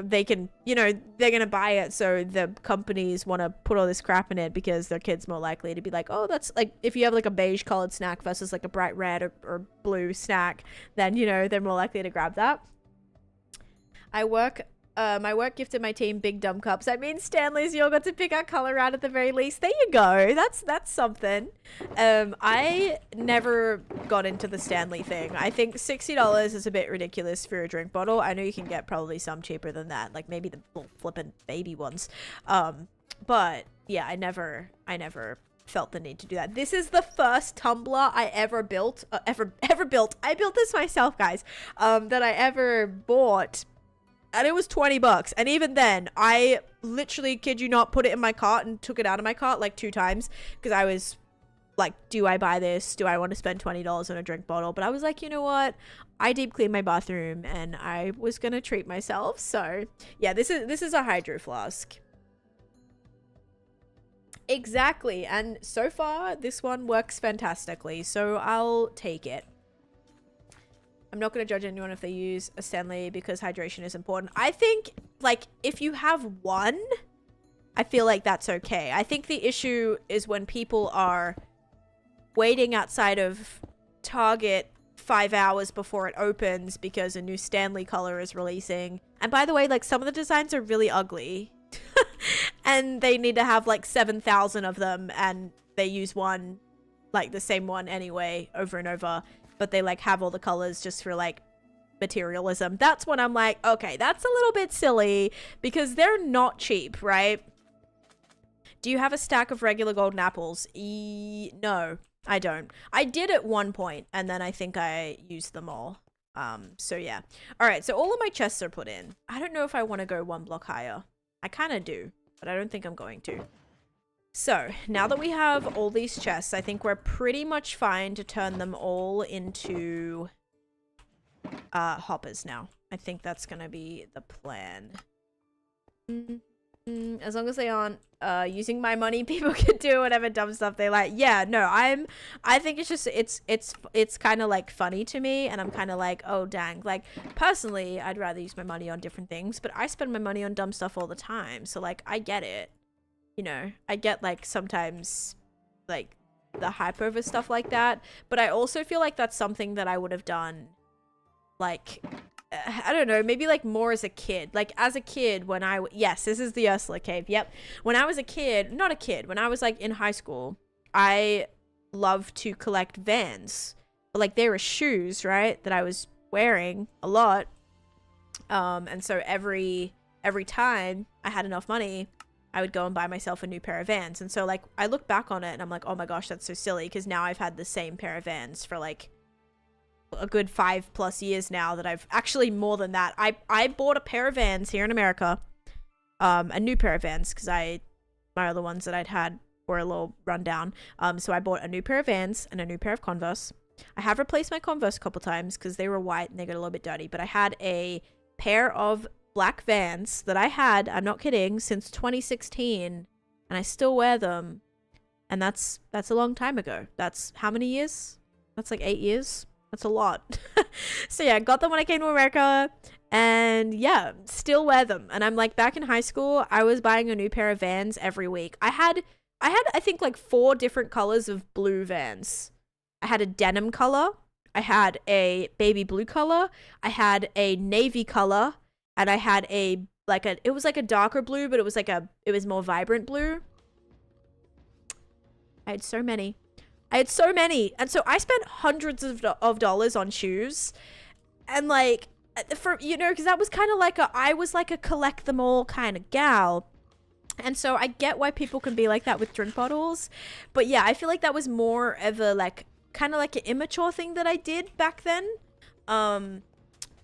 they can, you know, they're gonna buy it, so the companies want to put all this crap in it because their kid's more likely to be like, oh, that's like, if you have like a beige colored snack versus like a bright red or blue snack, then, you know, they're more likely to grab that. My work gifted my team big dumb cups. I mean, Stanley's, you all got to pick our color out at the very least. There you go. That's something. I never got into the Stanley thing. I think $60 is a bit ridiculous for a drink bottle. I know you can get probably some cheaper than that, like maybe the little flippin' baby ones. But yeah, I never felt the need to do that. This is the first tumbler I ever built. Ever built. I built this myself, guys. That I ever bought. And it was $20. And even then, I literally, kid you not, put it in my cart and took it out of my cart like 2 times. Because I was like, do I buy this? Do I want to spend $20 on a drink bottle? But I was like, you know what? I deep cleaned my bathroom and I was going to treat myself. So yeah, this is a hydro flask. Exactly. And so far, this one works fantastically. So I'll take it. I'm not going to judge anyone if they use a Stanley because hydration is important. I think, like, if you have one, I feel like that's okay. I think the issue is when people are waiting outside of Target 5 hours before it opens because a new Stanley color is releasing. And by the way, like, some of the designs are really ugly. And they need to have, like, 7,000 of them, and they use one, like, the same one anyway, over and over. But they like have all the colors just for like materialism. That's when I'm like, okay, that's a little bit silly because they're not cheap, right? Do you have a stack of regular golden apples? No, I don't. I did at one point and then I think I used them all. So yeah. All right, so all of my chests are put in. I don't know if I want to go one block higher. I kind of do, but I don't think I'm going to. So now that we have all these chests, I think we're pretty much fine to turn them all into hoppers now. I think that's gonna be the plan. As long as they aren't using my money, people can do whatever dumb stuff they like. Yeah, no, I think it's just it's kind of like funny to me, and I'm kind of like, oh dang, like personally I'd rather use my money on different things, but I spend my money on dumb stuff all the time, so like I get it, you know. I get like sometimes like the hype over stuff like that, but I also feel like that's something that I would have done like I don't know, maybe like more as a kid. Like as a kid when yes, this is the Ursula cave. Yep. When I was a kid, not a kid, when I was like in high school, I loved to collect Vans. But like they were shoes, right? That I was wearing a lot. And so every time I had enough money, I would go and buy myself a new pair of Vans. And so like I look back on it and I'm like, oh my gosh, that's so silly, because now I've had the same pair of Vans for like a good 5+ years now. That I've actually more than that. I bought a pair of Vans here in America, a new pair of Vans, because my other ones that I'd had were a little run down. So I bought a new pair of Vans and a new pair of Converse. I have replaced my Converse a couple times because they were white and they got a little bit dirty, but I had a pair of black Vans that I had, I'm not kidding, since 2016, and I still wear them, and that's a long time ago. That's how many years? That's like 8 years. That's a lot. So yeah, I got them when I came to America, and yeah, still wear them. And I'm like, back in high school, I was buying a new pair of Vans every week. I had I think like 4 different colors of blue Vans. I had a denim color, I had a baby blue color, I had a navy color, and I had it was like a darker blue, but it was more vibrant blue. I had so many. And so I spent hundreds of dollars on shoes, and like, for, you know, because that was kind of like I was like a collect them all kind of gal. And so I get why people can be like that with drink bottles, but yeah, I feel like that was more of a like kind of like an immature thing that I did back then.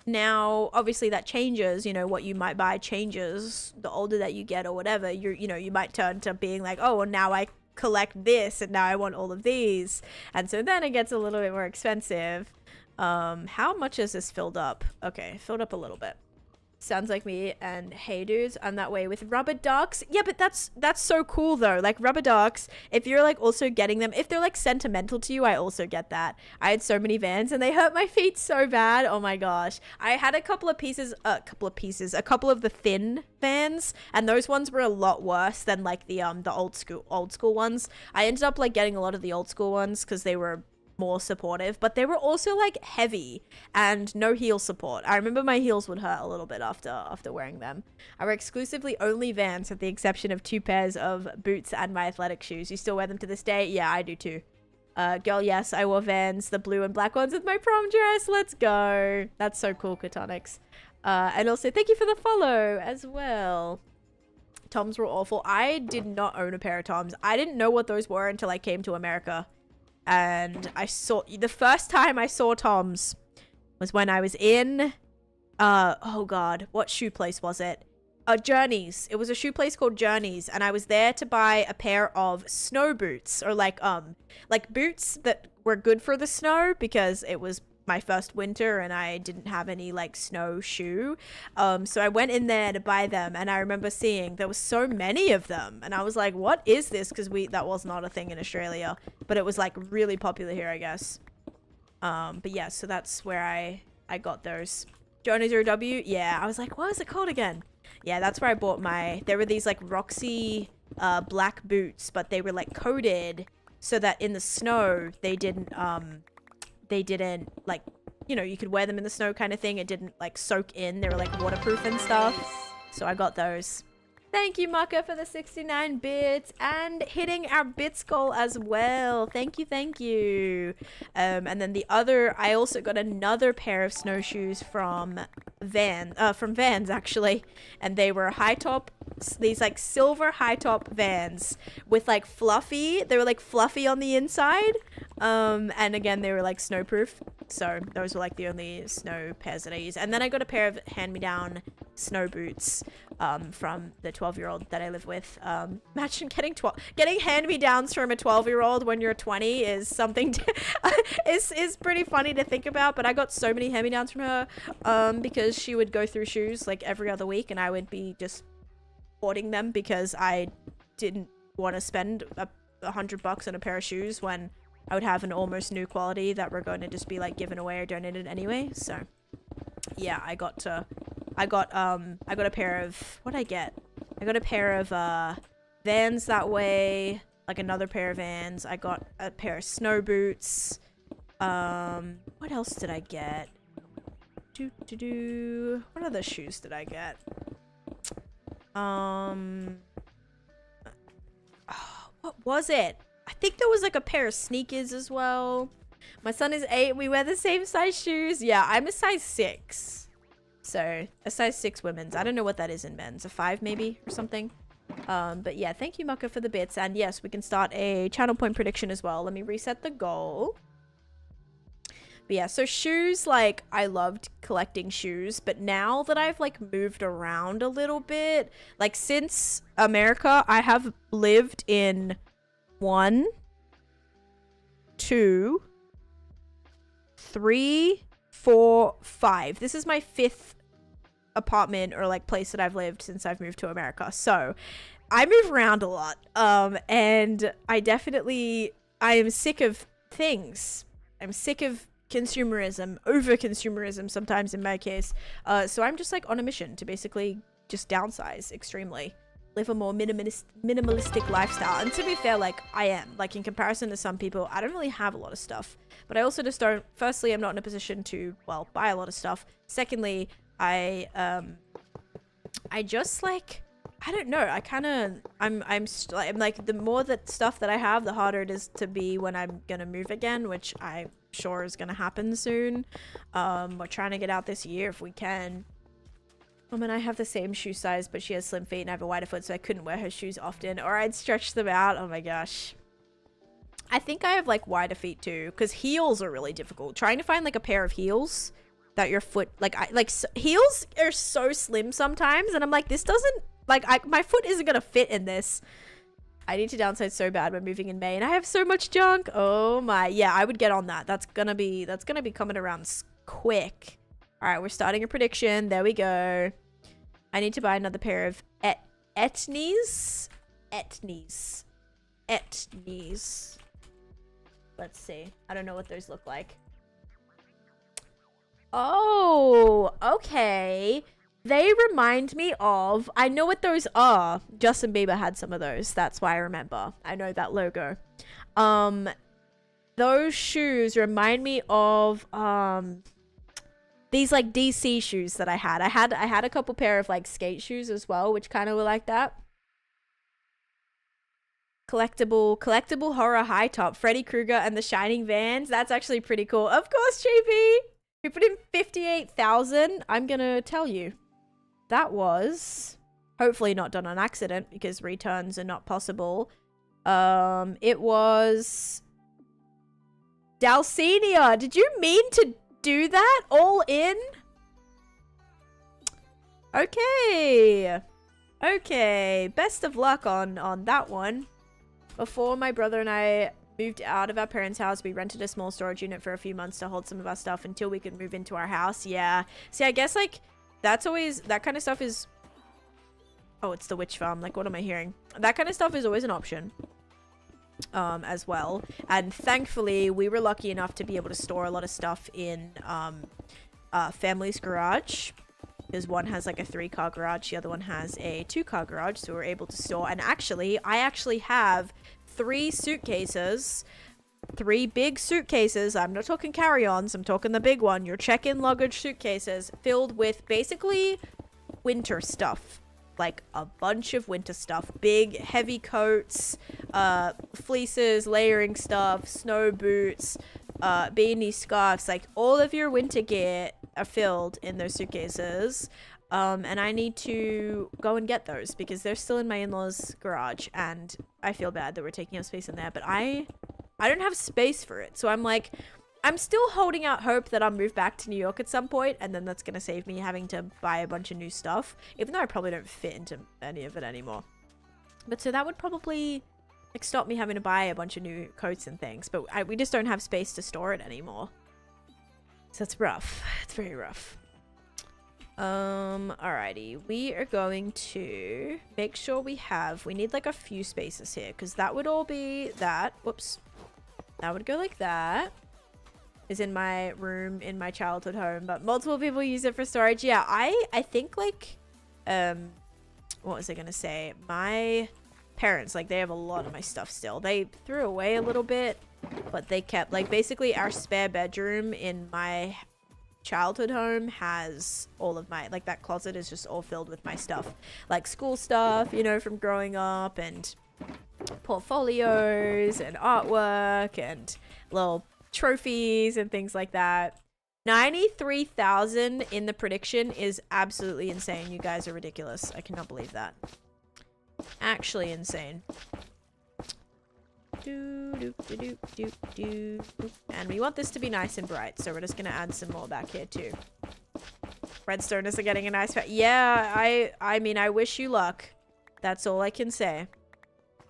Now obviously that changes, you know, what you might buy changes the older that you get or whatever. You know, you might turn to being like, oh, well, now I collect this and now I want all of these, and so then it gets a little bit more expensive. How much is this filled up? Okay, filled up a little bit. Sounds like me. And hey dudes, I'm that way with rubber ducks. Yeah, but that's so cool though. Like rubber ducks, if you're like also getting them, if they're like sentimental to you, I also get that. I had so many Vans and they hurt my feet so bad. Oh my gosh. I had a couple of the thin Vans, and those ones were a lot worse than like the old school ones. I ended up like getting a lot of the old school ones because they were more supportive, but they were also like heavy and no heel support. I remember my heels would hurt a little bit after wearing them. I wear exclusively only Vans with the exception of 2 pairs of boots and my athletic shoes. You still wear them to this day? Yeah, I do too. Girl, yes, I wore Vans, the blue and black ones with my prom dress. Let's go. That's so cool, Catonics. And also thank you for the follow as well. Toms were awful. I did not own a pair of Toms. I didn't know what those were until I came to America. And the first time I saw Toms was when I was in, oh god, what shoe place was it? Journeys. It was a shoe place called Journeys, and I was there to buy a pair of snow boots, or like boots that were good for the snow, because it was my first winter and I didn't have any like snow shoe. So I went in there to buy them, and I remember seeing there was so many of them, and I was like, what is this? Because that was not a thing in Australia, but it was like really popular here, I guess. But yeah, so that's where I got those. Johnny 0W, yeah, I was like, what is it called again? Yeah, that's where I bought there were these like Roxy black boots, but they were like coated so that in the snow they didn't like, you know, you could wear them in the snow kind of thing. It didn't like soak in. They were like waterproof and stuff. So I got those. Thank you, Maka, for the 69 bits and hitting our bits goal as well. Thank you, thank you. And then I also got another pair of snowshoes from Vans actually, and they were high top, these like silver high top Vans with like fluffy. They were like fluffy on the inside, and again they were like snowproof. So those were like the only snow pairs that I use. And then I got a pair of hand-me-down snow boots from the 12-year-old that I live with. Imagine getting hand-me-downs from a 12-year-old when you're 20 is something is pretty funny to think about. But I got so many hand-me-downs from her because she would go through shoes like every other week, and I would be just hoarding them because I didn't want to spend $100 on a pair of shoes when I would have an almost new quality that were going to just be like given away or donated anyway. So yeah, I got a pair of, what'd I get? I got a pair of Vans that way, like another pair of Vans. I got a pair of snow boots. What else did I get? What other shoes did I get? What was it? I think there was like a pair of sneakers as well. My son is 8. We wear the same size shoes. Yeah, I'm a size 6. So a size 6 women's. I don't know what that is in men's. A 5 maybe or something. But yeah, thank you, Mucka, for the bits. And yes, we can start a channel point prediction as well. Let me reset the goal. But yeah, so shoes, like, I loved collecting shoes. But now that I've, like, moved around a little bit, like, since America, I have lived in 1, 2, 3, 4, 5. This is my 5th apartment or like place that I've lived since I've moved to America. So I move around a lot. And I am sick of things. I'm sick of consumerism, over consumerism sometimes in my case. So I'm just like on a mission to basically just downsize extremely. Live a more minimalistic lifestyle. And to be fair, like, I am, like, in comparison to some people, I don't really have a lot of stuff, but I also just don't. Firstly, I'm not in a position to, well, buy a lot of stuff. Secondly, I'm just like, I don't know, I'm like, the more that stuff that I have, the harder it is to be when I'm gonna move again, which I'm sure is gonna happen soon. We're trying to get out this year if we can. And I have the same shoe size, but she has slim feet and I have a wider foot, so I couldn't wear her shoes often, or I'd stretch them out. Oh my gosh. I think I have like wider feet too, because heels are really difficult. Trying to find like a pair of heels that your foot, heels are so slim sometimes, and I'm like, this doesn't, like, my foot isn't gonna fit in this. I need to downsize so bad. We're moving in May and I have so much junk. Oh my, yeah, I would get on that. That's gonna be coming around quick. All right, we're starting a prediction. There we go. I need to buy another pair of etnies. Let's see. I don't know what those look like. Oh, okay. They remind me of, I know what those are. Justin Bieber had some of those. That's why I remember. I know that logo. Those shoes remind me of, these like DC shoes that I had. I had a couple pair of like skate shoes as well, which kind of were like that. Collectible horror high top, Freddy Krueger and the Shining Vans. That's actually pretty cool. Of course, JP. We put in 58,000. I'm gonna tell you, that was hopefully not done on accident because returns are not possible. It was Dalcenia. Did you mean to do that all in? Okay, best of luck on that one. Before my brother and I moved out of our parents' house, we rented a small storage unit for a few months to hold some of our stuff until we could move into our house. Yeah, see, I guess like that's always, that kind of stuff is, oh, it's the witch farm, like what am I hearing? That kind of stuff is always an option as well. And thankfully we were lucky enough to be able to store a lot of stuff in family's garage, because one has like a 3-car garage, the other one has a 2-car garage, so we're able to store. And actually I have 3 suitcases, 3 big suitcases. I'm not talking carry-ons, I'm talking the big one, your check-in luggage suitcases, filled with basically winter stuff. Like a bunch of winter stuff, big heavy coats, fleeces, layering stuff, snow boots, beanies, scarves, like all of your winter gear are filled in those suitcases. And I need to go and get those because they're still in my in-laws' garage, and I feel bad that we're taking up space in there, but I don't have space for it. So I'm like, I'm still holding out hope that I'll move back to New York at some point, and then that's going to save me having to buy a bunch of new stuff, even though I probably don't fit into any of it anymore. But so that would probably like stop me having to buy a bunch of new coats and things, but we just don't have space to store it anymore. So it's rough. It's very rough. Alrighty. We are going to make sure we need like a few spaces here, because that would all be that. Whoops. That would go like that. Is in my room in my childhood home, but multiple people use it for storage. Yeah, I think like, what was I gonna say? My parents, like, they have a lot of my stuff still. They threw away a little bit, but they kept, like, basically our spare bedroom in my childhood home has all of my, like, that closet is just all filled with my stuff, like school stuff, you know, from growing up, and portfolios and artwork and little trophies and things like that. 93,000 in the prediction is absolutely insane. You guys are ridiculous. I cannot believe that. Actually insane. And we want this to be nice and bright, so we're just gonna add some more back here too. Redstoners are getting a nice yeah, I mean, I wish you luck. That's all I can say.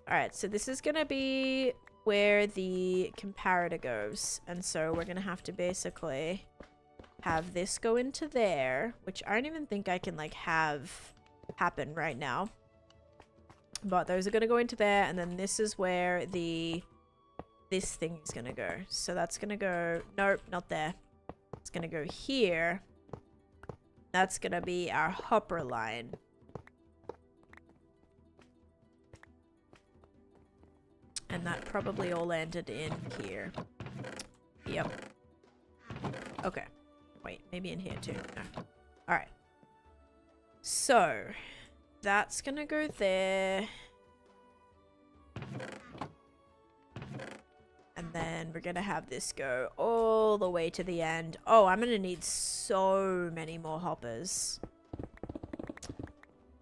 Alright, so this is gonna be where the comparator goes, and so we're gonna have to basically have this go into there, which I don't even think I can like have happen right now, but those are gonna go into there, and then this is where this thing is gonna go. So that's gonna go, nope, not there. It's gonna go here. That's gonna be our hopper line. And that probably all landed in here. Yep. Okay. Wait, maybe in here too. No. Alright. So, that's gonna go there. And then we're gonna have this go all the way to the end. Oh, I'm gonna need so many more hoppers.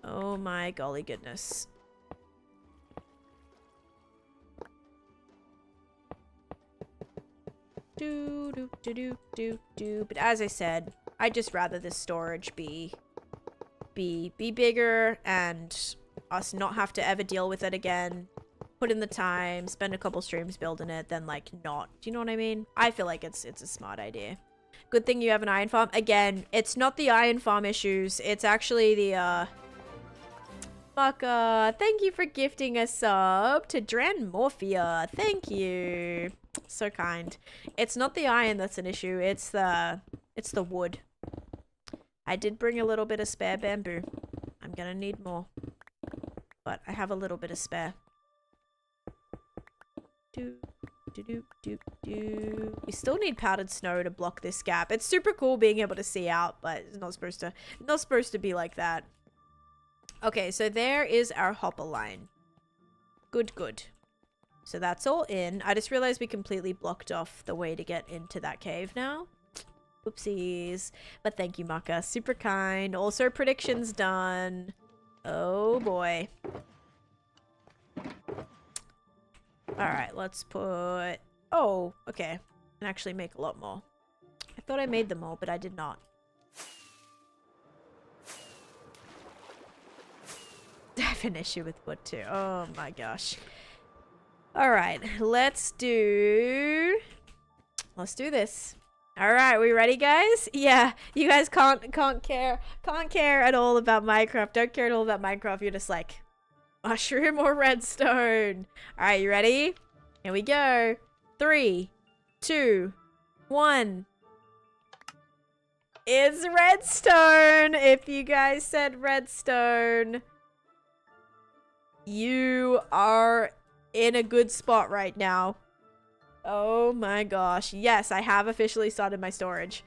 Oh my golly goodness. But as I said, I'd just rather this storage be bigger and us not have to ever deal with it again. Put in the time, spend a couple streams building it, then like not. Do you know what I mean? I feel like it's a smart idea. Good thing you have an iron farm. Again, it's not the iron farm issues. It's actually the Fucker, thank you for gifting a sub to Dran Morphia. Thank you. So kind. It's not the iron that's an issue, it's the wood. I did bring a little bit of spare bamboo. I'm gonna need more, but I have a little bit of spare. We still need powdered snow to block this gap. It's super cool being able to see out, but it's not supposed to be like that. Okay, so there is our hopper line. Good. So that's all in. I just realized we completely blocked off the way to get into that cave now. Oopsies. But thank you, Maka. Super kind. Also, predictions done. Oh, boy. Alright, let's put... Oh, okay. I can actually make a lot more. I thought I made them all, but I did not. I have an issue with wood too. Oh my gosh. Alright, let's do this. Alright, we ready, guys? Yeah, you guys can't care at all about Minecraft. Don't care at all about Minecraft. You're just like, mushroom or redstone? Alright, you ready? Here we go. 3, 2, 1. It's redstone! If you guys said redstone, you are in a good spot right now. Oh my gosh. Yes, I have officially started my storage.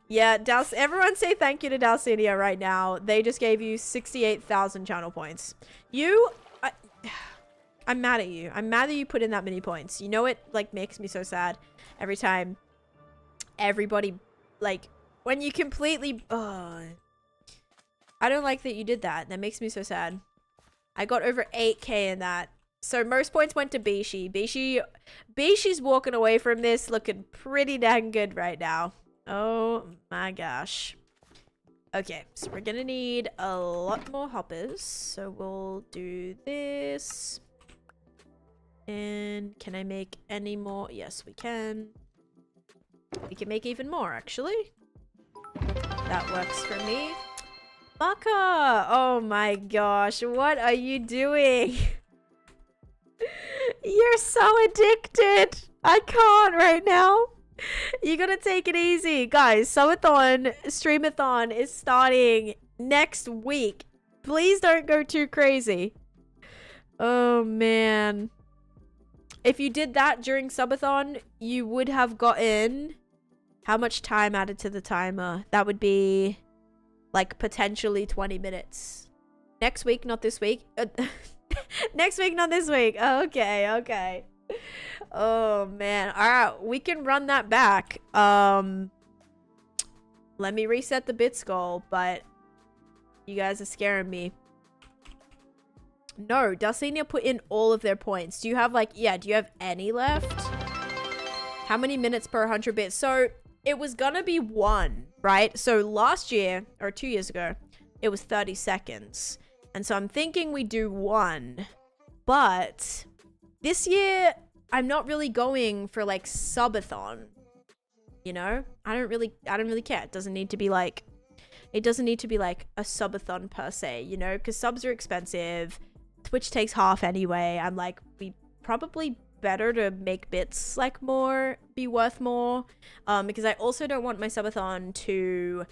Yeah, everyone say thank you to Dalcinia right now. They just gave you 68,000 channel points. I'm mad at you. I'm mad that you put in that many points. You know, it like makes me so sad every time everybody, like, when you completely... I don't like that you did that. That makes me so sad. I got over 8k in that. So most points went to Bishi. Bishi's walking away from this looking pretty dang good right now. Oh my gosh. Okay, so we're gonna need a lot more hoppers. So we'll do this. And can I make any more? Yes, we can. We can make even more, actually. That works for me. Baka! Oh my gosh, what are you doing? You're so addicted. I can't right now. You gotta take it easy. Guys, subathon, streamathon is starting next week. Please don't go too crazy. Oh man. If you did that during subathon, you would have gotten how much time added to the timer? That would be like potentially 20 minutes. Next week, not this week. Next week, not this week. Okay, okay. Oh man. All right, we can run that back. Let me reset the bits goal, but you guys are scaring me. No, Dulcinea put in all of their points. Do you have like, yeah, do you have any left? How many minutes per 100 bits? So it was gonna be 1, right? So last year, or 2 years ago, it was 30 seconds. And so I'm thinking we do 1. But this year, I'm not really going for like subathon. You know? I don't really care. It doesn't need to be like a subathon per se, you know? Because subs are expensive. Twitch takes half anyway. I'm like, we probably better to make bits like be worth more, because I also don't want my subathon to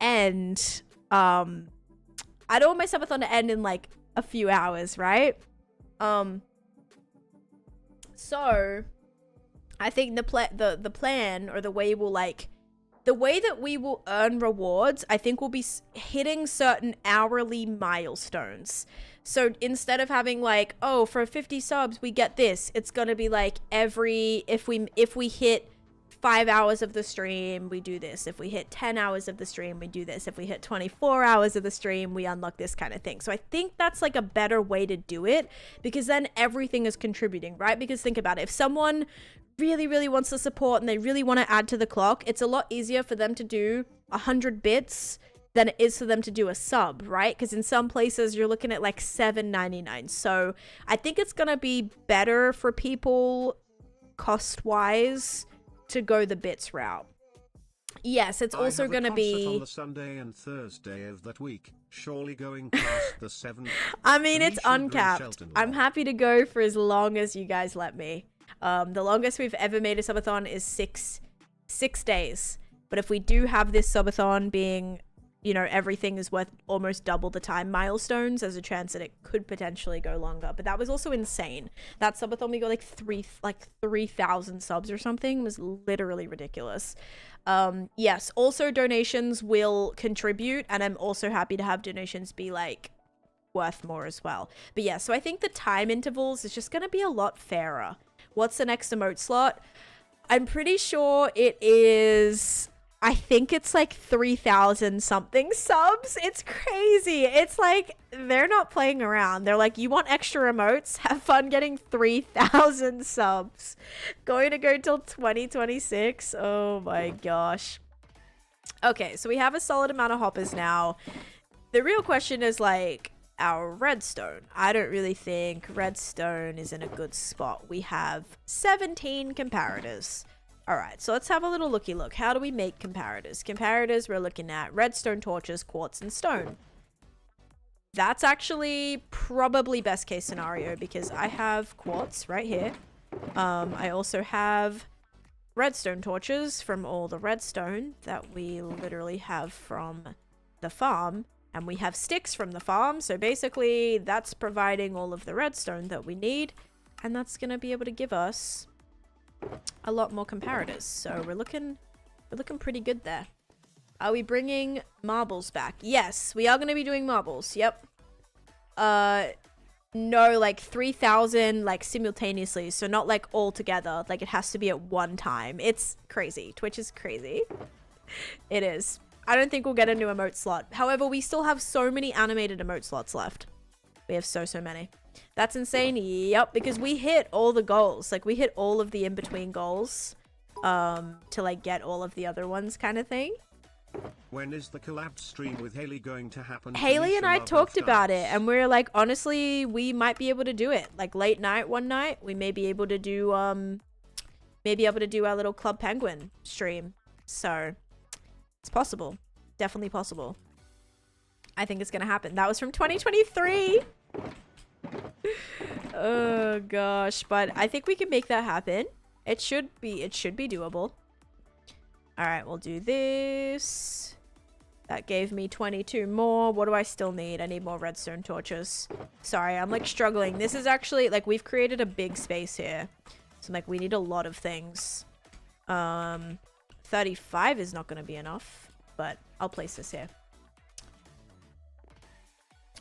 end. I don't want my subathon to end in like a few hours, right? So I think the plan, or the way that we will earn rewards, I think we'll be hitting certain hourly milestones. So instead of having like, oh, for 50 subs we get this, it's gonna be like if we hit 5 hours of the stream, we do this. If we hit 10 hours of the stream, we do this. If we hit 24 hours of the stream, we unlock this kind of thing. So I think that's like a better way to do it, because then everything is contributing, right? Because think about it. If someone really wants to support and they really want to add to the clock, it's a lot easier for them to do 100 bits than it is for them to do a sub, right? Because in some places you're looking at like $7.99. So I think it's gonna be better for people cost-wise to go the bits route. Yes, it's also going to be on the Sunday and Thursday of that week, surely going past the 7th. I mean, it's uncapped. I'm happy to go for as long as you guys let me. The longest we've ever made a subathon is six days. But if we do have this subathon being, you know, everything is worth almost double the time milestones, there's a chance that it could potentially go longer. But that was also insane. That subathon, we got like 3,000 subs or something. It was literally ridiculous. Yes, also donations will contribute, and I'm also happy to have donations be like worth more as well. But yeah, so I think the time intervals is just going to be a lot fairer. What's the next emote slot? I'm pretty sure it is, I think it's like 3,000 something subs. It's crazy. It's like, they're not playing around. They're like, you want extra emotes? Have fun getting 3,000 subs. Going to go till 2026. Oh my gosh. Okay, so we have a solid amount of hoppers now. The real question is like, our redstone. I don't really think redstone is in a good spot. We have 17 comparators. All right, so let's have a little looky look. How do we make comparators? Comparators, we're looking at redstone, torches, quartz, and stone. That's actually probably best case scenario, because I have quartz right here. I also have redstone torches from all the redstone that we literally have from the farm. And we have sticks from the farm. So basically, that's providing all of the redstone that we need. And that's going to be able to give us a lot more comparators. So we're looking pretty good there. Are we bringing marbles back? Yes, we are going to be doing marbles. Yep. No, like 3,000 like simultaneously. So not like all together. Like it has to be at one time. It's crazy. Twitch is crazy. It is. I don't think we'll get a new emote slot. However, we still have so many animated emote slots left. We have so many. That's insane. Yep, because we hit all the goals. Like, we hit all of the in-between goals to, like, get all of the other ones kind of thing. When is the collab stream with Haley going to happen? Haley and I Taneesha talked about it, Dance. and we're like, honestly, we might be able to do it. Like, late night one night, we may be able to do, our little Club Penguin stream. So, it's possible. Definitely possible. I think it's gonna happen. That was from 2023. Oh gosh, but I think we can make that happen. It should be doable. All right, we'll do this. That gave me 22 more. What do I still need? I need more redstone torches. Sorry, I'm like struggling. This is actually like, we've created a big space here. So like, we need a lot of things. 35 is not going to be enough, but I'll place this here.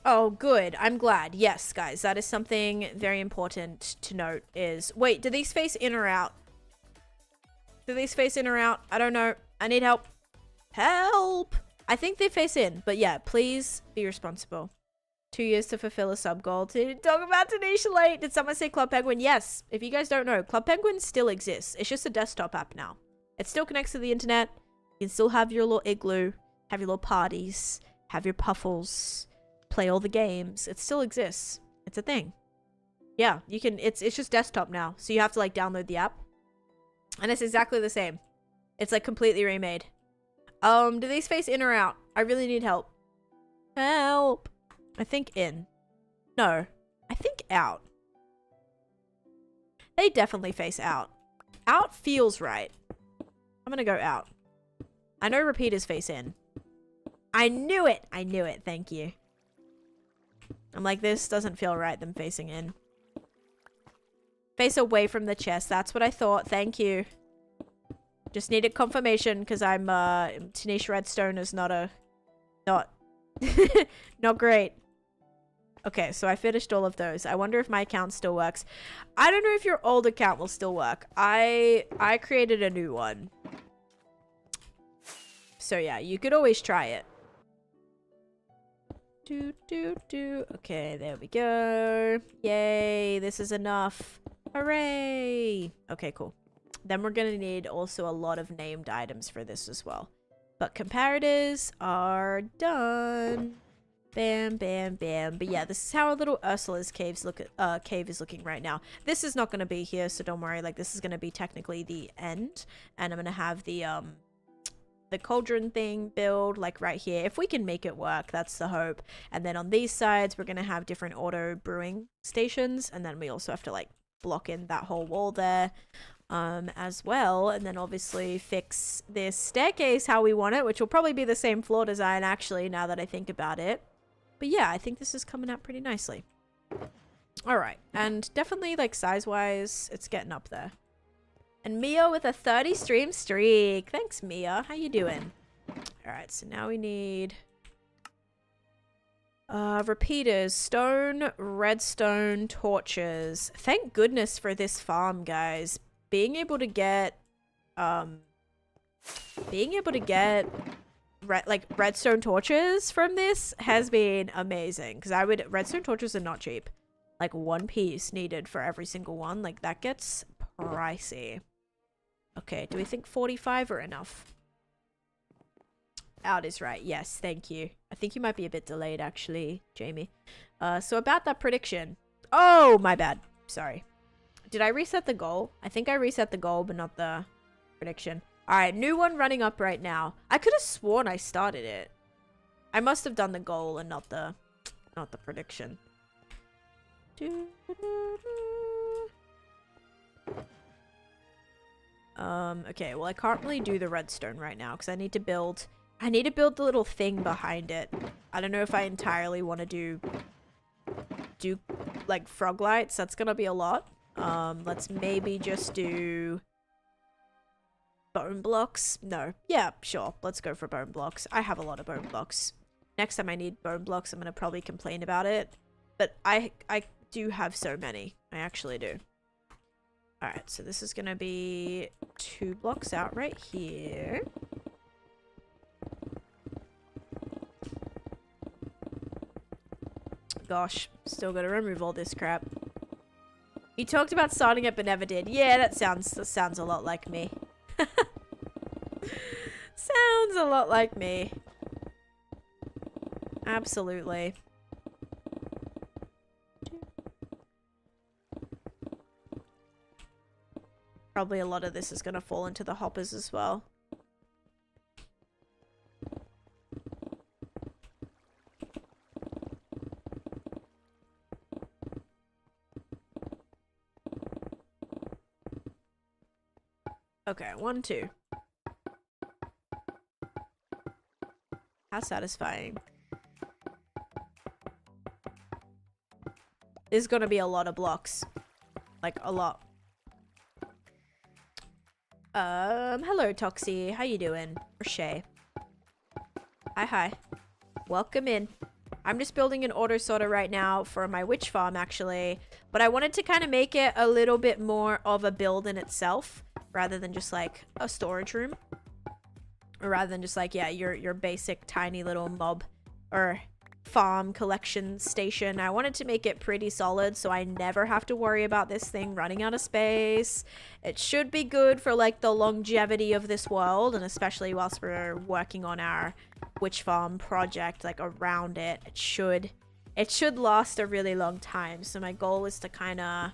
Oh, good. I'm glad. Yes, guys, that is something very important to note is... Wait, do these face in or out? Do these face in or out? I don't know. I need help. Help! I think they face in, but yeah, please be responsible. 2 years to fulfill a sub goal. To talk about Taneesha late. Did someone say Club Penguin? Yes. If you guys don't know, Club Penguin still exists. It's just a desktop app now. It still connects to the internet. You can still have your little igloo, have your little parties, have your puffles, play all the games. It still exists. It's a thing. Yeah, you can. It's just desktop now, so you have to like download the app, and it's exactly the same. It's like completely remade. Do these face in or out? I really need help. Help. I think in. No, I think out. They definitely face out. Out feels right. I'm gonna go out. I know repeaters face in. I knew it. I knew it. Thank you. I'm like, this doesn't feel right, them facing in. Face away from the chest. That's what I thought. Thank you. Just needed confirmation because I'm, Taneesha Redstone is not not great. Okay, so I finished all of those. I wonder if my account still works. I don't know if your old account will still work. I created a new one. So yeah, you could always try it. Okay, there we go. Yay, this is enough. Hooray! Okay, cool. Then we're gonna need also a lot of named items for this as well. But comparators are done. Bam, bam, bam. But yeah, this is how our little Ursula's cave is looking right now. This is not gonna be here, so don't worry. Like, this is gonna be technically the end, and I'm gonna have the cauldron thing build like right here. If we can make it work, that's the hope. And then on these sides, we're gonna have different auto brewing stations, and then we also have to like block in that whole wall there as well, and then obviously fix this staircase how we want it, which will probably be the same floor design actually, now that I think about it. But yeah, I think this is coming out pretty nicely. All right, and definitely like size wise, it's getting up there. And Mia with a 30 stream streak. Thanks, Mia. How you doing? All right, so now we need repeaters, stone, redstone, torches. Thank goodness for this farm, guys. Being able to get redstone torches from this has been amazing, because redstone torches are not cheap. Like 1 piece needed for every single one. Like, that gets pricey. Okay, do we think 45 are enough? Out is right. Yes, thank you. I think you might be a bit delayed, actually, Jamie. So about that prediction. Oh, my bad. Sorry. Did I reset the goal? I think I reset the goal, but not the prediction. All right, new one running up right now. I could have sworn I started it. I must have done the goal and not the prediction. Okay, well, I can't really do the redstone right now because I need to build the little thing behind it. I don't know if I entirely want to do like frog lights. That's gonna be a lot. Let's maybe just do bone blocks. No, yeah, sure, let's go for bone blocks. I have a lot of bone blocks. Next time I need bone blocks, I'm gonna probably complain about it, but I do have so many. I actually do. Alright, so this is gonna be 2 blocks out right here. gosh. Still gotta remove all this crap. You talked about starting it but never did. Yeah, that sounds a lot like me. Sounds a lot like me. Absolutely. Probably a lot of this is gonna fall into the hoppers as well. Okay, 1, 2. How satisfying. There's gonna be a lot of blocks. Like, a lot. Hello, Toxie. How you doing? Or Shay. Hi. Welcome in. I'm just building an auto sorter right now for my witch farm, actually. But I wanted to kind of make it a little bit more of a build in itself, rather than just, like, a storage room. Or rather than just, like, yeah, your basic tiny little mob or farm collection station. I wanted to make it pretty solid so I never have to worry about this thing running out of space. It should be good for, like, the longevity of this world, and especially whilst we're working on our witch farm project, like, around it. It should last a really long time. So my goal is to kind of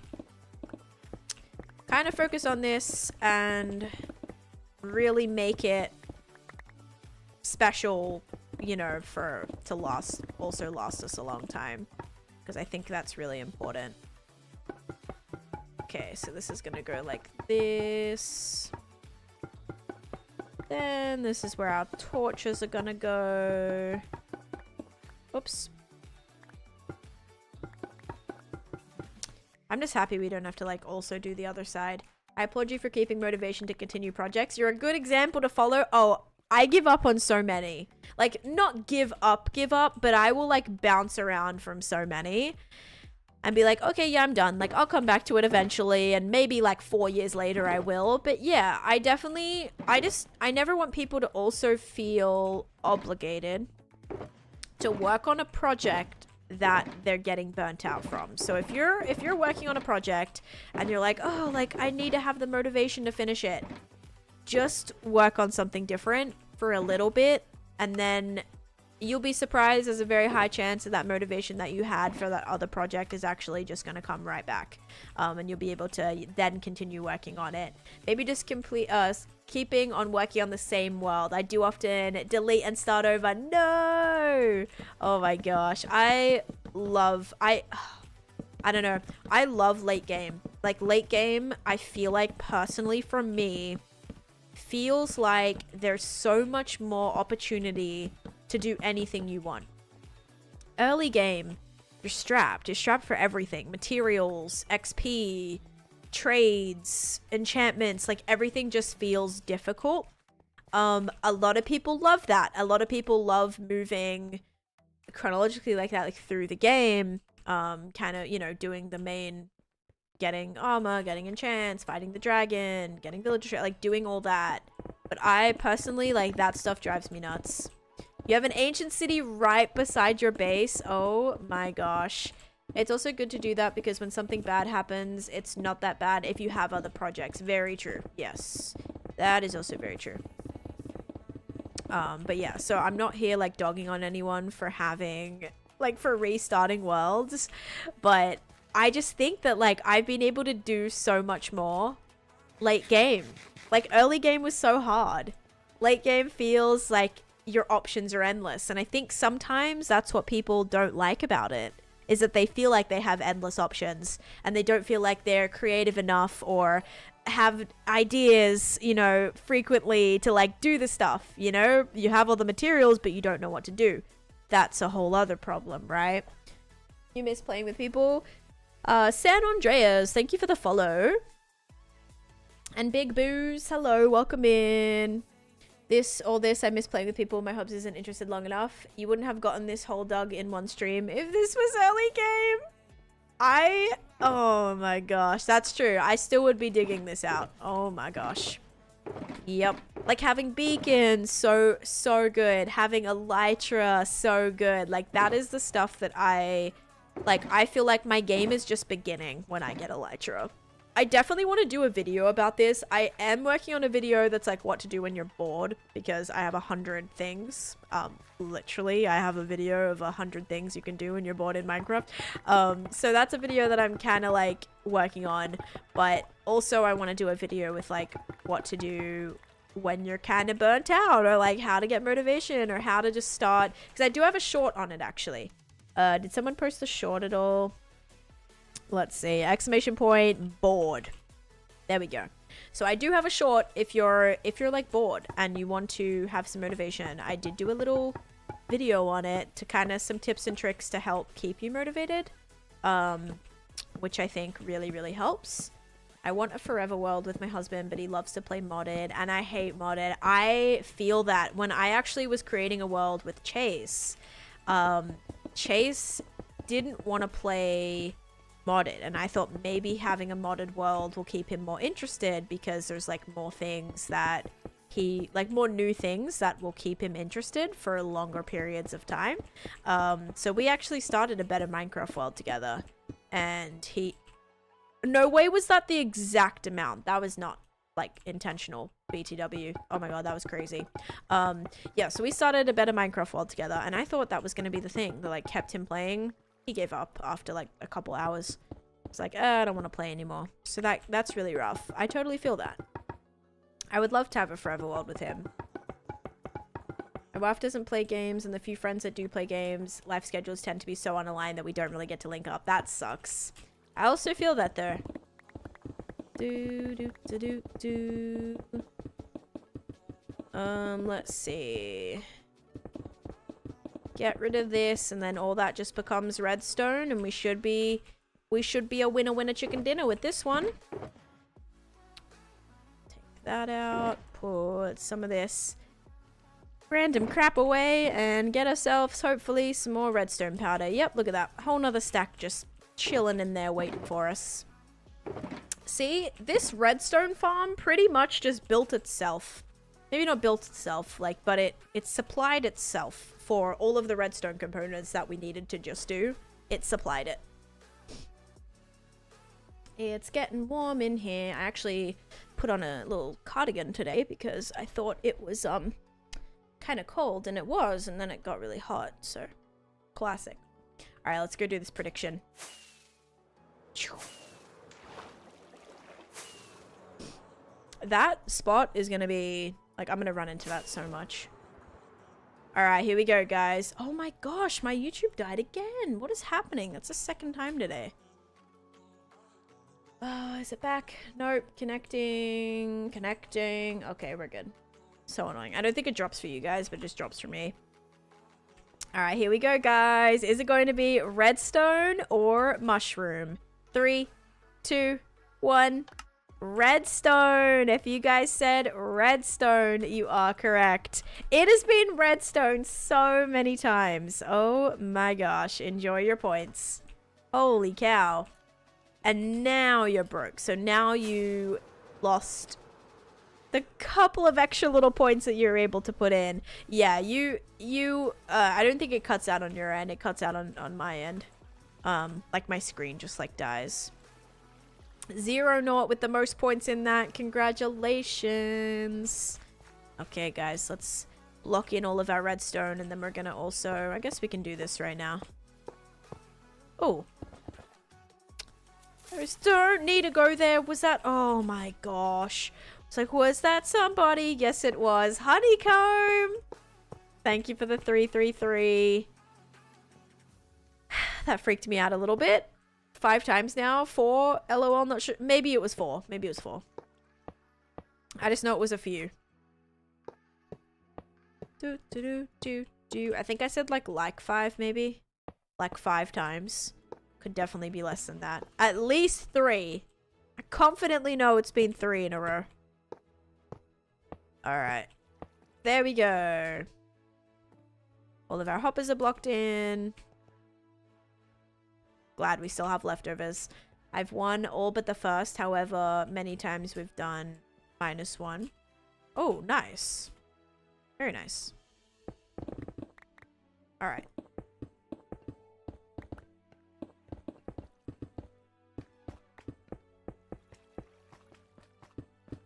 focus on this and really make it special, you know, to last us a long time, because I think that's really important. Okay, so this is gonna go like this. Then this is where our torches are gonna go. Oops. I'm just happy we don't have to, like, also do the other side. I applaud you for keeping motivation to continue projects. You're a good example to follow. Oh, I give up on so many. Like, not give up, but I will, like, bounce around from so many and be like, okay, yeah, I'm done. Like, I'll come back to it eventually, and maybe, like, 4 years later I will. But yeah, I never want people to also feel obligated to work on a project that they're getting burnt out from. So if you're working on a project and you're like, oh, like, I need to have the motivation to finish it, just work on something different for a little bit, and then you'll be surprised. There's a very high chance that motivation that you had for that other project is actually just going to come right back, and you'll be able to then continue working on it. Maybe just keeping on working on the same world. I do often delete and start over. No! Oh my gosh. I don't know. I love late game. Like, late game, I feel like, personally, for me, feels like there's so much more opportunity to do anything you want. Early game, you're strapped for everything. Materials, XP, trades, enchantments, like, everything just feels difficult. A lot of people love that. A lot of people love moving chronologically like that, like, through the game, kind of, you know, doing the main, getting armor, getting enchants, fighting the dragon, getting villager, like, doing all that. But I personally, like, that stuff drives me nuts. You have an ancient city right beside your base. Oh my gosh. It's also good to do that because when something bad happens, it's not that bad if you have other projects. Very true. Yes. That is also very true. But yeah, so I'm not here, like, dogging on anyone for having, like, for restarting worlds, but I just think that, like, I've been able to do so much more late game. Like, early game was so hard. Late game feels like your options are endless, and I think sometimes that's what people don't like about it, is that they feel like they have endless options and they don't feel like they're creative enough or have ideas, you know, frequently to, like, do the stuff. You know, you have all the materials but you don't know what to do. That's a whole other problem, right? You miss playing with people. San Andreas, thank you for the follow. And Big Booze, hello, welcome in. I miss playing with people. My hubs isn't interested long enough. You wouldn't have gotten this whole dug in one stream if this was early game. Oh my gosh, that's true. I still would be digging this out. Oh my gosh. Yep. Like, having beacons, so good. Having elytra, so good. Like, that is the stuff that I Like, I feel like my game is just beginning when I get Elytra. I definitely want to do a video about this. I am working on a video that's like what to do when you're bored, because I have 100 things. Literally, I have a video of 100 things you can do when you're bored in Minecraft. So that's a video that I'm kind of like working on, but also I want to do a video with like what to do when you're kind of burnt out, or like how to get motivation, or how to just start, because I do have a short on it actually. Did someone post the short at all? Let's see. Exclamation point, bored. There we go. So I do have a short if you're like bored and you want to have some motivation. I did do a little video on it to kind of some tips and tricks to help keep you motivated. Which I think really, really helps. I want a forever world with my husband, but he loves to play modded and I hate modded. I feel that when I actually was creating a world with Chase, Chase didn't want to play modded, and I thought maybe having a modded world will keep him more interested, because there's like more things that more new things that will keep him interested for longer periods of time. So we actually started a better Minecraft world together, and no way was that the exact amount. That was not like intentional BTW. Oh my god, that was crazy. Yeah, so we started a better Minecraft world together, and I thought that was going to be the thing that like kept him playing. He gave up after like a couple hours. It's like, I don't want to play anymore. So that's really rough. I totally feel that. I would love to have a forever world with him. My wife doesn't play games, and the few friends that do play games, life schedules tend to be so unaligned that we don't really get to link up. That sucks. I also feel that though. Let's see. Get rid of this, and then all that just becomes redstone, and we should be a winner chicken dinner with this one. Take that out, put some of this random crap away, and get ourselves hopefully some more redstone powder. Yep, look at that, whole nother stack just chilling in there waiting for us. See, this redstone farm pretty much just built itself. Maybe not built itself, like, but it supplied itself for all of the redstone components that we needed to just do. It supplied it. It's getting warm in here. I actually put on a little cardigan today because I thought it was kind of cold, and it was, and then it got really hot, so classic. All right, let's go do this prediction. That spot is gonna be like, I'm gonna run into that so much. All right, here we go, guys. Oh my gosh, my YouTube died again. What is happening? That's the second time today. Is it back? Nope. Connecting. Okay, we're good. So annoying. I don't think it drops for you guys, but it just drops for me. All right, here we go, guys. Is it going to be redstone or mushroom? 3, 2, 1. Redstone. If you guys said redstone, you are correct. It has been redstone so many times. Oh my gosh. Enjoy your points. Holy cow. And now you're broke. So now you lost the couple of extra little points that you're able to put in. Yeah, I don't think it cuts out on your end. It cuts out on my end. Like my screen just like dies. 0-0 with the most points in that. Congratulations. Okay, guys, let's lock in all of our redstone, and then we're gonna also, I guess we can do this right now. Oh. I just don't need to go there. Was that? Oh my gosh. It's like, was that somebody? Yes, it was. Honeycomb. Thank you for the 333. That freaked me out a little bit. 5 times now. 4. LOL, not sure. Maybe it was 4. Maybe it was 4. I just know it was a few. I think I said like 5 maybe. Like 5 times. Could definitely be less than that. At least 3. I confidently know it's been 3 in a row. Alright. There we go. All of our hoppers are blocked in. Glad we still have leftovers. I've won all but the first. However, many times we've done -1. Oh, nice. Very nice. Alright.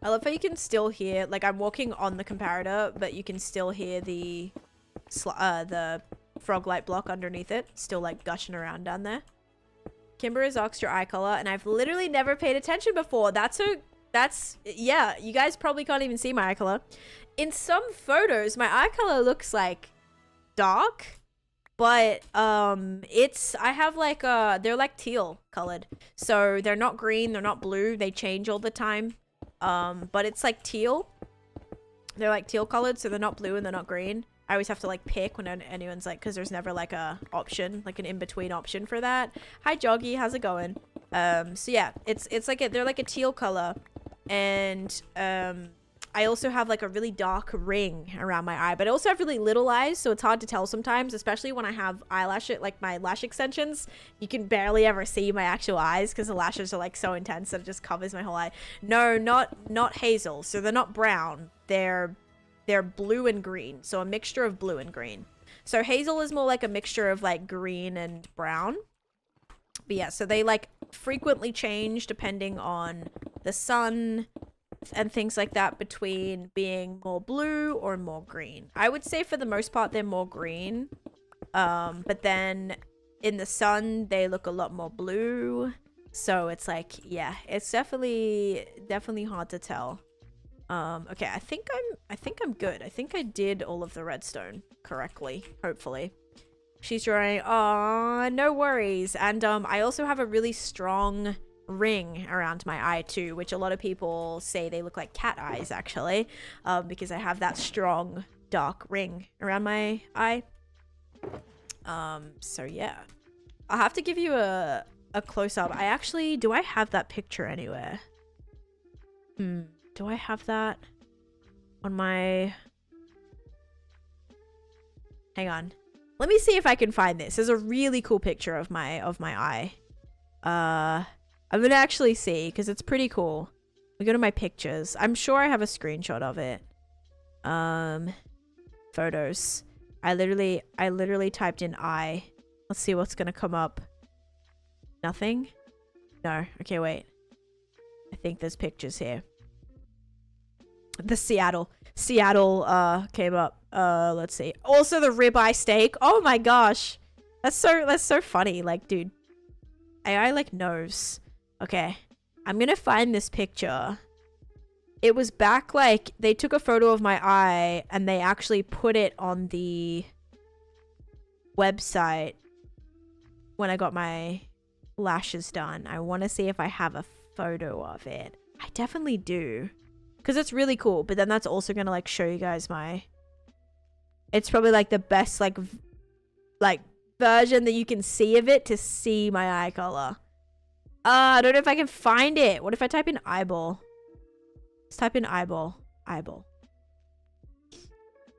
I love how you can still hear, like I'm walking on the comparator, but you can still hear the frog light block underneath it, still like gushing around down there. Kimber has asked your eye color, and I've literally never paid attention before. Yeah, you guys probably can't even see my eye color. In some photos, my eye color looks like dark, but I have like they're like teal colored, so they're not green, they're not blue, they change all the time. But it's like teal. They're like teal colored, so they're not blue and they're not green. I always have to like pick when anyone's like, because there's never like a option, like an in-between option for that. Hi Joggy, how's it going? So yeah, it's like they're like a teal color, and I also have like a really dark ring around my eye, but I also have really little eyes, so it's hard to tell sometimes, especially when I have eyelash, like my lash extensions. You can barely ever see my actual eyes because the lashes are like so intense that it just covers my whole eye. No, not hazel, so they're not brown. They're blue and green, so a mixture of blue and green. So hazel is more like a mixture of like green and brown. But yeah, so they like frequently change depending on the sun and things like that, between being more blue or more green. I would say for the most part they're more green, but then in the sun they look a lot more blue. So it's like, yeah, it's definitely hard to tell. Okay, I think I'm good. I think I did all of the redstone correctly, hopefully. She's drawing. Aw, no worries. And I also have a really strong ring around my eye too, which a lot of people say they look like cat eyes actually, because I have that strong dark ring around my eye. So yeah, I'll have to give you a close-up. Do I have that picture anywhere? Do I have that on my... Hang on. Let me see if I can find this. There's a really cool picture of my eye. I'm gonna actually see, because it's pretty cool. We go to my pictures. I'm sure I have a screenshot of it. Photos. I literally typed in eye. Let's see what's gonna come up. Nothing? No. Okay, wait. I think there's pictures here. The Seattle came up. Let's see. Also the ribeye steak. Oh my gosh. That's so funny. Like, dude. AI like knows. Okay. I'm gonna find this picture. It was back, like, they took a photo of my eye and they actually put it on the website when I got my lashes done. I want to see if I have a photo of it. I definitely do. Because it's really cool. But then that's also going to, like, show you guys my... It's probably, like, the best, like, version that you can see of it to see my eye color. I don't know if I can find it. What if I type in eyeball? Let's type in eyeball. Eyeball.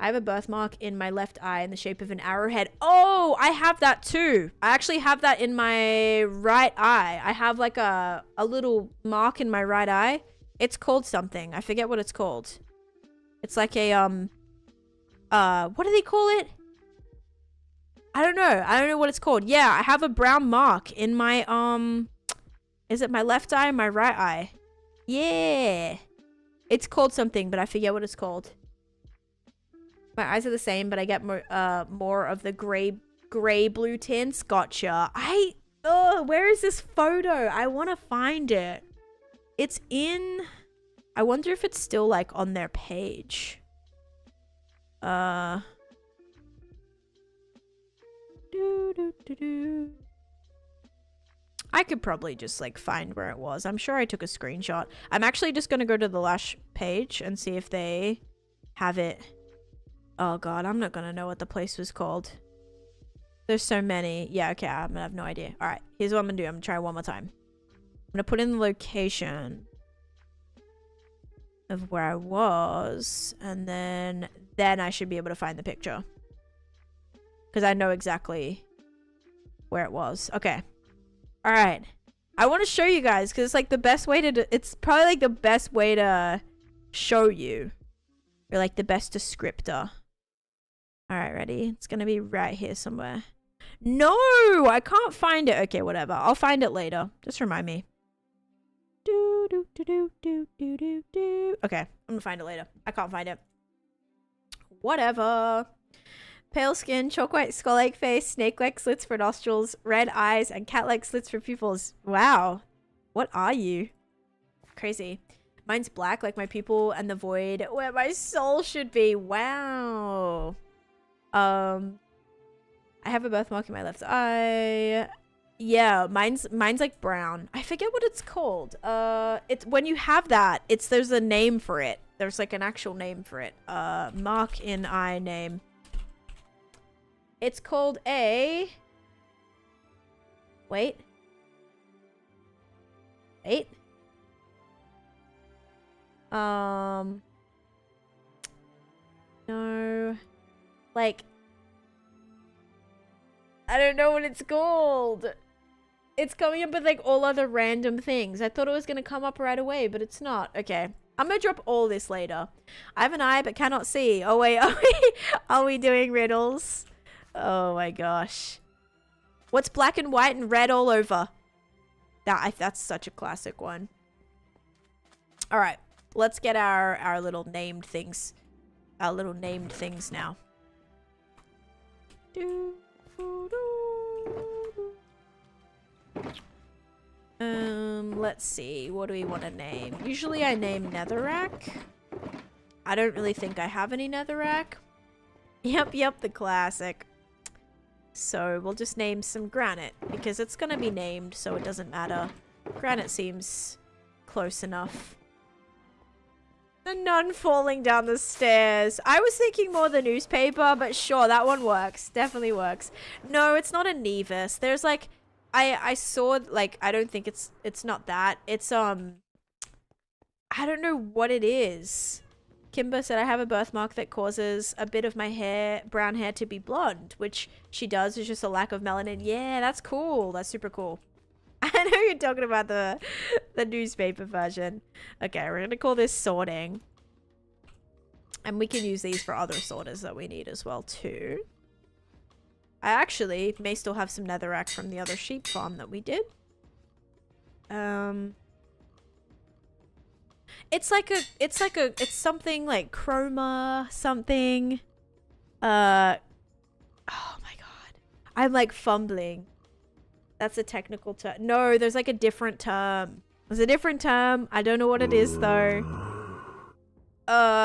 I have a birthmark in my left eye in the shape of an arrowhead. Oh, I have that too. I actually have that in my right eye. I have like a little mark in my right eye. It's called something. I forget what it's called. It's like a, what do they call it? I don't know. I don't know what it's called. Yeah, I have a brown mark in my, is it my left eye or my right eye? Yeah. It's called something, but I forget what it's called. My eyes are the same, but I get more of the gray blue tints. Gotcha. Where is this photo? I want to find it. It's in... I wonder if it's still, like, on their page. I could probably just, like, find where it was. I'm sure I took a screenshot. I'm actually just gonna go to the Lash page and see if they have it. Oh god, I'm not gonna know what the place was called. There's so many. Yeah, okay, I'm gonna have no idea. Alright, here's what I'm gonna do. I'm gonna try one more time. I'm gonna put in the location of where I was, and then I should be able to find the picture. Because I know exactly where it was. Okay. Alright. I want to show you guys, because it's like the best way to... It's probably like the best way to show you. Or like the best descriptor. Alright, ready? It's gonna be right here somewhere. No! I can't find it. Okay, whatever. I'll find it later. Just remind me. Okay, I'm gonna find it later. I can't find it. Whatever. Pale skin, chalk white skull-like face, snake-like slits for nostrils, red eyes, and cat-like slits for pupils. Wow. What are you? Crazy. Mine's black like my pupil and the void where my soul should be. Wow. I have a birthmark in my left eye. Yeah, mine's like brown. I forget what it's called. It's when you have that, there's a name for it. There's like an actual name for it. Mark in eye name. It's called a... Wait. No. Like... I don't know what it's called. It's coming up with like all other random things. I thought it was going to come up right away, but it's not. Okay. I'm going to drop all this later. I have an eye but cannot see. Oh wait, are we doing riddles? Oh my gosh. What's black and white and red all over? That's such a classic one. All right. Let's get our little named things. Our little named things now. Let's see. What do we want to name? Usually I name netherrack. I don't really think I have any netherrack. Yep, the classic. So we'll just name some granite because it's gonna be named, so it doesn't matter. Granite seems close enough. The nun falling down the stairs. I was thinking more the newspaper, but sure, that one works. Definitely works. No, it's not a Nevis. There's like, I saw, like, I don't think it's not that. It's, I don't know what it is. Kimber said, I have a birthmark that causes a bit of my hair, brown hair, to be blonde, which she does. It's just a lack of melanin. Yeah, that's cool. That's super cool. I know you're talking about the newspaper version. Okay, we're going to call this sorting. And we can use these for other sorters that we need as well, too. I actually may still have some netherrack from the other sheep farm that we did. It's something like chroma something. Oh my god. I'm like fumbling. That's a technical term. No, there's like a different term. There's a different term. I don't know what it is though.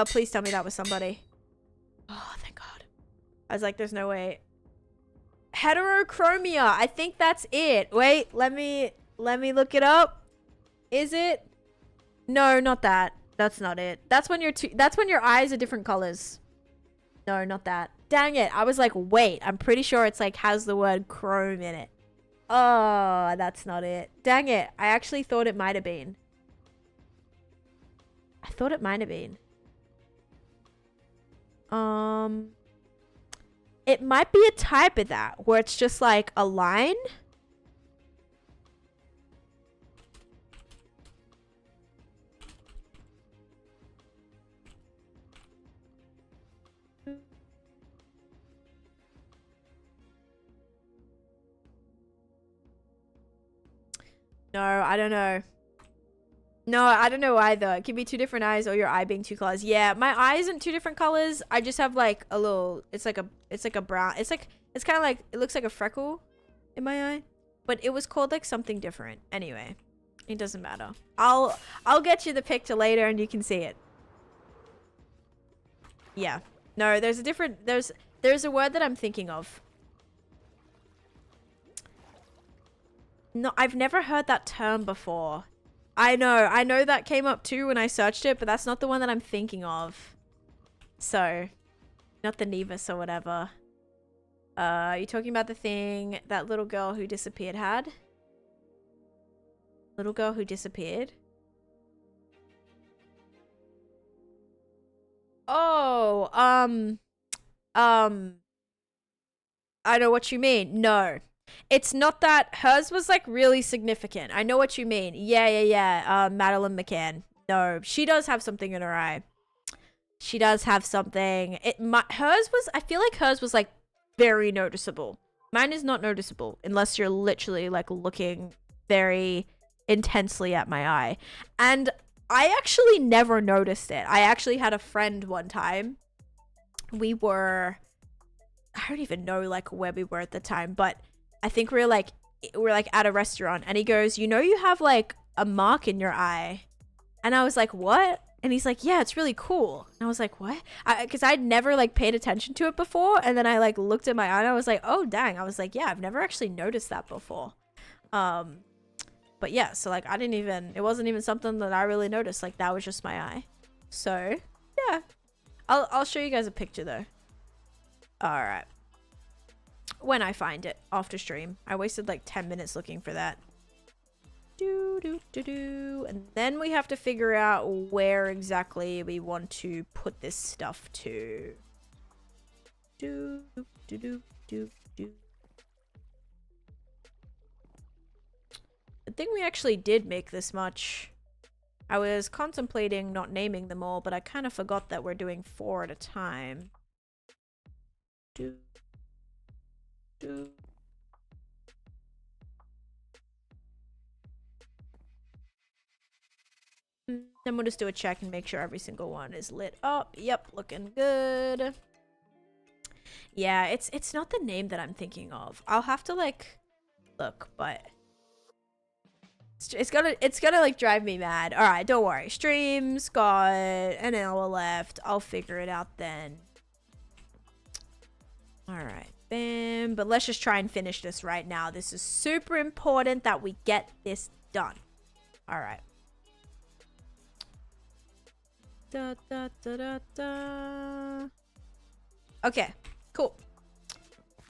Please tell me that was somebody. Oh, thank god. I was like, there's no way. Heterochromia. I think that's it. Wait, let me look it up. Is it? No, not that. That's not it. That's when your eyes are different colors. No, not that. Dang it. I was like, wait, I'm pretty sure it's like has the word chrome in it. Oh, that's not it. Dang it. I actually thought it might have been. I thought it might have been. It might be a type of that where it's just like a line. No, I don't know. No, I don't know either. It could be two different eyes or your eye being two colors. Yeah, my eye isn't two different colors. I just have like a little, it's like a brown. It's kind of like, it looks like a freckle in my eye. But it was called like something different. Anyway, it doesn't matter. I'll get you the picture later and you can see it. Yeah. No, there's a different, there's a word that I'm thinking of. No, I've never heard that term before. I know that came up too when I searched it, but that's not the one that I'm thinking of. So, not the Nevis or whatever. Are you talking about the thing that little girl who disappeared had? Little girl who disappeared? Oh, I know what you mean. No. It's not that. Hers was like really significant. I know what you mean. Yeah. Madeline McCann. No, she does have something in her eye. She does have something. Hers was, I feel like hers was like very noticeable. Mine is not noticeable unless you're literally like looking very intensely at my eye. And I actually never noticed it. I actually had a friend one time. I don't even know like where we were at the time, but I think we were like at a restaurant, and he goes, you have like a mark in your eye. And I was like, what? And he's like, yeah, it's really cool. And I was like, what? Because I'd never like paid attention to it before. And then I like looked at my eye and I was like, oh, dang. I was like, yeah, I've never actually noticed that before. But yeah, so like it wasn't even something that I really noticed. Like that was just my eye. So yeah, I'll show you guys a picture though. All right. When I find it after stream. I wasted like 10 minutes looking for that. And then we have to figure out where exactly we want to put this stuff to. Good thing we actually did make this much. I was contemplating not naming them all, but I kind of forgot that we're doing 4 at a time. Then we'll just do a check and make sure every single one is lit up. Yep, looking good. Yeah, it's not the name that I'm thinking of. I'll have to like look, but it's gonna like drive me mad. All right, don't worry. Stream's got an hour left. I'll figure it out then. All right, bam. But let's just try and finish this right now. This is super important that we get this done. All right. Okay, cool.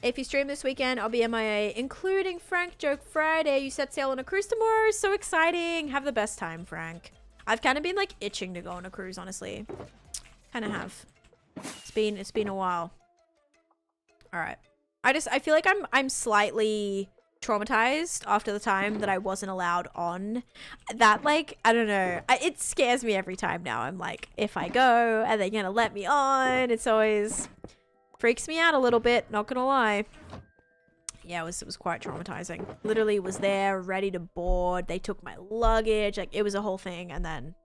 If you stream this weekend, I'll be MIA, including Frank Joke Friday. You set sail on a cruise tomorrow. So exciting. Have the best time, Frank. I've kind of been like itching to go on a cruise, honestly. Kind of have. It's been a while. All right. I feel like I'm slightly traumatized after the time that I wasn't allowed on that. Like, I don't know, it scares me every time now. I'm like, if I go, are they gonna let me on? It's always freaks me out a little bit, not gonna lie. Yeah, it was quite traumatizing. Literally was there ready to board. They took my luggage, like it was a whole thing, and then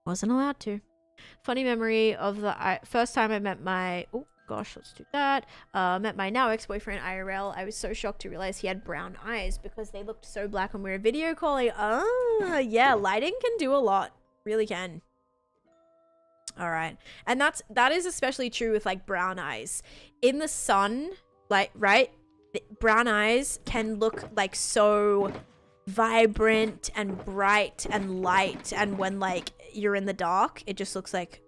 wasn't allowed to. Funny memory of the first time I met my gosh, let's do that. Met my now ex-boyfriend IRL. I was so shocked to realize he had brown eyes because they looked so black when we were video calling. Yeah, lighting can do a lot. Really can. All right. And that is especially true with like brown eyes. In the sun, like, right? Brown eyes can look like so vibrant and bright and light, and when like you're in the dark, it just looks like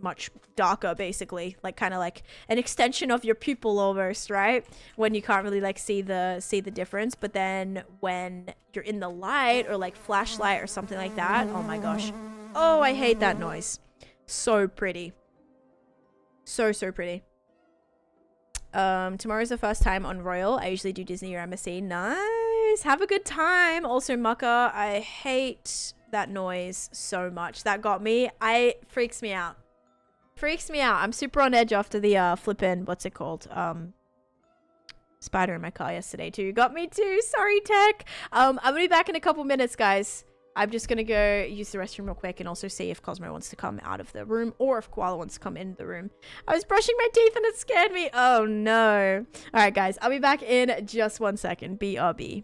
much darker, basically, like kind of like an extension of your pupil almost, right? When you can't really like see the difference. But then when you're in the light or like flashlight or something like that, oh my gosh, oh, I hate that noise. So pretty, so pretty. Tomorrow's the first time on Royal. I usually do Disney or MSC. Nice, have a good time. Also, Mucka, I hate that noise so much. That got me. Freaks me out. Freaks me out. I'm super on edge after the flippin', what's it called? Spider in my car yesterday too. Got me too. Sorry, tech. I'm gonna be back in a couple minutes, guys. I'm just gonna go use the restroom real quick and also see if Cosmo wants to come out of the room or if Koala wants to come in the room. I was brushing my teeth and it scared me. Oh no. All right, guys. I'll be back in just 1 second. BRB.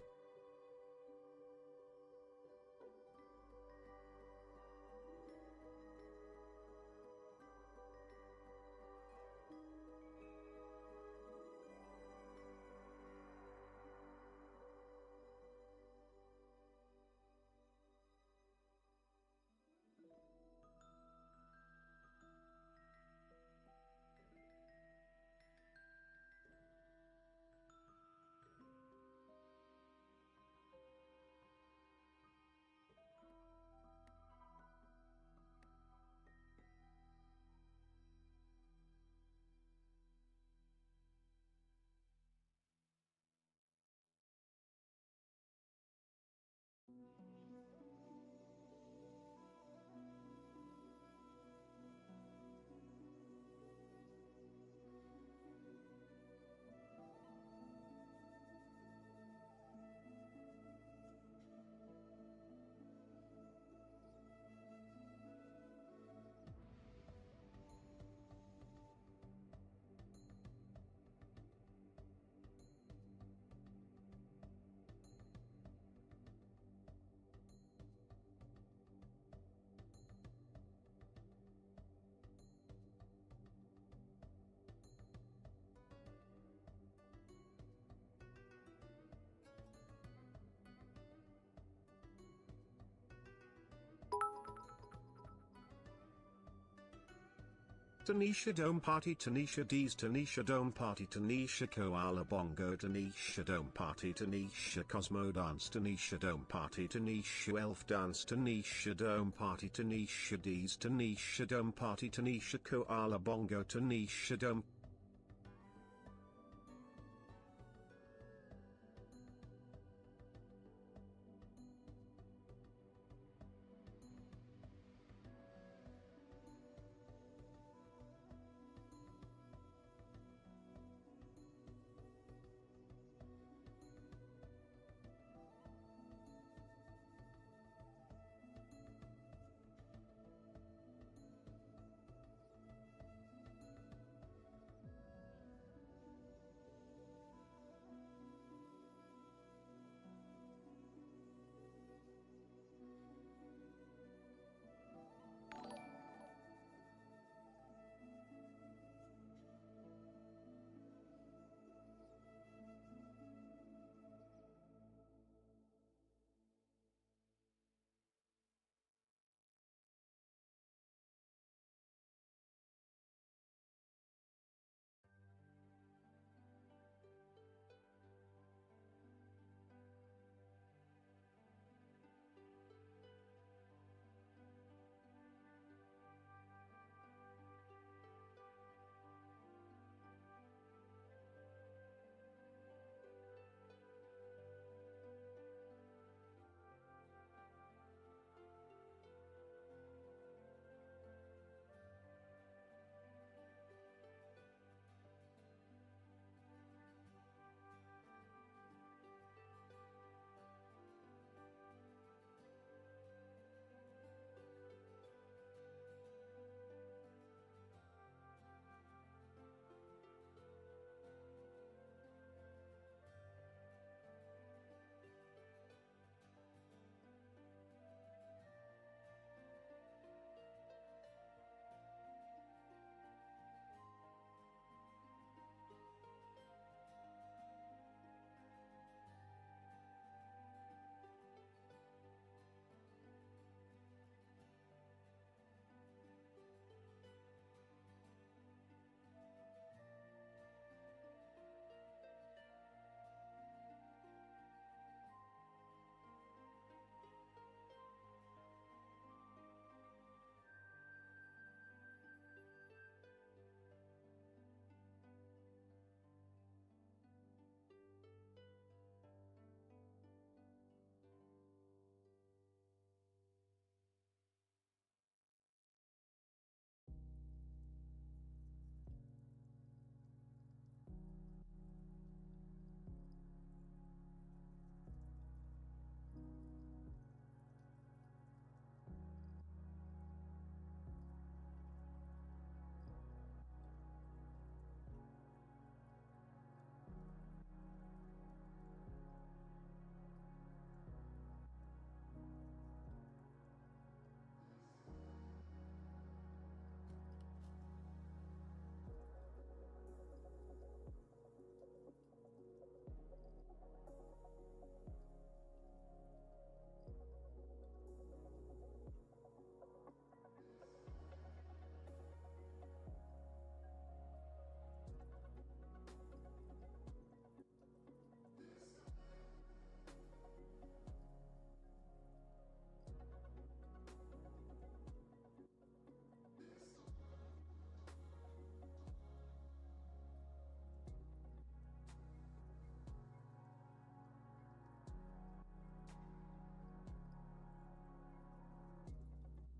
Taneesha Dome Party, Taneesha D's, Taneesha Dome Party, Taneesha Koala Bongo, Taneesha Dome Party, Taneesha Cosmo Dance, Taneesha Dome Party, Taneesha Elf Dance, Taneesha Dome Party, Taneesha D's, Taneesha Dome Party, Taneesha Koala Bongo, Taneesha Dome.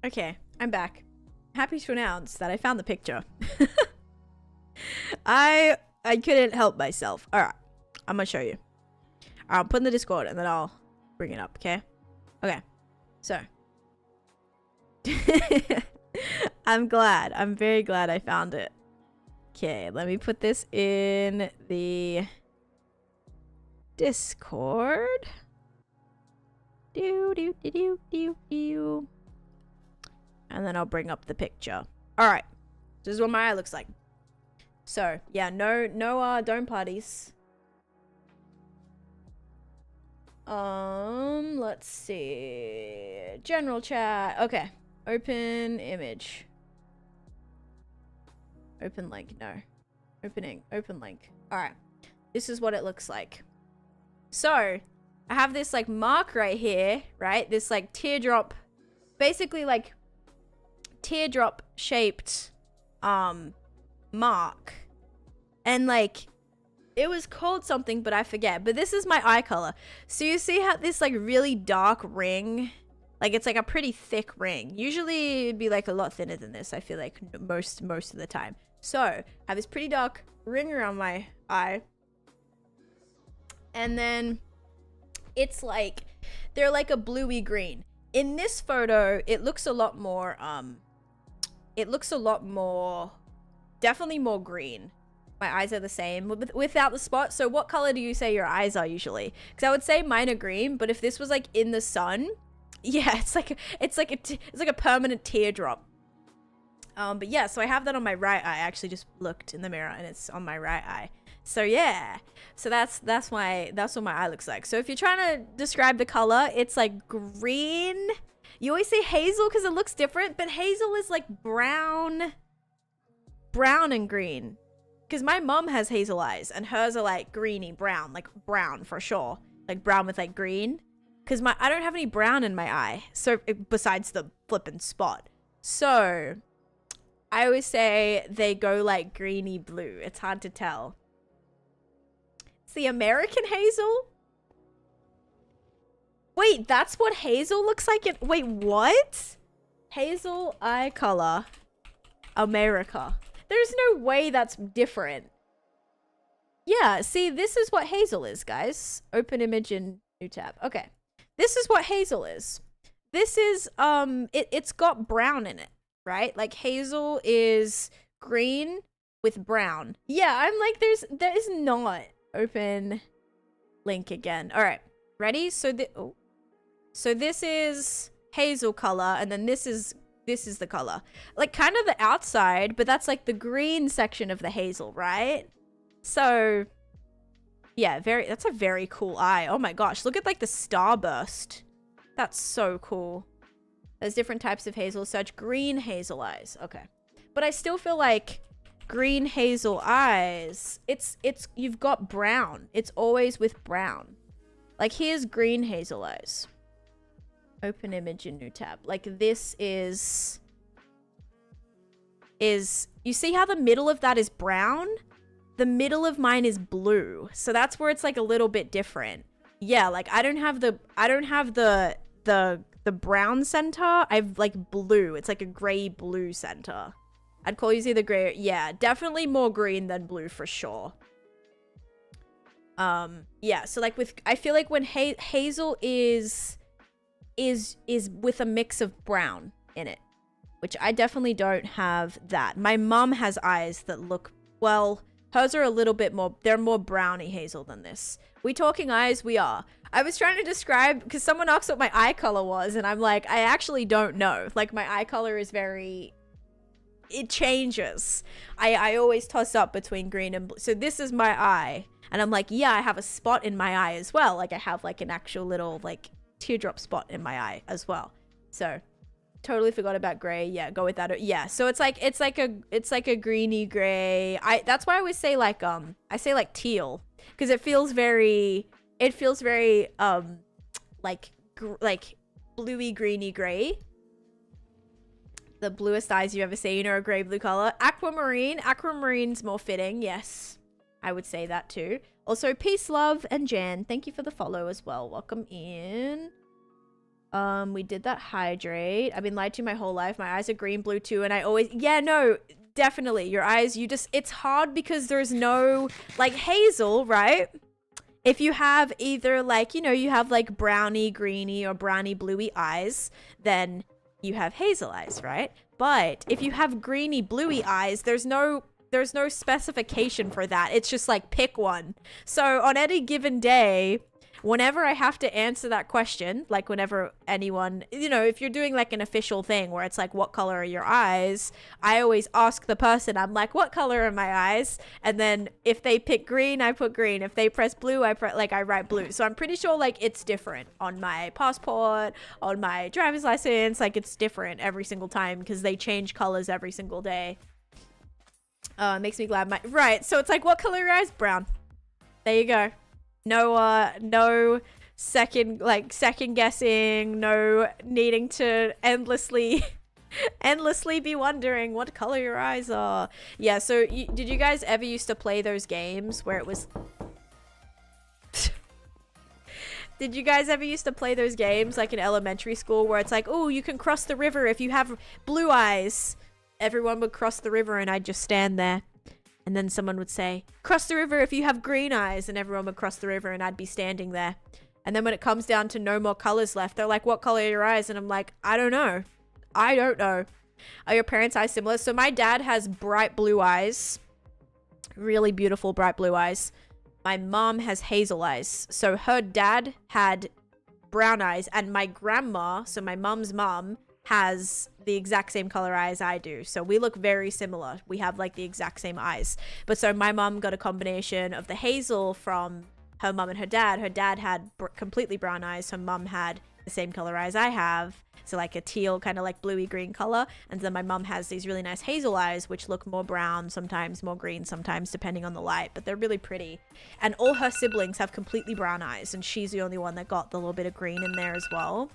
Okay, I'm back. Happy to announce that I found the picture. I couldn't help myself. Alright, I'm gonna show you. I'll put in the Discord and then I'll bring it up, okay? Okay, so. I'm glad. I'm very glad I found it. Okay, let me put this in the Discord. And then I'll bring up the picture. Alright, this is what my eye looks like. So, yeah, no dome parties. Let's see. General chat. Okay. Open image. Open link. No. Open link. All right. This is what it looks like. So, I have this like mark right here, right? This like teardrop, basically like teardrop shaped mark. And like it was called something, but I forget. But this is my eye color. So you see how this like really dark ring, like it's like a pretty thick ring. Usually it'd be like a lot thinner than this, I feel like most of the time. So I have this pretty dark ring around my eye. And then it's like, they're like a bluey green. In this photo, it looks a lot more, definitely more green. My eyes are the same without the spot. So what color do you say your eyes are usually? Because I would say mine are green, but if this was like in the sun, yeah, it's like a permanent teardrop. But yeah, so I have that on my right eye. I actually just looked in the mirror and it's on my right eye. So yeah, so that's what my eye looks like. So if you're trying to describe the color, it's like green. You always say hazel because it looks different, but hazel is like brown and green. Because my mom has hazel eyes and hers are like greeny brown, like brown for sure, like brown with like green. Because I don't have any brown in my eye, so besides the flippin' spot. So I always say they go like greeny blue. It's hard to tell. It's the American hazel. Wait, that's what hazel looks like? Wait, what? Hazel eye color, America. There's no way that's different. Yeah, see, this is what hazel is, guys. Open image in new tab. Okay. This is what hazel is. This is, it's got brown in it, right? Like hazel is green with brown. Yeah, I'm like, there is not. Open link again. All right, ready? So this is hazel color, and then this is the color. Like kind of the outside, but that's like the green section of the hazel, right? So yeah, that's a very cool eye. Oh my gosh, look at like the starburst. That's so cool. There's different types of hazel. Search green hazel eyes. Okay. But I still feel like green hazel eyes, you've got brown. It's always with brown. Like here's green hazel eyes. Open image in new tab. Like this is you see how the middle of that is brown? The middle of mine is blue. So that's where it's like a little bit different. Yeah, like I don't have the brown center. I've like blue. It's like a gray blue center. I'd call you either gray. Yeah, definitely more green than blue for sure. Yeah, so like I feel like when hazel is with a mix of brown in it, which I definitely don't have that. My mom has eyes that look, well, hers are a little bit more, they're more browny hazel than this. We talking eyes? We are. I was trying to describe, because someone asked what my eye color was, and I'm like, I actually don't know. Like my eye color is it changes. I always toss up between green and blue. So this is my eye, and I'm like, yeah, I have a spot in my eye as well. Like I have like an actual little like teardrop spot in my eye as well. So totally forgot about gray. Yeah, go with that. Yeah, so it's like a greeny gray. That's why I always say like I say like teal, because it feels very like bluey greeny gray. The bluest eyes you've ever seen are a gray blue color. Aquamarine's more fitting. Yes, I would say that too. Also, peace, love, and Jan, thank you for the follow as well. Welcome in. We did that hydrate. I've been lied to my whole life. My eyes are green, blue too, and I always, yeah, no, definitely. Your eyes, it's hard because there's no, like hazel, right? If you have either like, you have like browny, greeny, or browny, bluey eyes, then you have hazel eyes, right? But if you have greeny, bluey eyes, there's no specification for that. It's just like pick one. So on any given day, whenever I have to answer that question, like whenever anyone, if you're doing like an official thing where it's like, what color are your eyes? I always ask the person, I'm like, what color are my eyes? And then if they pick green, I put green. If they press blue, I write blue. So I'm pretty sure like it's different on my passport, on my driver's license. Like it's different every single time because they change colors every single day. It makes me glad right, so it's like, what color are your eyes? Brown. There you go. No second guessing, no needing to endlessly be wondering what color your eyes are. Yeah, so did you guys ever used to play those games where it was Did you guys ever used to play those games like in elementary school where it's like, oh, you can cross the river if you have blue eyes? Everyone would cross the river and I'd just stand there. And then someone would say, cross the river if you have green eyes. And everyone would cross the river and I'd be standing there. And then when it comes down to no more colors left, they're like, what color are your eyes? And I'm like, I don't know. I don't know. Are your parents' eyes similar? So my dad has bright blue eyes. Really beautiful bright blue eyes. My mom has hazel eyes. So her dad had brown eyes. And my grandma, so my mom's mom, has the exact same color eyes I do. So we look very similar. We have like the exact same eyes. But so my mom got a combination of the hazel from her mom and her dad. Her dad had completely brown eyes. Her mom had the same color eyes I have. So like a teal, kind of like bluey green color. And then my mom has these really nice hazel eyes, which look more brown, sometimes more green, sometimes depending on the light. But they're really pretty. And all her siblings have completely brown eyes. And she's the only one that got the little bit of green in there as well.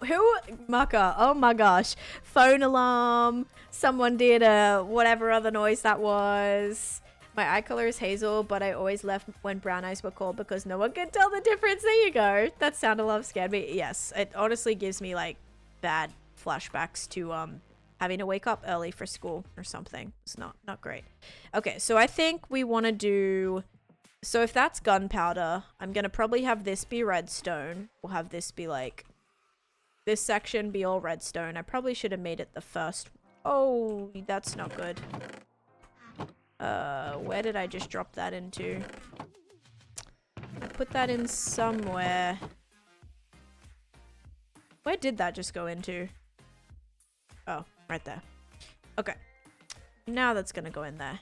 Who? Mucker. Oh my gosh. Phone alarm. Someone did whatever other noise that was. My eye color is hazel, but I always left when brown eyes were called because no one could tell the difference. There you go. That sound of love scared me. Yes, it honestly gives me like bad flashbacks to having to wake up early for school or something. It's not great. Okay, so I think we want to do... So if that's gunpowder, I'm going to probably have this be redstone. We'll have this be like... This section be all redstone. I probably should have made it the first... Oh, that's not good. Where did I just drop that into? I put that in somewhere. Where did that just go into? Oh, right there. Okay. Now that's gonna go in there.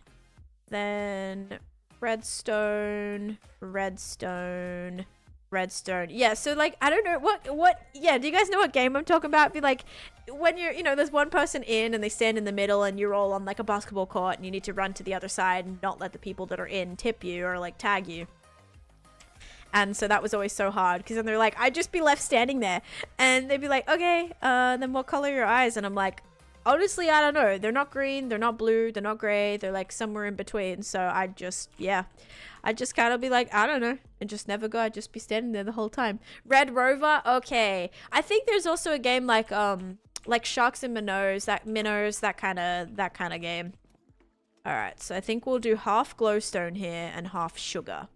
Then redstone, redstone, redstone. Yeah, so like, I don't know what, yeah, do you guys know what game I'm talking about? Be like, when you're, you know, there's one person in and they stand in the middle and you're all on like a basketball court and you need to run to the other side and not let the people that are in tip you or like tag you. And so that was always so hard because then they're like, I'd just be left standing there and they'd be like, okay, then what color are your eyes? And I'm like, honestly, I don't know. They're not green, they're not blue, they're not gray, they're like somewhere in between. So I just, yeah, I'd just kind of be like, I don't know, and just never go. I'd just be standing there the whole time. Red Rover, okay. I think there's also a game like Sharks and Minnows, that kind of game. All right, so I think we'll do half glowstone here and half sugar.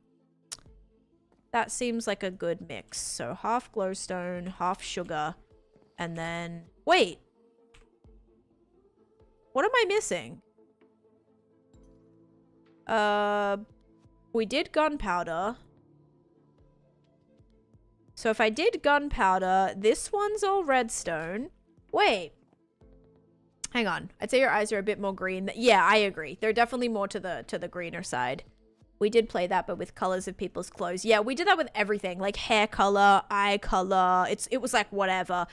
That seems like a good mix. So half glowstone, half sugar, and then wait. What am I missing? We did gunpowder. So if I did gunpowder, this one's all redstone. Wait. Hang on. I'd say your eyes are a bit more green. Yeah, I agree. They're definitely more to the greener side. We did play that, but with colors of people's clothes. Yeah, we did that with everything. Like hair color, eye color. It was like whatever.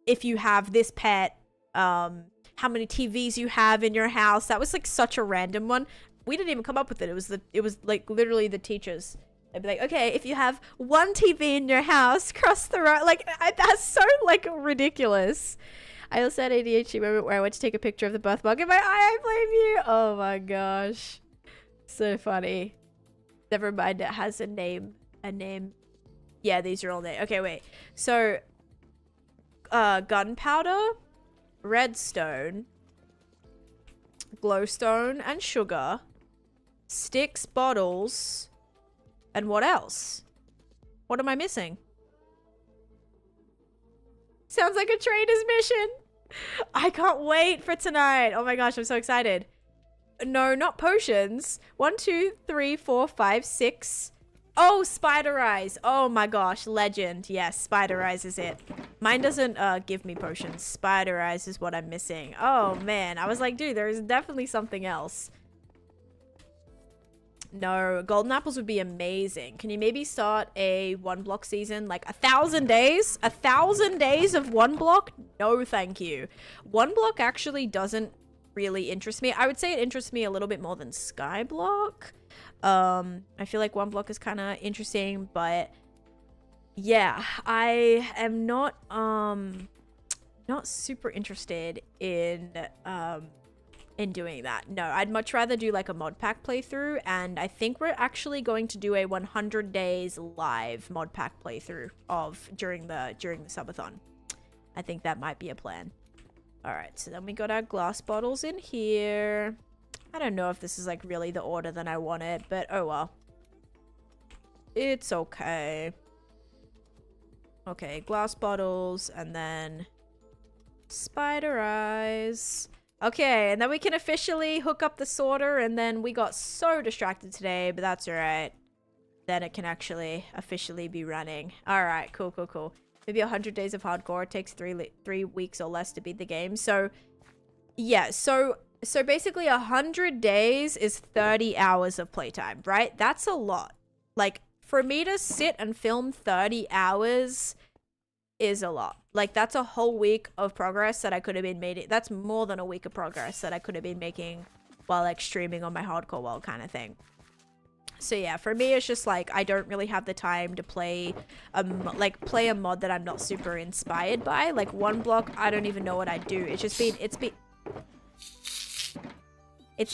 If you have this pet, how many TVs you have in your house. That was like such a random one. We didn't even come up with it. It was like literally the teachers. They'd be like, okay, if you have one TV in your house, cross the road. Like, that's so like ridiculous. I also had ADHD moment where I went to take a picture of the birthmark in my eye. I blame you. Oh my gosh. So funny. Never mind. It has a name. Yeah, these are all names. Okay, wait. So, gunpowder, redstone, glowstone, and sugar, sticks, bottles, and what else? What am I missing? Sounds like a trader's mission. I can't wait for tonight. Oh my gosh, I'm so excited. No, not potions. 1, 2, 3, 4, 5, 6. Oh, spider eyes. Oh my gosh, legend. Yes, spider eyes is it. Mine doesn't give me potions. Spider eyes is what I'm missing. Oh man, I was like, dude, there's definitely something else. No, golden apples would be amazing. Can you maybe start a 1-block season? Like 1,000 days? 1,000 days of 1 block? No, thank you. 1 block actually doesn't really interests me. I would say it interests me a little bit more than Skyblock. I feel like one block is kind of interesting, but yeah, I am not super interested in doing that. No, I'd much rather do like a mod pack playthrough, and I think we're actually going to do a 100 days live mod pack playthrough during the subathon. I think that might be a plan. All right, so then we got our glass bottles in here. I don't know if this is like really the order that I want it, but oh well. It's okay. Okay, glass bottles, and then spider eyes. Okay, and then we can officially hook up the sorter, and then we got so distracted today, but that's alright. Then it can actually officially be running. Alright, cool, cool, cool. Maybe 100 days of hardcore. It takes 3 weeks or less to beat the game. So, yeah, so basically 100 days is 30 hours of playtime, right? That's a lot. Like, for me to sit and film 30 hours is a lot. Like, that's a whole week of progress that I could have been making. That's more than a week of progress that I could have been making while like streaming on my hardcore world kind of thing. So yeah, for me it's just like I don't really have the time to play a mod that I'm not super inspired by. Like one block, I don't even know what I'd do. It's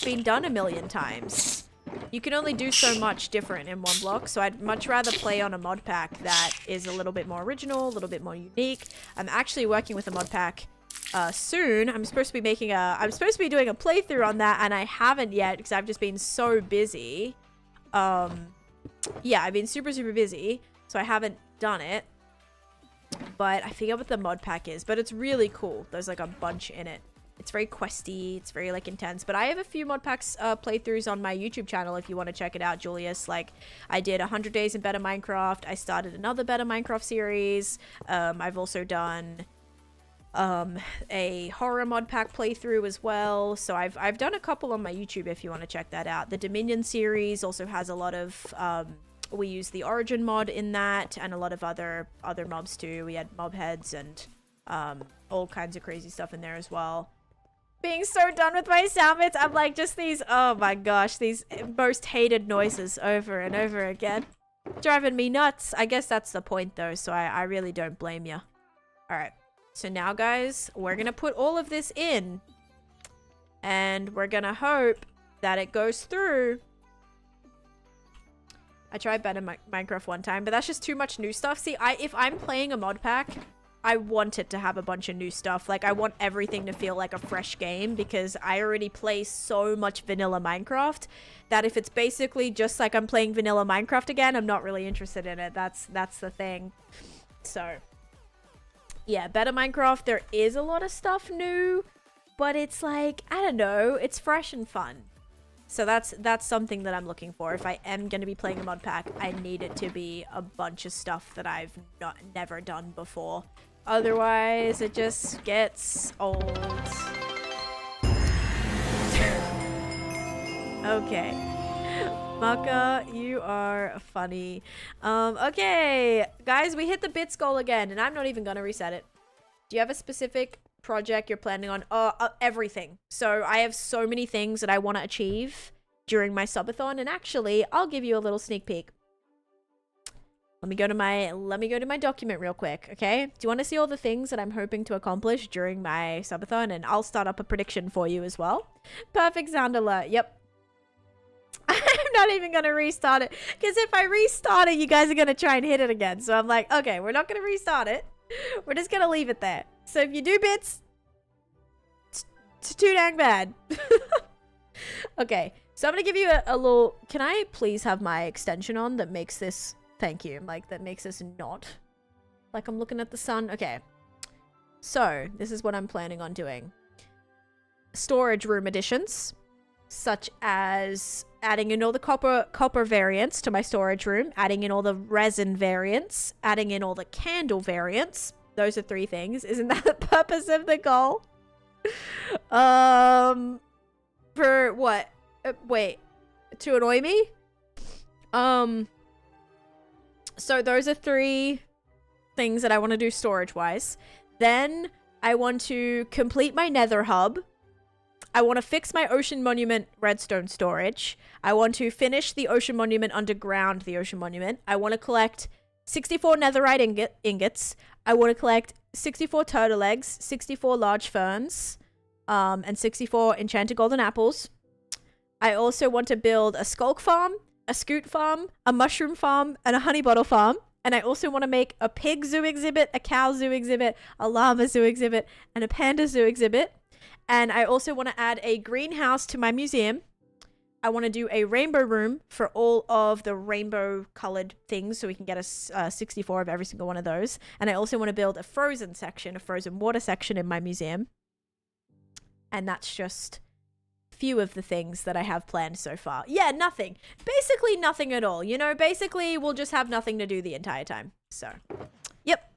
been done a million times. You can only do so much different in one block, so I'd much rather play on a mod pack that is a little bit more original, a little bit more unique. I'm actually working with a mod pack soon. I'm supposed to be doing a playthrough on that, and I haven't yet because I've just been so busy. Yeah, I've been super busy, so I haven't done it. But I forget what the mod pack is, but it's really cool. There's like a bunch in it. It's very questy, it's very like intense, but I have a few mod packs playthroughs on my YouTube channel if you want to check it out, Julius. Like I did 100 days in Better Minecraft. I started another Better Minecraft series. I've also done a horror mod pack playthrough as well. So I've done a couple on my YouTube if you want to check that out. The Dominion series also has a lot of we use the Origin mod in that, and a lot of other mobs too. We had mob heads and all kinds of crazy stuff in there as well. Being so done with my sound bits, I'm like just these, oh my gosh, these most hated noises over and over again. Driving me nuts. I guess that's the point though, so I really don't blame you. Alright, so now guys, we're gonna put all of this in, and we're gonna hope that it goes through. I tried Better Minecraft one time, but that's just too much new stuff. See, if I'm playing a mod pack, I want it to have a bunch of new stuff. Like, I want everything to feel like a fresh game, because I already play so much vanilla Minecraft that if it's basically just like I'm playing vanilla Minecraft again, I'm not really interested in it. That's the thing. So, yeah, Better Minecraft, there is a lot of stuff new, but it's like, I don't know, it's fresh and fun. So that's something that I'm looking for. If I am going to be playing a mod pack, I need it to be a bunch of stuff that I've never done before. Otherwise, it just gets old. Okay. Maka, you are funny. Okay. Guys, we hit the bits goal again, and I'm not even going to reset it. Do you have a specific project you're planning on? Everything. So I have so many things that I want to achieve during my subathon, and actually, I'll give you a little sneak peek. Let me go to my document real quick, okay? Do you want to see all the things that I'm hoping to accomplish during my subathon? And I'll start up a prediction for you as well. Perfect sound alert. Yep. I'm not even going to restart it, because if I restart it, you guys are going to try and hit it again. So I'm like, okay, we're not going to restart it. We're just going to leave it there. So if you do bits, it's too dang bad. Okay, so I'm going to give you a little... Can I please have my extension on that makes this... Thank you. Like, that makes this not like I'm looking at the sun. Okay. So, this is what I'm planning on doing. Storage room additions, such as adding in all the copper variants to my storage room, adding in all the resin variants, adding in all the candle variants. Those are 3 things. Isn't that the purpose of the goal? For what? Wait. To annoy me? So those are 3 things that I want to do storage-wise. Then I want to complete my nether hub. I want to fix my Ocean Monument redstone storage. I want to finish the Ocean Monument underground, the Ocean Monument. I want to collect 64 netherite ingots. I want to collect 64 turtle eggs, 64 large ferns, and 64 enchanted golden apples. I also want to build a skulk farm, a scoot farm, a mushroom farm, and a honey bottle farm. And I also want to make a pig zoo exhibit, a cow zoo exhibit, a llama zoo exhibit, and a panda zoo exhibit. And I also want to add a greenhouse to my museum. I want to do a rainbow room for all of the rainbow colored things so we can get a 64 of every single one of those. And I also want to build a frozen section, a frozen water section in my museum. And that's just few of the things that I have planned so far. Yeah, nothing. Basically nothing at all. You know, basically we'll just have nothing to do the entire time. So, yep.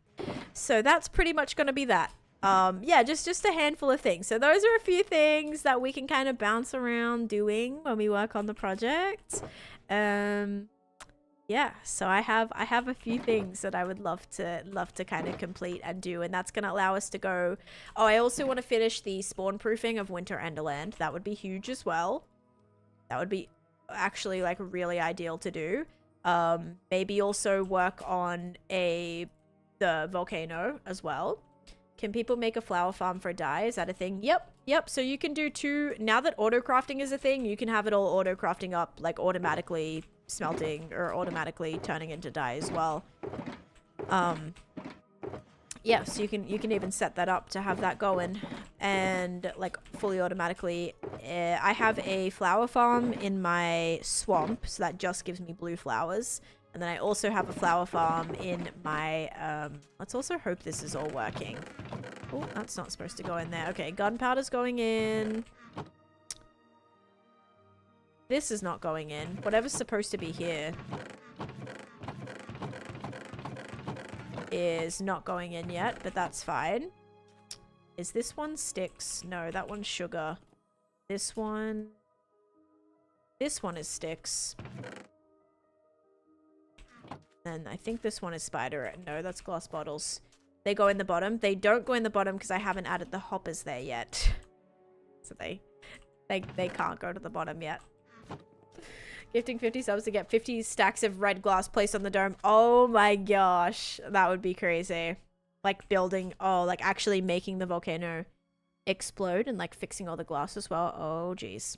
So that's pretty much going to be that. Yeah, just a handful of things. So those are a few things that we can kind of bounce around doing when we work on the project. Yeah, so I have a few things that I would love to kind of complete and do, and that's gonna allow us to go. Oh, I also want to finish the spawn proofing of Winter Enderland. That would be huge as well. That would be actually like really ideal to do. Maybe also work on the volcano as well. Can people make a flower farm for a dye? Is that a thing? Yep. So you can do 2. Now that auto crafting is a thing, you can have it all auto crafting up, like automatically smelting or automatically turning into dye as well. Yeah, so you can even set that up to have that going and like fully automatically. I have a flower farm in my swamp, so that just gives me blue flowers. And then I also have a flower farm in my, let's also hope this is all working. Oh, that's not supposed to go in there. Okay, gunpowder's going in. This is not going in. Whatever's supposed to be here is not going in yet, but that's fine. Is this one sticks? No, that one's sugar. This one is sticks. And I think this one is spider. No, that's glass bottles. They go in the bottom. They don't go in the bottom because I haven't added the hoppers there yet. So they can't go to the bottom yet. Gifting 50 subs to get 50 stacks of red glass placed on the dome. Oh my gosh. That would be crazy. Like building, like actually making the volcano explode and like fixing all the glass as well. Oh geez.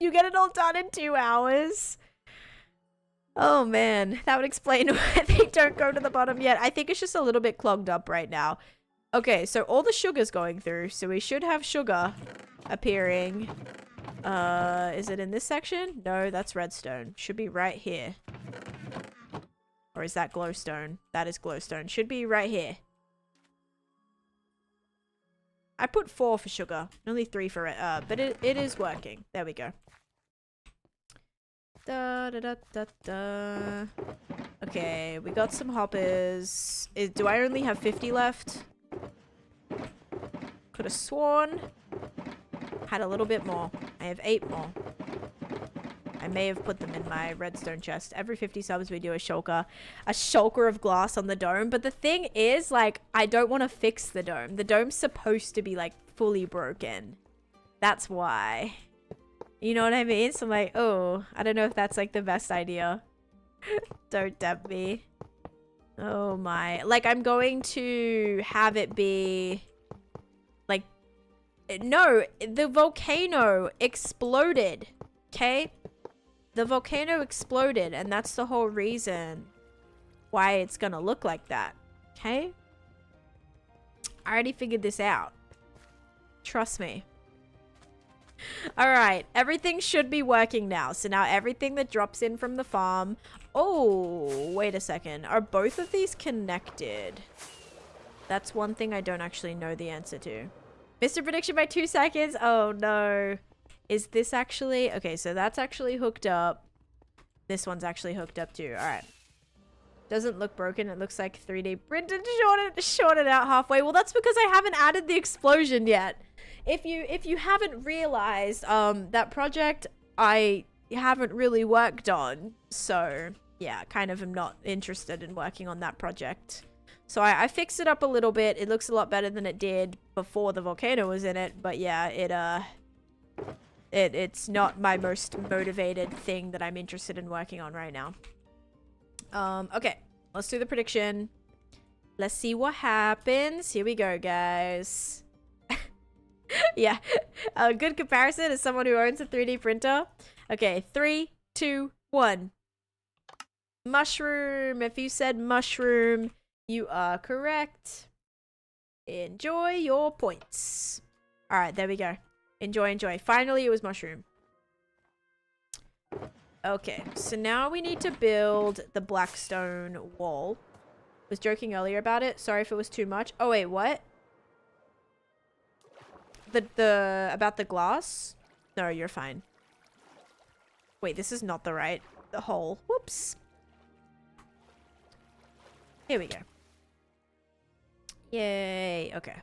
You get it all done in 2 hours. Oh man, that would explain why they don't go to the bottom yet. I think it's just a little bit clogged up right now. Okay, so all the sugar's going through, so we should have sugar appearing. Is it in this section? No, that's redstone. Should be right here. Or is that glowstone? That is glowstone. Should be right here. I put 4 for sugar, only 3 for it, but it is working. There we go. Okay, we got some hoppers. Do I only have 50 left? Could have sworn had a little bit more. I have 8 more. I may have put them in my redstone chest. Every 50 subs we do a shulker of glass on the dome. But the thing is, like, I don't want to fix the dome. The dome's supposed to be like fully broken. That's why. You know what I mean? So I'm like, oh, I don't know if that's like the best idea. Don't tempt me. Oh my. Like, I'm going to have it be like, no, the volcano exploded. Okay? The volcano exploded, and that's the whole reason why it's gonna look like that. Okay? I already figured this out. Trust me. Alright, everything should be working now. So now everything that drops in from the farm... Oh, wait a second. Are both of these connected? That's one thing I don't actually know the answer to. Mr. Prediction by 2 seconds? Oh, no. Is this actually... Okay, so that's actually hooked up. This one's actually hooked up too. Alright. Doesn't look broken. It looks like 3D printed. Shorted out halfway. Well, that's because I haven't added the explosion yet. If you haven't realized, that project I haven't really worked on. So, yeah, kind of am not interested in working on that project. So I fixed it up a little bit. It looks a lot better than it did before the volcano was in it. But yeah, It's not my most motivated thing that I'm interested in working on right now. Okay, let's do the prediction. Let's see what happens. Here we go, guys. Yeah, a good comparison is someone who owns a 3D printer. Okay, 3, 2, 1. Mushroom. If you said mushroom, you are correct. Enjoy your points. All right, there we go. Enjoy, enjoy. Finally, it was mushroom. Okay, so now we need to build the blackstone wall. Was joking earlier about it. Sorry if it was too much. Oh, wait, what? About the glass? No, you're fine. Wait, this is not the hole. Whoops. Here we go. Yay. Okay.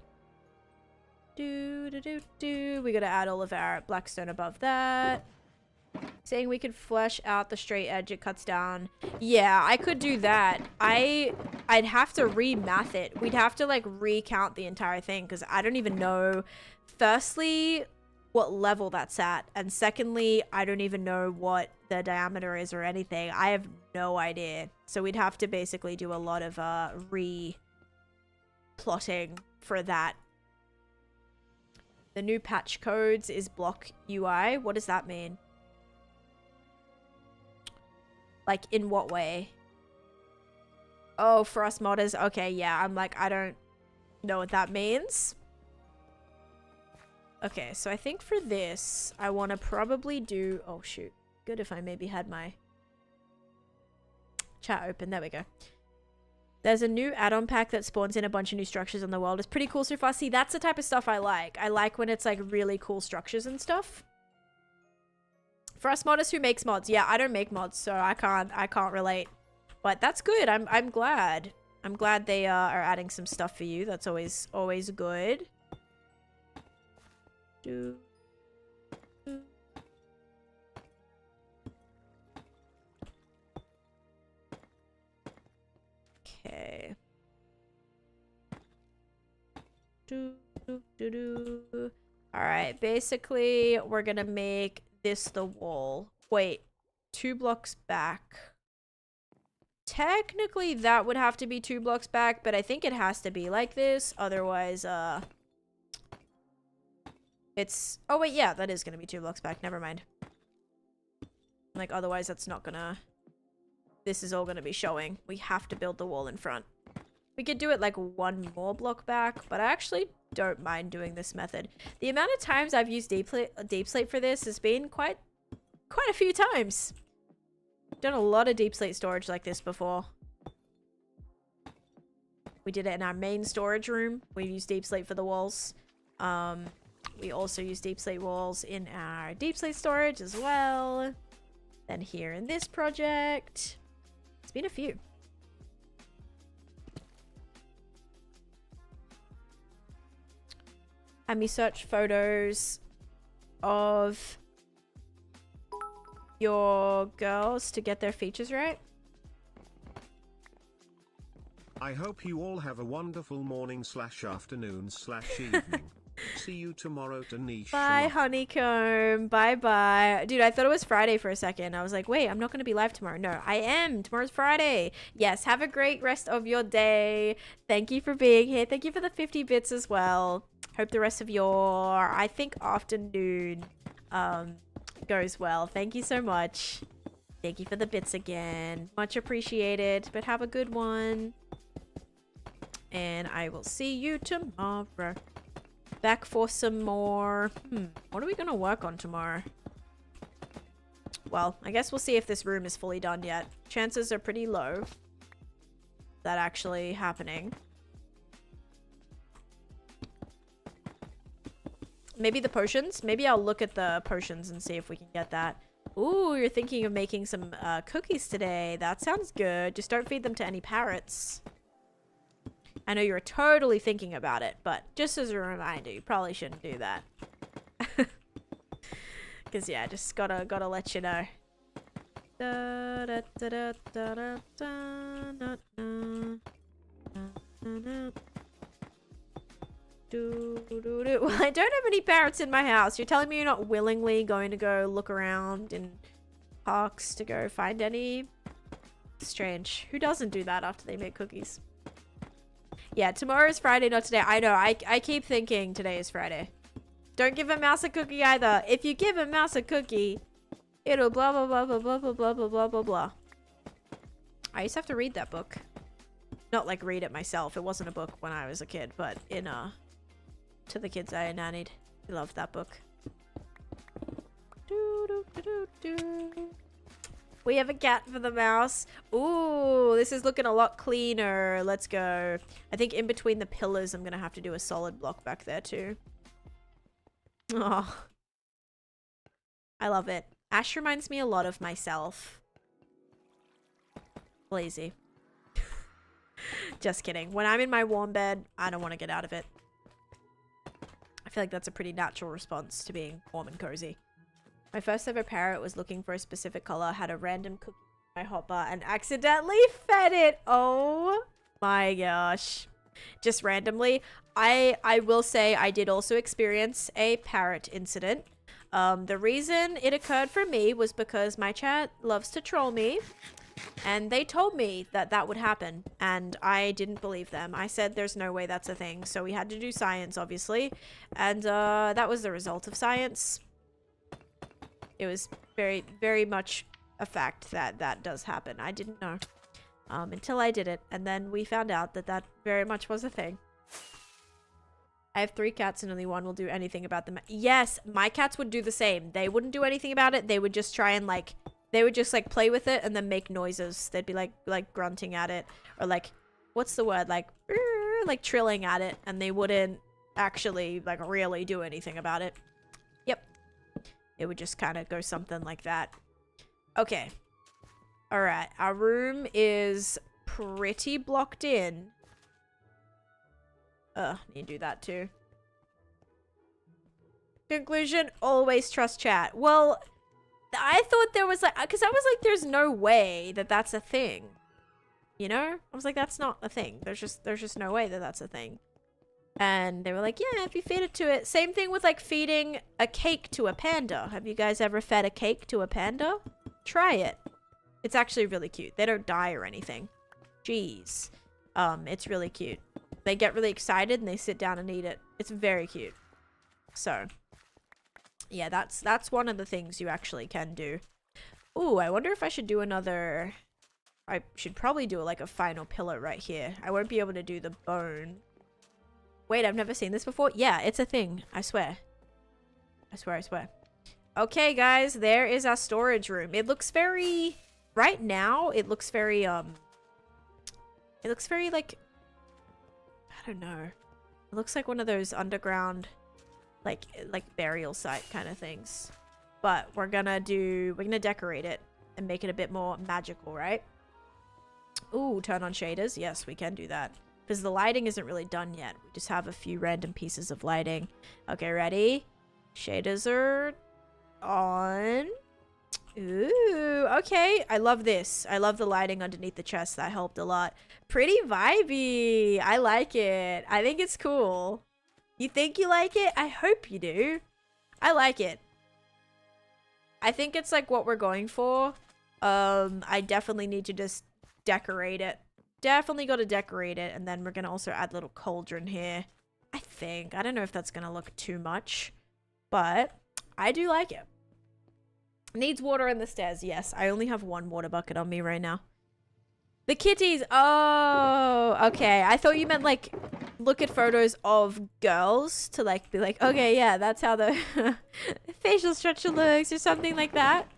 We gotta add all of our blackstone above that. Saying we could flesh out the straight edge it cuts down. Yeah, I could do that. I'd have to remath it. We'd have to like recount the entire thing because I don't even know, firstly, what level that's at, and secondly, I don't even know what the diameter is or anything. I have no idea. So we'd have to basically do a lot of plotting for that. The new patch codes is block UI. What does that mean? Like, in what way? Oh, for us modders. Okay, yeah. I'm like, I don't know what that means. Okay, so I think for this, I want to probably do... Oh, shoot. Good if I maybe had my chat open. There we go. There's a new add-on pack that spawns in a bunch of new structures in the world. It's pretty cool so far. See, that's the type of stuff I like. I like when it's like really cool structures and stuff. For us modders who makes mods. Yeah, I don't make mods, so I can't relate. But that's good. I'm glad. I'm glad they are adding some stuff for you. That's always good. Okay. Alright, basically, we're gonna make this the wall. Wait, 2 blocks back. Technically, that would have to be 2 blocks back, but I think it has to be like this. Otherwise, it's... Oh, wait, yeah, that is gonna be 2 blocks back. Never mind. Like, otherwise, that's not gonna... This is all gonna be showing. We have to build the wall in front. We could do it like 1 more block back, but I actually don't mind doing this method. The amount of times I've used deep slate for this has been quite a few times. Done a lot of deep slate storage like this before. We did it in our main storage room. We used deep slate for the walls. We also use deep slate walls in our deep slate storage as well. Then here in this project. It's been a few. And we search photos of your girls to get their features right. I hope you all have a wonderful morning/afternoon/evening. See you tomorrow, Taneesha. Bye, Honeycomb. Bye-bye. Dude, I thought it was Friday for a second. I was like, wait, I'm not going to be live tomorrow. No, I am. Tomorrow's Friday. Yes, have a great rest of your day. Thank you for being here. Thank you for the 50 bits as well. Hope the rest of your, I think, afternoon goes well. Thank you so much. Thank you for the bits again. Much appreciated. But have a good one. And I will see you tomorrow. Back for some more. What are we going to work on tomorrow? Well, I guess we'll see if this room is fully done yet. Chances are pretty low that actually happening. Maybe the potions? Maybe I'll look at the potions and see if we can get that. Ooh, you're thinking of making some cookies today. That sounds good. Just don't feed them to any parrots. I know you're totally thinking about it, but just as a reminder, you probably shouldn't do that. Because, yeah, just gotta let you know. Well, I don't have any parrots in my house. You're telling me you're not willingly going to go look around in parks to go find any? Strange. Who doesn't do that after they make cookies? Yeah, tomorrow is Friday, not today. I know. I keep thinking today is Friday. Don't give a mouse a cookie either. If you give a mouse a cookie, it'll blah, blah, blah, blah, blah, blah, blah, blah, blah, blah, blah. I used to have to read that book. Not like read it myself. It wasn't a book when I was a kid, but in, to the kids I nannied. I loved that book. We have a cat for the mouse. Ooh, this is looking a lot cleaner. Let's go. I think in between the pillars, I'm going to have to do a solid block back there too. Oh, I love it. Ash reminds me a lot of myself. Lazy. Just kidding. When I'm in my warm bed, I don't want to get out of it. I feel like that's a pretty natural response to being warm and cozy. My first ever parrot was looking for a specific color, had a random cookie in my hopper, and accidentally fed it. Oh my gosh. Just randomly. I will say I did also experience a parrot incident. The reason it occurred for me was because my chat loves to troll me. And they told me that that would happen, and I didn't believe them. I said there's no way that's a thing, so we had to do science, obviously. And that was the result of science. It was very, very much a fact that that does happen. I didn't know until I did it, and then we found out that that very much was a thing. I have 3 cats and only one will do anything about them. Yes, my cats would do the same. They wouldn't do anything about it. They would just try and like... They would just like play with it and then make noises. They'd be like grunting at it, or like, what's the word? Like trilling at it, and they wouldn't actually like really do anything about it. Yep. It would just kind of go something like that. Okay. All right. Our room is pretty blocked in. Need to do that too. Conclusion, always trust chat. Well, I thought there was like, because I was like, there's no way that that's a thing. You know? I was like, that's not a thing. There's just no way that that's a thing. And they were like, yeah, if you feed it to it. Same thing with like feeding a cake to a panda. Have you guys ever fed a cake to a panda? Try it. It's actually really cute. They don't die or anything. Jeez. It's really cute. They get really excited and they sit down and eat it. It's very cute. So... yeah, that's one of the things you actually can do. Ooh, I wonder if I should do another... I should probably do like a final pillar right here. I won't be able to do the bone. Wait, I've never seen this before? Yeah, it's a thing. I swear. I swear, I swear. Okay, guys, there is our storage room. It looks very... right now, it looks very, it looks very like... I don't know. It looks like one of those underground... like burial site kind of things, but we're gonna decorate it and make it a bit more magical, right? Ooh, turn on shaders. Yes, we can do that because the lighting isn't really done yet. We just have a few random pieces of lighting. Okay, ready? Shaders are on. Ooh, okay. I love this. I love the lighting underneath the chest. That helped a lot. Pretty vibey. I like it. I think it's cool. You think you like it? I hope you do. I like it. I think it's like what we're going for. I definitely need to just decorate it. Definitely got to decorate it. And then we're going to also add a little cauldron here. I think. I don't know if that's going to look too much. But I do like it. Needs water in the stairs. Yes, I only have 1 water bucket on me right now. The kitties. Oh, okay. I thought you meant like look at photos of girls to like be like, okay, yeah, that's how the facial structure looks or something like that.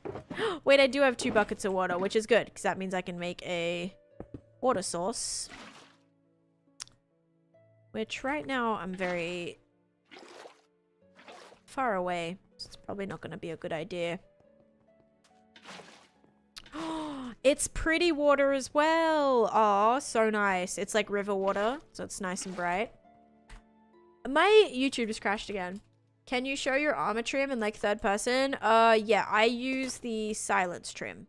Wait, I do have 2 buckets of water, which is good because that means I can make a water source. Which right now I'm very far away. So it's probably not going to be a good idea. It's pretty water as well. Oh, so nice. It's like river water, so it's nice and bright. My YouTube just crashed again. Can you show your armor trim in like 3rd person? Yeah, I use the silence trim.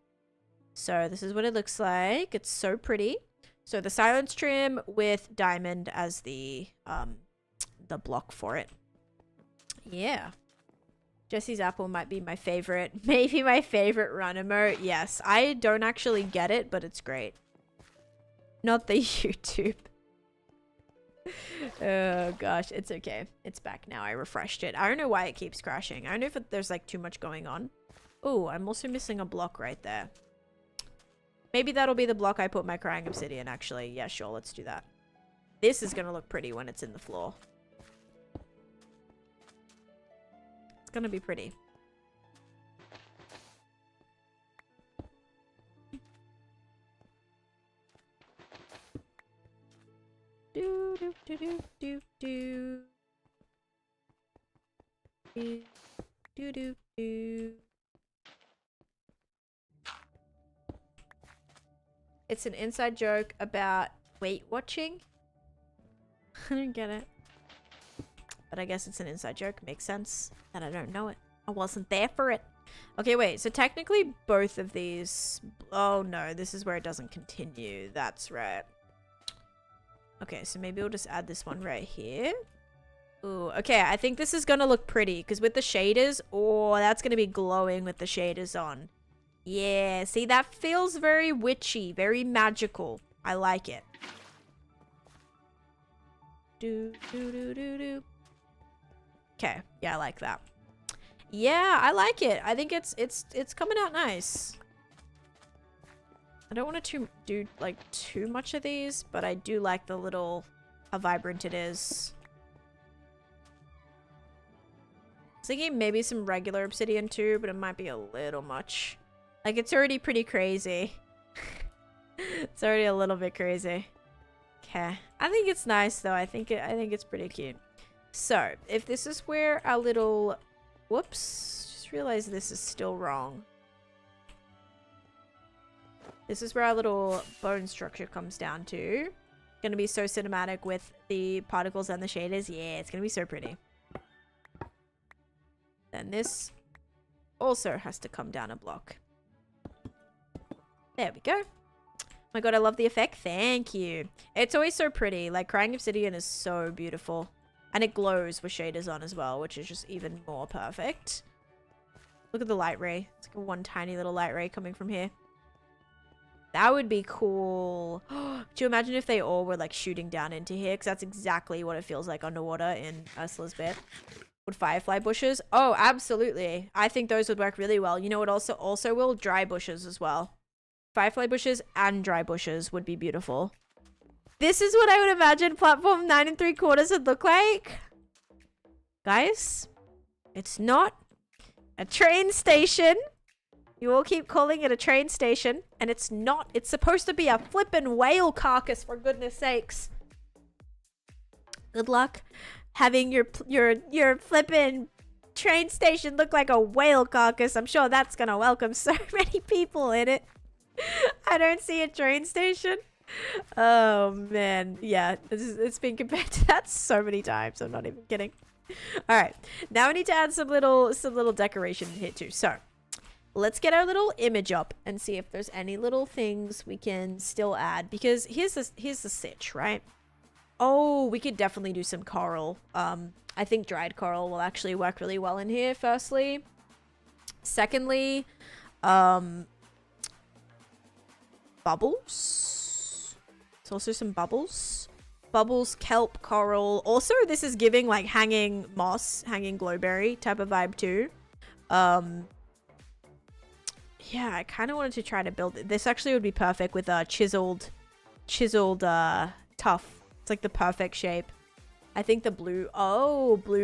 So this is what it looks like. It's so pretty. So the silence trim with diamond as the the block for it. Yeah. Jesse's apple might be my favorite. Maybe my favorite run emote. Yes, I don't actually get it, but it's great. Not the YouTube. Oh gosh, it's okay. It's back now. I refreshed it. I don't know why it keeps crashing. I don't know if there's like too much going on. Oh, I'm also missing a block right there. Maybe that'll be the block I put my crying obsidian, actually. Yeah, sure, let's do that. This is gonna look pretty when it's in the floor. It's gonna be pretty. Do do do do do do do do do do. It's an inside joke about weight watching. I don't get it. But I guess it's an inside joke. Makes sense. And I don't know it. I wasn't there for it. Okay, wait. So technically both of these... Oh no, this is where it doesn't continue. That's right. Okay, so maybe we'll just add this one right here. Ooh, okay. I think this is going to look pretty. Because with the shaders... Oh, that's going to be glowing with the shaders on. Yeah, see, that feels very witchy. Very magical. I like it. Do, do, do, do, do. Okay, yeah, I like that. Yeah, I like it. I think it's coming out nice. I don't want to do like too much of these, but I do like the little how vibrant it is. I was thinking maybe some regular obsidian too, but it might be a little much. Like it's already pretty crazy. It's already a little bit crazy. Okay, I think it's nice though. I think it's pretty cute. So, if this is where our little... Whoops. Just realized this is still wrong. This is where our little bone structure comes down to. Gonna be so cinematic with the particles and the shaders. Yeah, it's gonna be so pretty. Then this also has to come down a block. There we go. Oh my god, I love the effect. Thank you. It's always so pretty. Like, crying obsidian is so beautiful. And it glows with shaders on as well, which is just even more perfect. Look at the light ray. It's like one tiny little light ray coming from here. That would be cool. Do you imagine if they all were like shooting down into here? Because that's exactly what it feels like underwater in Ursula's bed. Would firefly bushes? Oh, absolutely. I think those would work really well. You know what also will? Dry bushes as well. Firefly bushes and dry bushes would be beautiful. This is what I would imagine platform 9 3/4 would look like. Guys, it's not a train station. You all keep calling it a train station, and it's not. It's supposed to be a flippin' whale carcass, for goodness sakes. Good luck having your flippin' train station look like a whale carcass. I'm sure that's gonna welcome so many people in it. I don't see a train station. Oh man, yeah, it's been compared to that so many times. I'm not even kidding. All right, now we need to add some little decoration here too. So let's get our little image up and see if there's any little things we can still add, because here's the sitch, right? Oh, we could definitely do some coral. I think dried coral will actually work really well in here, firstly. Secondly, bubbles. It's also some bubbles. Bubbles, kelp, coral. Also, this is giving like hanging moss, hanging glowberry type of vibe too. Yeah, I kind of wanted to try to build it. This actually would be perfect with a chiseled tuff. It's like the perfect shape. I think the blue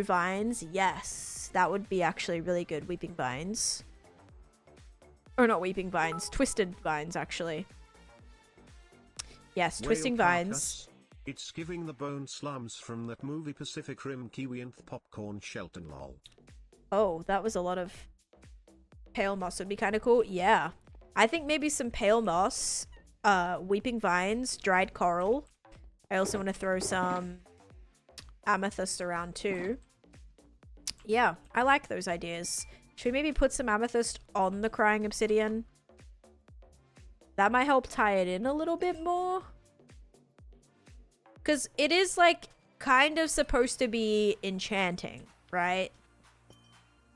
vines. Yes, that would be actually really good. Weeping vines. Or not weeping vines, twisted vines actually. Yes, twisting vines. It's giving the bone slums from that movie Pacific Rim Kiwi and popcorn Shelton lol. Oh, that was a lot of pale moss would be kind of cool. Yeah. I think maybe some pale moss, weeping vines, dried coral. I also want to throw some amethyst around too. Yeah, I like those ideas. Should we maybe put some amethyst on the crying obsidian? That might help tie it in a little bit more. Because it is like kind of supposed to be enchanting, right?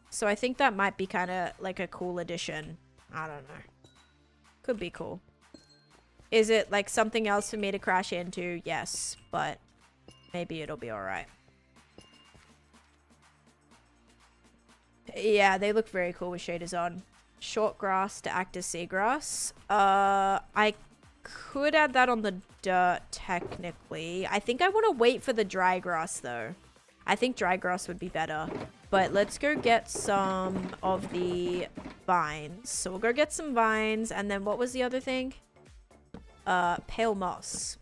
So I think that might be kind of like a cool addition. I don't know. Could be cool. Is it like something else for me to crash into? Yes, but maybe it'll be alright. Yeah, they look very cool with shaders on. Short grass to act as seagrass. I could add that on the dirt technically. I think I want to wait for the dry grass though. I think dry grass would be better. But let's go get some of the vines. So we'll go get some vines, and then what was the other thing? Pale moss.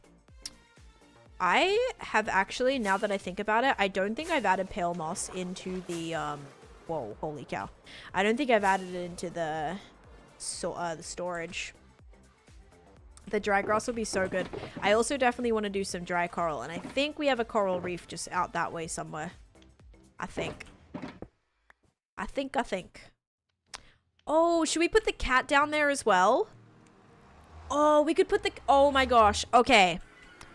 I have actually, now that I think about it, I don't think I've added pale moss into the whoa, holy cow. I don't think I've added it into the storage. The dry grass will be so good. I also definitely want to do some dry coral, and I think we have a coral reef just out that way somewhere. I think. Oh, should we put the cat down there as well? Oh, we could put the... Oh my gosh. Okay.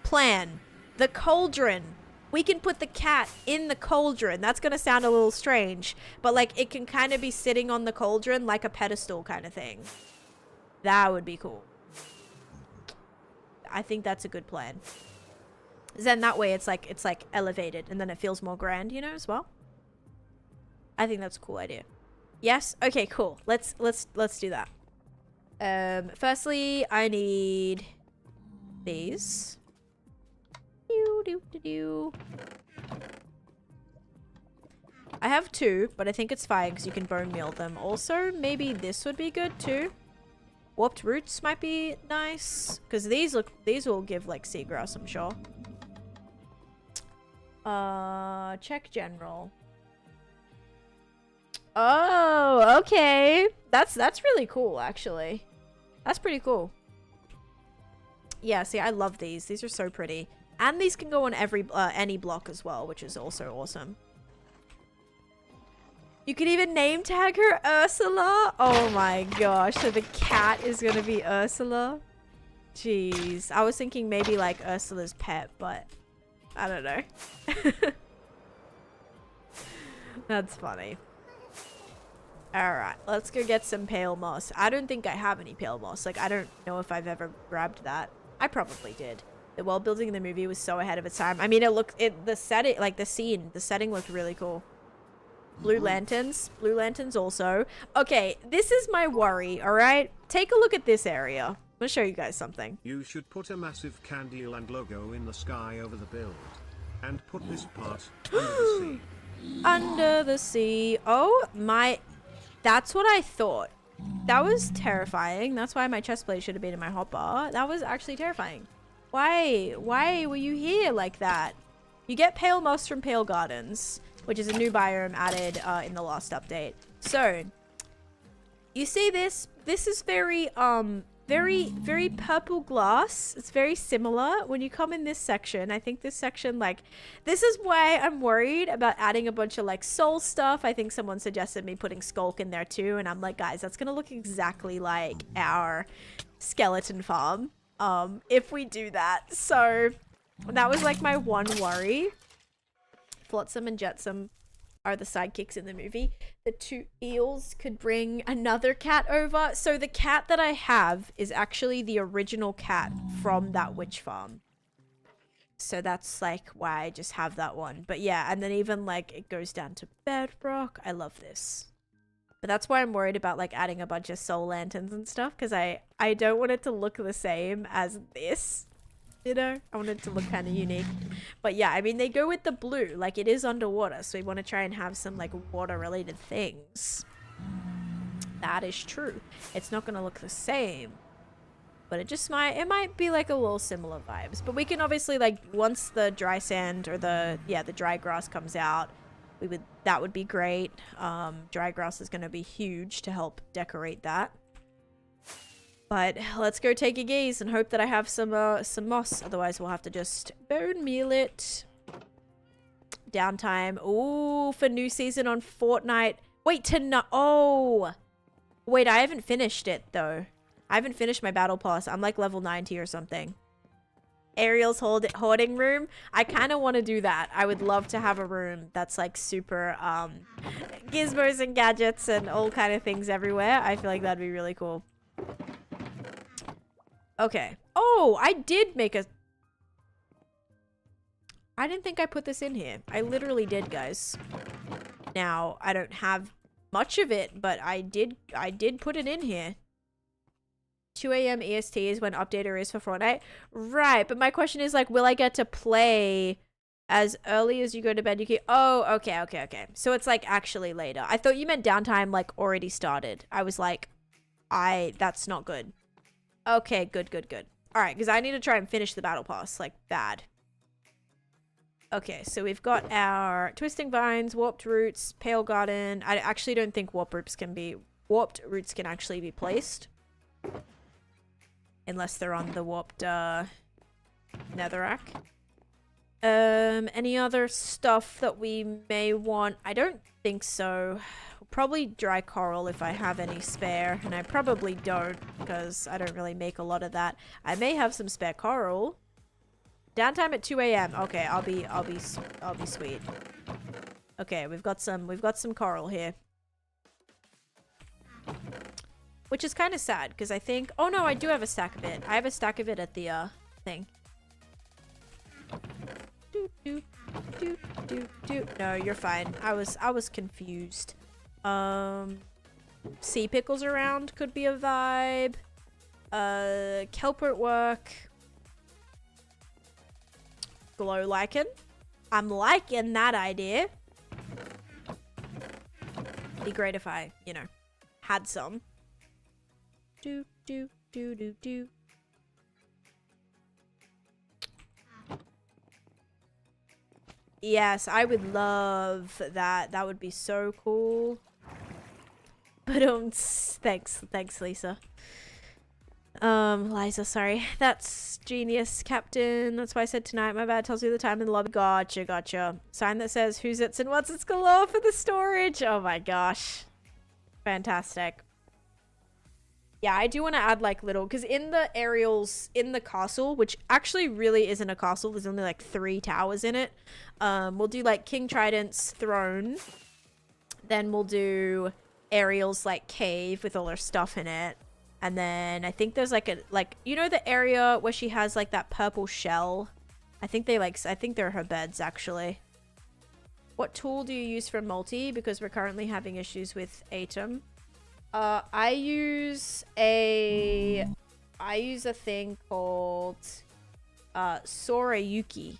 Plan. The cauldron. We can put the cat in the cauldron. That's going to sound a little strange. But like it can kind of be sitting on the cauldron like a pedestal kind of thing. That would be cool. I think that's a good plan. Then that way it's like elevated and then it feels more grand, you know, as well. I think that's a cool idea. Yes? Okay, cool. Let's do that. Firstly, I need these. I have 2, but I think it's fine because you can bone meal them. Also, maybe this would be good too. Warped roots might be nice because these will give like seagrass, I'm sure. Check general. Oh, okay. That's really cool, actually. That's pretty cool. Yeah, see, I love these. These are so pretty. And these can go on any block as well, which is also awesome. You could even name tag her Ursula. Oh my gosh. So the cat is going to be Ursula. Jeez. I was thinking maybe like Ursula's pet, but I don't know. That's funny. Alright, let's go get some pale moss. I don't think I have any pale moss. Like, I don't know if I've ever grabbed that. I probably did. The world building in the movie was so ahead of its time. I mean, the setting, like the setting looked really cool. Blue lanterns also. Okay, this is my worry, alright? Take a look at this area. I'm gonna show you guys something. You should put a massive Candyland logo in the sky over the build. And put this part under the sea. Under the sea. Oh my... That's what I thought. That was terrifying. That's why my chest plate should have been in my hotbar. That was actually terrifying. Why? Why were you here like that? You get pale moss from Pale Gardens, which is a new biome added in the last update. So, you see this? This is very very purple glass. It's very similar. When you come in this section, I think this section, like, this is why I'm worried about adding a bunch of like soul stuff. I think someone suggested me putting skulk in there too, and I'm like, guys, that's gonna look exactly like our skeleton farm if we do that. So that was like my one worry. Flotsam and Jetsam are the sidekicks in the movie. The 2 eels could bring another cat over. So the cat that I have is actually the original cat from that witch farm. So that's like why I just have that one. But yeah, and then even like it goes down to bedrock. I love this. But that's why I'm worried about like adding a bunch of soul lanterns and stuff, because I don't want it to look the same as this. You know, I want it to look kind of unique. But yeah, I mean, they go with the blue. Like, it is underwater, so we want to try and have some, like, water-related things. That is true. It's not going to look the same. But it just might... It might be, like, a little similar vibes. But we can obviously, like, once the dry sand or the dry grass comes out, that would be great. Dry grass is going to be huge to help decorate that. But let's go take a gaze and hope that I have some moss. Otherwise, we'll have to just bone meal it. Downtime. Ooh, for new season on Fortnite. Wait, oh. Wait, I haven't finished it, though. I haven't finished my battle pass. I'm like level 90 or something. Ariel's hoarding room. I kind of want to do that. I would love to have a room that's like super gizmos and gadgets and all kind of things everywhere. I feel like that'd be really cool. Okay. Oh, I did make a... I didn't think I put this in here. I literally did, guys. Now, I don't have much of it, but I did put it in here. 2 a.m. EST is when updater is for Fortnite. Right, but my question is, like, will I get to play as early as you go to bed? You can... Oh, okay. So it's, like, actually later. I thought you meant downtime, like, already started. I was like, that's not good. Okay, good. Alright, because I need to try and finish the battle pass, like, bad. Okay, so we've got our Twisting Vines, Warped Roots, Pale Garden. I actually don't think Warped Roots can actually be placed. Unless they're on the warped netherrack. Any other stuff that we may want? I don't think so. Probably dry coral if I have any spare, and I probably don't because I don't really make a lot of that. I may have some spare coral. Downtime at 2 a.m. Okay, I'll be sweet. Okay, we've got some coral here. Which is kind of sad, because I think... Oh, no, I do have a stack of it. I have a stack of it at the, thing. No, you're fine. I was confused. Sea pickles around could be a vibe. Kelpert work. Glow lichen. I'm liking that idea. Be great if I, you know, had some. Do. Yes, I would love that. That would be so cool. But thanks, Lisa. Liza, sorry. That's genius, Captain. That's why I said tonight. My bad. Tells you the time in the lobby. Gotcha. Sign that says who's it's and what's it's galore for the storage. Oh my gosh. Fantastic. Yeah, I do want to add like little, because in the aerials in the castle, which actually really isn't a castle, there's only like 3 towers in it. We'll do like King Trident's throne. Then we'll do Ariel's like cave with all her stuff in it. And then I think there's like you know the area where she has like that purple shell? I think they're her beds actually. What tool do you use for multi? Because we're currently having issues with Atom. I use a thing called Sorayuki.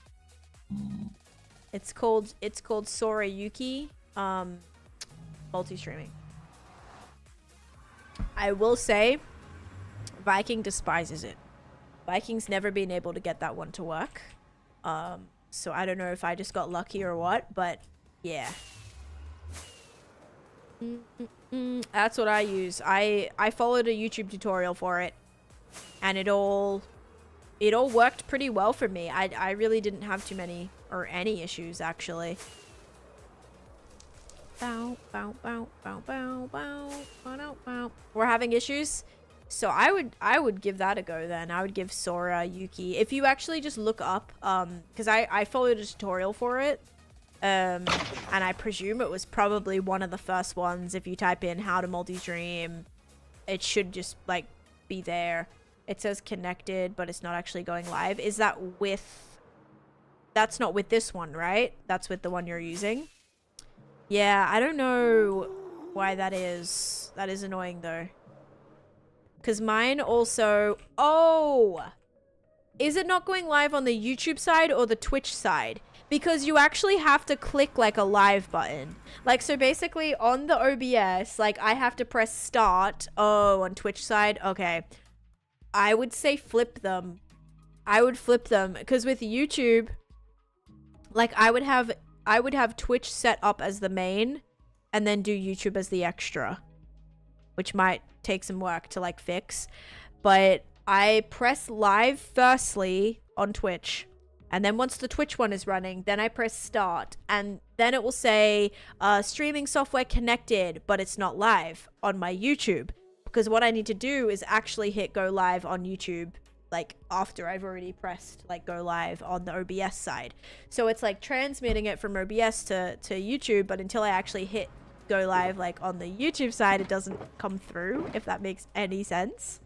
It's called Sorayuki multi-streaming. I will say Viking despises it. Viking's never been able to get that one to work. So I don't know if I just got lucky or what, but yeah. That's what I use. I followed a YouTube tutorial for it, and it all worked pretty well for me. I really didn't have too many or any issues actually. Bow. We're having issues, so I would give that a go then. I would give Sora Yuki. If you actually just look up, because I followed a tutorial for it. And I presume it was probably one of the first ones. If you type in how to multi-stream, it should just like be there. It says connected, but it's not actually going live. Is that with... That's not with this one, right? That's with the one you're using. Yeah, I don't know why that is. That is annoying though. Because mine also... Oh! Is it not going live on the YouTube side or the Twitch side? Because you actually have to click like a live button. Like, so basically on the OBS, like I have to press start. Oh, on Twitch side. Okay. I would say flip them. I would flip them because with YouTube, like I would have Twitch set up as the main and then do YouTube as the extra, which might take some work to like fix. But I press live firstly on Twitch. And then once the Twitch one is running, then I press start. And then it will say streaming software connected, but it's not live on my YouTube. Because what I need to do is actually hit go live on YouTube like after I've already pressed like go live on the OBS side. So it's like transmitting it from OBS to YouTube, but until I actually hit go live like on the YouTube side, it doesn't come through, if that makes any sense.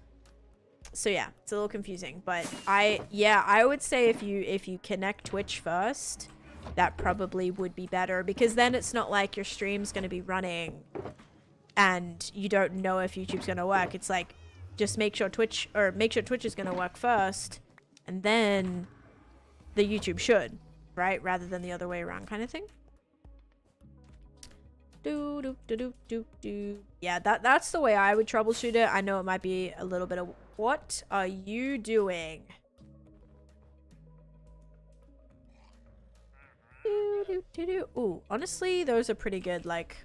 So yeah, it's a little confusing, but I would say if you connect Twitch first, that probably would be better, because then it's not like your stream's going to be running and you don't know if YouTube's going to work. It's like, just make sure Twitch is going to work first, and then the YouTube should, right? Rather than the other way around kind of thing. Yeah, that's the way I would troubleshoot it. I know it might be a little bit of, what are you doing? Ooh, honestly, those are pretty good, like,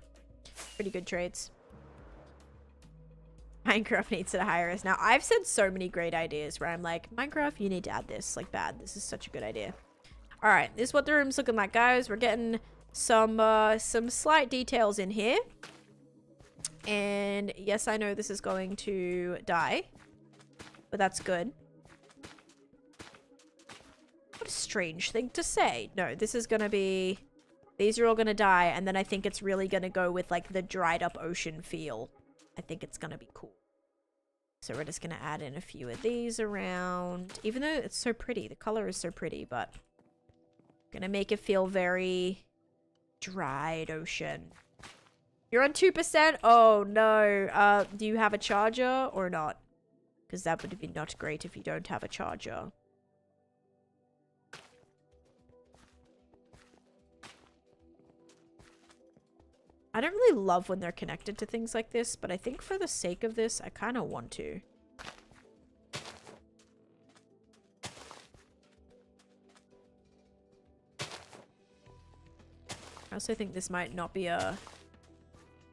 pretty good trades. Minecraft needs to hire us. Now, I've said so many great ideas where I'm like, Minecraft, you need to add this. Like, bad. This is such a good idea. All right, this is what the room's looking like, guys. We're getting some slight details in here. And yes, I know this is going to die, but that's good. What a strange thing to say. No, this is going to be... These are all going to die, and then I think it's really going to go with, like, the dried up ocean feel. I think it's going to be cool. So we're just going to add in a few of these around. Even though it's so pretty. The color is so pretty, but... Going to make it feel very dried ocean. You're on 2%? Oh, no. Do you have a charger or not? Because that would be not great if you don't have a charger. I don't really love when they're connected to things like this, but I think for the sake of this, I kind of want to. I also think this might not be a...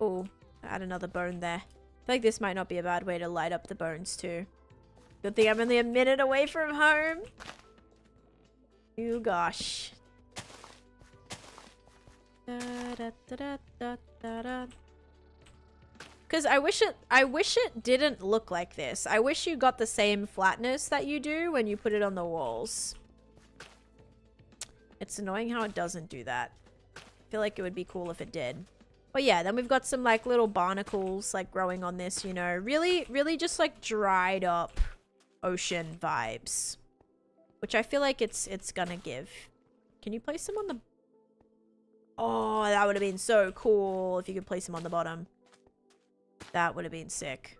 Oh, add another bone there. I feel like this might not be a bad way to light up the bones too. Good thing I'm only a minute away from home. Oh gosh. Because I wish it didn't look like this. I wish you got the same flatness that you do when you put it on the walls. It's annoying how it doesn't do that. I feel like it would be cool if it did. But yeah, then we've got some like little barnacles like growing on this, you know, really just like dried up ocean vibes, which I feel like it's gonna give. Can you place them on the... Oh, that would have been so cool if you could place them on the bottom. That would have been sick.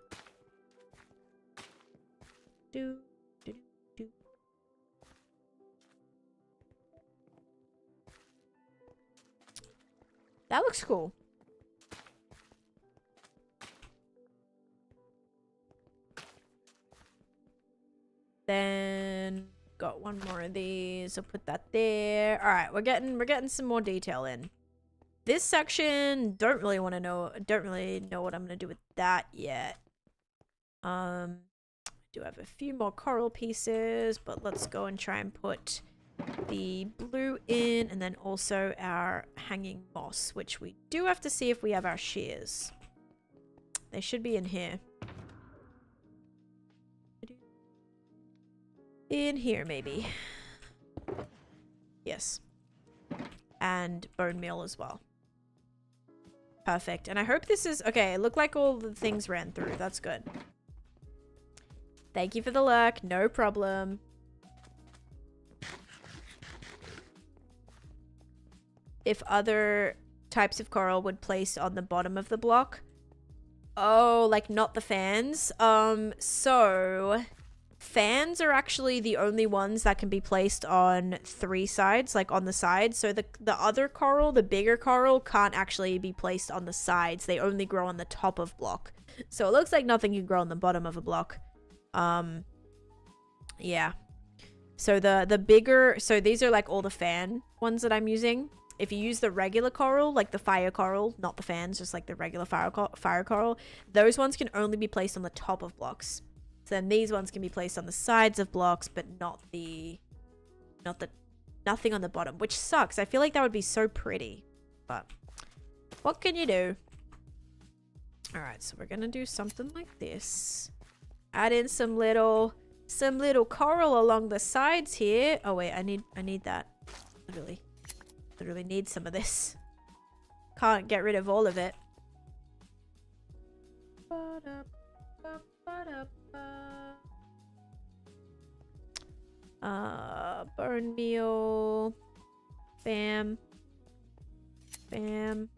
Do. That looks cool. Then got one more of these. I'll put that there. All right, we're getting some more detail in. This section, don't really know what I'm gonna do with that yet. I do have a few more coral pieces, but let's go and try and put the blue in, and then also our hanging moss, which we do have to see if we have our shears. They should be in here. In here, maybe. Yes. And bone meal as well. Perfect. And I hope this is... Okay, it looked like all the things ran through. That's good. Thank you for the lurk. No problem. If other types of coral would place on the bottom of the block. Oh, like not the fans. So... Fans are actually the only ones that can be placed on 3 sides, like on the sides. So the other coral, the bigger coral, can't actually be placed on the sides. They only grow on the top of block. So it looks like nothing can grow on the bottom of a block. Yeah. So the bigger, so these are like all the fan ones that I'm using. If you use the regular coral, like the fire coral, not the fans, just like the regular fire coral, those ones can only be placed on the top of blocks. So then these ones can be placed on the sides of blocks, but nothing on the bottom, which sucks. I feel like that would be so pretty, but what can you do? All right, so we're gonna do something like this. Add in some little some little coral along the sides here. Oh wait, I need that. Literally need some of this. Can't get rid of all of it. Bone meal. Bam. Bam.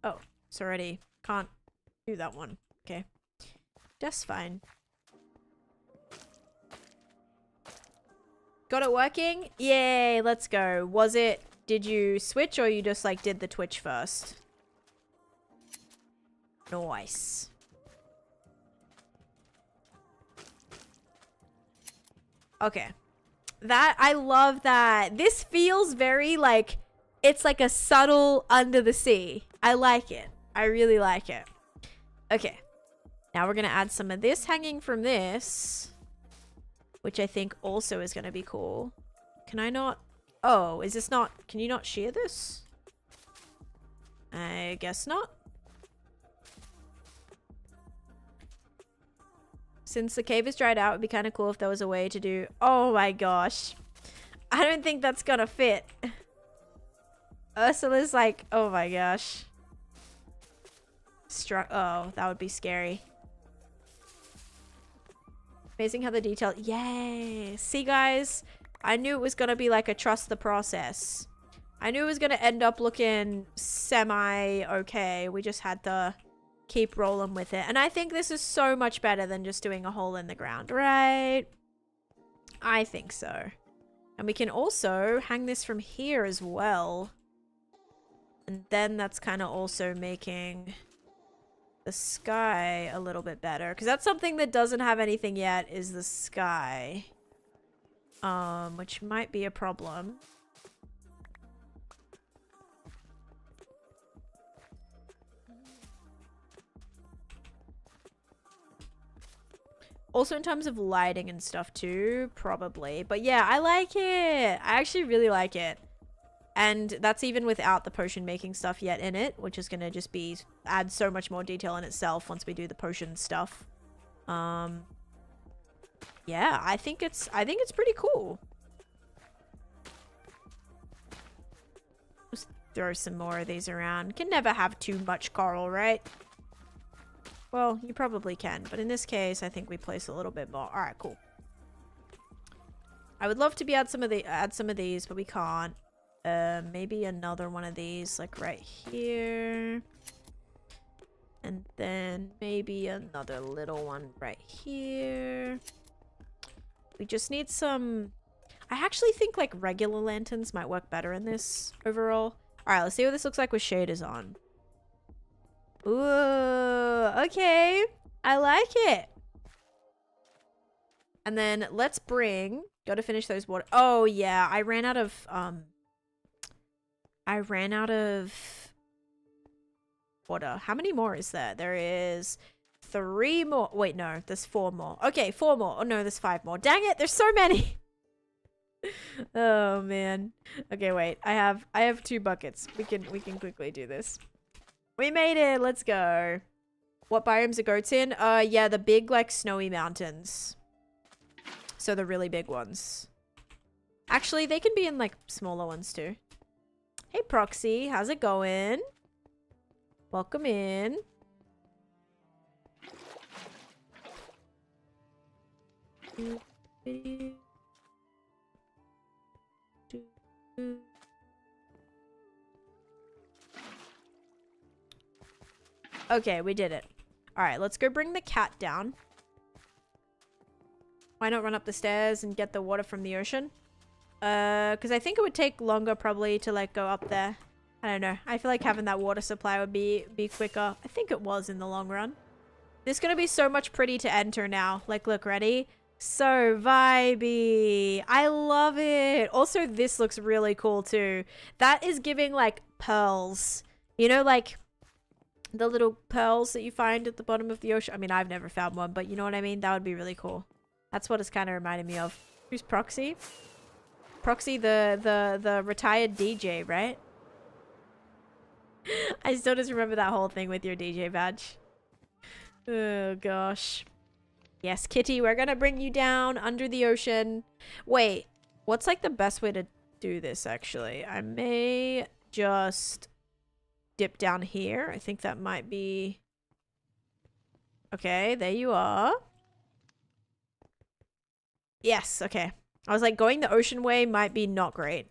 Oh, it's already can't do that one. Okay. That's fine. Got it working? Yay, let's go. Was it, did you switch or you just like did the Twitch first? Nice. Okay. That, I love that. This feels very like, it's like a subtle under the sea. I like it. I really like it. Okay. Now we're going to add some of this hanging from this, which I think also is going to be cool. Can I not? Oh, is this not? Can you not shear this? I guess not. Since the cave is dried out, it'd be kind of cool if there was a way to do... Oh my gosh. I don't think that's gonna fit. Ursula's like, oh my gosh. Oh, that would be scary. Amazing how the detail... Yay! See, guys? I knew it was gonna be like a trust the process. I knew it was gonna end up looking semi-okay. We just had to keep rolling with it. And I think this is so much better than just doing a hole in the ground, right? I think so. And we can also hang this from here as well. And then that's kind of also making the sky a little bit better. Because that's something that doesn't have anything yet, is the sky. Which might be a problem. Also in terms of lighting and stuff too, probably. But yeah, I like it. I actually really like it. And that's even without the potion making stuff yet in it, which is going to just be add so much more detail in itself once we do the potion stuff. Yeah, I think it's pretty cool. Just throw some more of these around. Can never have too much coral, right? Well, you probably can, but in this case, I think we place a little bit more. All right, cool. I would love to be add some of these, but we can't. Maybe another one of these, like right here, and then maybe another little one right here. We just need some. I actually think like regular lanterns might work better in this overall. All right, let's see what this looks like with shaders on. Ooh, okay. I like it. And then let's gotta finish those water. Oh yeah, I ran out of water. How many more is there? There is 3 more. Wait, no, there's 4 more. Okay, 4 more. Oh no, there's 5 more. Dang it, there's so many. Oh man. Okay, wait. I have 2 buckets. We can quickly do this. We made it. Let's go. What biomes are goats in? Yeah, the big, like, snowy mountains. So the really big ones. Actually, they can be in, like, smaller ones, too. Hey, Proxy. How's it going? Welcome in. Okay, we did it. All right, let's go bring the cat down. Why not run up the stairs and get the water from the ocean? Because I think it would take longer probably to like go up there. I don't know. I feel like having that water supply would be quicker. I think it was in the long run. This is going to be so much pretty to enter now. Like, look, ready? So vibey. I love it. Also, this looks really cool too. That is giving like pearls. You know, like The little pearls that you find at the bottom of the ocean. I mean, I've never found one, but you know what I mean? That would be really cool. That's what it's kind of reminding me of. Who's Proxy? Proxy, the retired DJ, right? I still just remember that whole thing with your DJ badge. Oh, gosh. Yes, Kitty, we're gonna bring you down under the ocean. Wait, what's like the best way to do this, actually? I may just dip down here. I think that might be... Okay, there you are. Yes, okay. I was like, going the ocean way might be not great.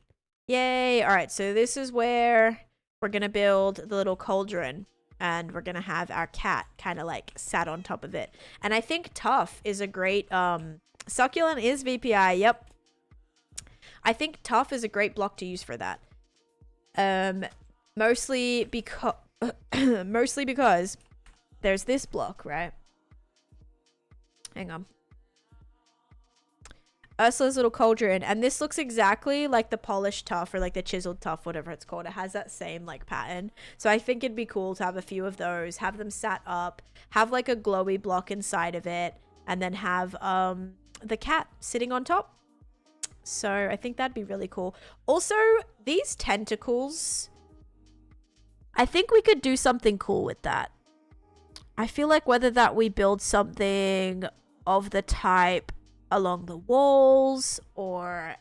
Yay! Alright, so this is where we're gonna build the little cauldron. And we're gonna have our cat kind of like sat on top of it. And I think tough is a great... Succulent is VPI, yep. I think tough is a great block to use for that. Mostly because... mostly because there's this block, right? Hang on. Ursula's little cauldron, and this looks exactly like the polished tuff or like the chiseled tuff, whatever it's called. It has that same like pattern, so I think it'd be cool to have a few of those, have them sat up, have like a glowy block inside of it, and then have the cat sitting on top. So I think that'd be really cool. Also, these tentacles, I think we could do something cool with that. I feel like whether that we build something of the type along the walls or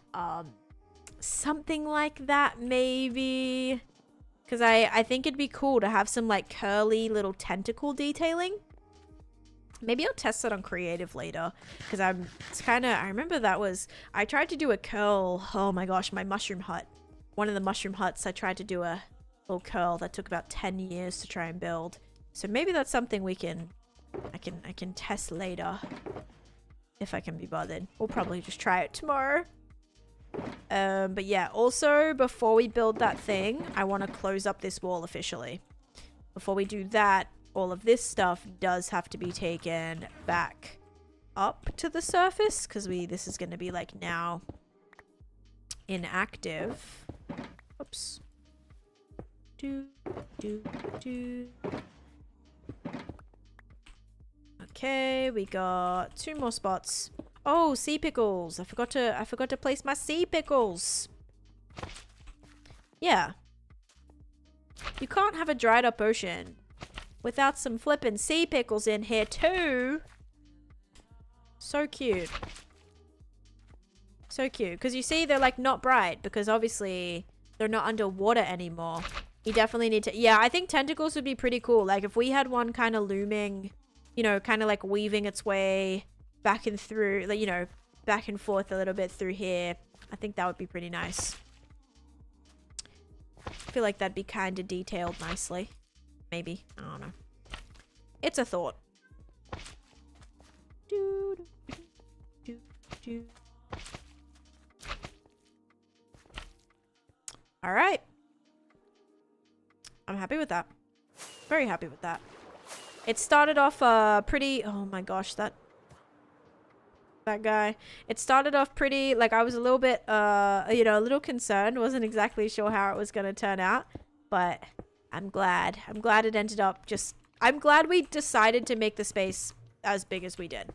something like that, maybe, because I think it'd be cool to have some like curly little tentacle detailing. Maybe I'll test it on creative later, because I remember I tried to do a curl. Oh my gosh, my mushroom hut, one of the mushroom huts, I tried to do a little curl that took about 10 years to try and build. So maybe that's something I can test later. If I can be bothered. We'll probably just try it tomorrow. But yeah, also, before we build that thing, I want to close up this wall officially. Before we do that, all of this stuff does have to be taken back up to the surface, because this is going to be like now inactive. Oops. Okay, we got 2 more spots. Oh, sea pickles. I forgot to place my sea pickles. Yeah. You can't have a dried up ocean without some flippin' sea pickles in here too. So cute. So cute. Because you see, they're like not bright because obviously they're not underwater anymore. You definitely need to... Yeah, I think tentacles would be pretty cool. Like if we had one kind of looming... You know, kind of like weaving its way back and through, like, you know, back and forth a little bit through here. I think that would be pretty nice. I feel like that'd be kind of detailed nicely. Maybe. I don't know. It's a thought. All right. I'm happy with that. Very happy with that. It started off pretty... Oh my gosh, that guy. It started off pretty... Like, I was a little bit, you know, a little concerned. Wasn't exactly sure how it was going to turn out. But I'm glad. I'm glad it ended up just... I'm glad we decided to make the space as big as we did.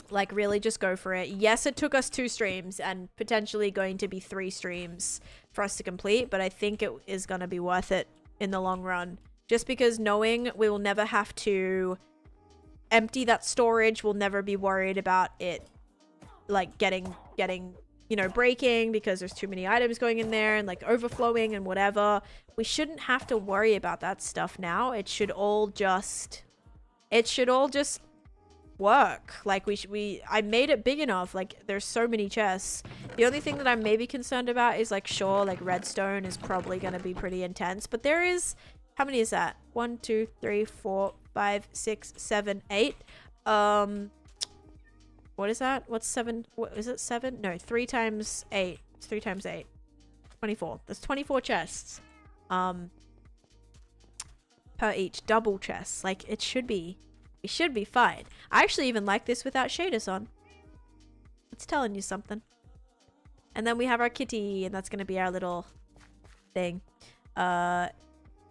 Like, really just go for it. Yes, it took us 2 streams and potentially going to be 3 streams for us to complete. But I think it is going to be worth it in the long run. Just because knowing we will never have to empty that storage, we'll never be worried about it, like, getting, you know, breaking because there's too many items going in there and, like, overflowing and whatever. We shouldn't have to worry about that stuff now. It should all just work. Like, I made it big enough. Like, there's so many chests. The only thing that I'm maybe concerned about is, like, sure, like, redstone is probably going to be pretty intense, but there is... How many is that? 1, 2, 3, 4, 5, 6, 7, 8. What is that? What's 7? What is it? 7? No, 3 times 8. It's 3 times 8. 24. There's 24 chests. Per each. Double chests. Like, it should be fine. I actually even like this without shaders on. It's telling you something. And then we have our kitty, and that's gonna be our little thing.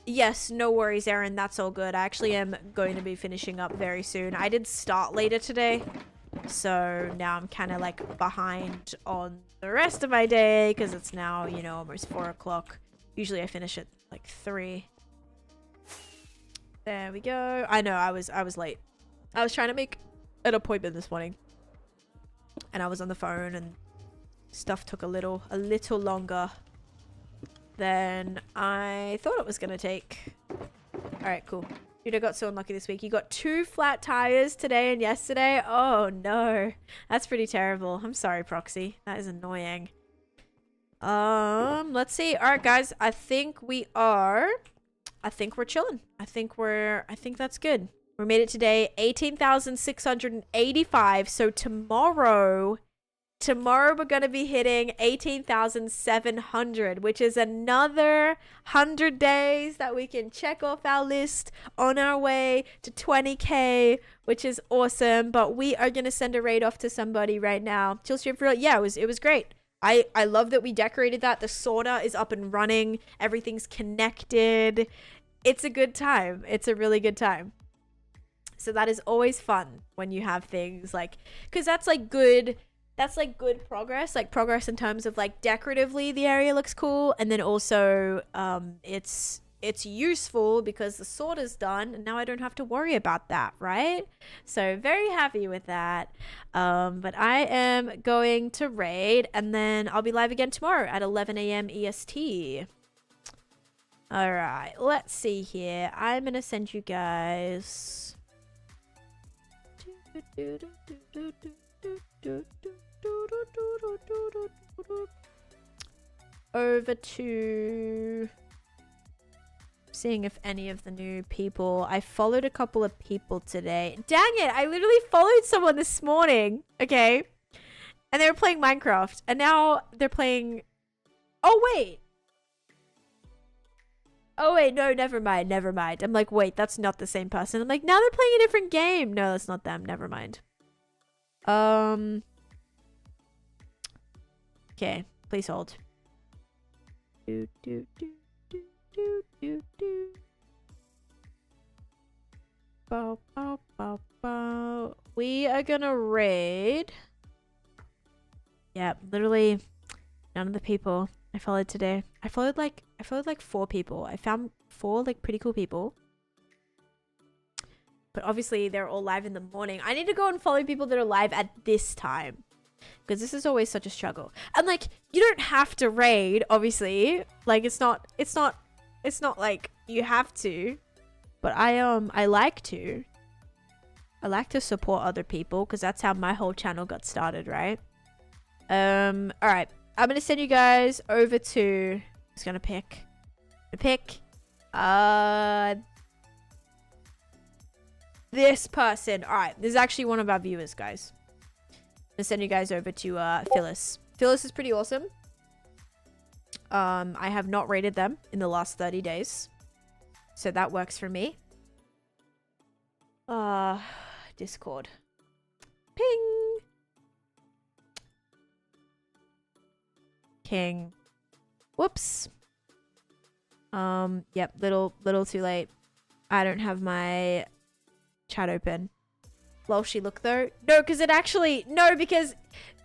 Yes, no worries, Erin. That's all good. I actually am going to be finishing up very soon. I did start later today, so now I'm kind of like behind on the rest of my day because it's now, you know, almost 4 o'clock. Usually I finish at like 3. There we go. I know I was late. I was trying to make an appointment this morning, and I was on the phone, and stuff took a little longer than I thought it was gonna take. All right, cool. Dude, I got so unlucky this week. You got 2 flat tires today and yesterday. Oh no, that's pretty terrible. I'm sorry, Proxy. That is annoying. Let's see. All right, guys. I think we're chilling. I think that's good. We made it today. 18,685. So tomorrow we're going to be hitting 18,700, which is another 100 days that we can check off our list on our way to 20K, which is awesome. But we are going to send a raid off to somebody right now. Chill Stream for real. Yeah, it was great. I love that we decorated that. The sauna is up and running. Everything's connected. It's a good time. It's a really good time. So that is always fun when you have things like, because that's like good progress, like progress in terms of like decoratively the area looks cool, and then also it's useful because the sorter's done and now I don't have to worry about that, right? So very happy with that. But I am going to raid, and then I'll be live again tomorrow at 11 a.m. EST. All right, let's see here. I'm gonna send you guys over to seeing if any of the new people. I followed a couple of people today. Dang it, I literally followed someone this morning, okay, and they were playing Minecraft, and now they're playing, oh wait, no, never mind. I'm like, wait, that's not the same person. I'm like, now they're playing a different game. No, that's not them. Never mind. Okay, please hold. We are gonna raid. Yeah, literally none of the people I followed today. I followed like 4 people. I found 4 like pretty cool people. But obviously they're all live in the morning. I need to go and follow people that are live at this time, because this is always such a struggle. And like, you don't have to raid, obviously. Like it's not like you have to. But I like to. I like to support other people because that's how my whole channel got started, right? All right. I'm going to send you guys over to, I'm just going to pick this person. All right. This is actually one of our viewers, guys. I'm going to send you guys over to Phyllis. Phyllis is pretty awesome. I have not rated them in the last 30 days. So that works for me. Discord. Ping. King. Whoops. Yep, little too late. I don't have my chat open. Lol, she looked though? No, because it actually, no, because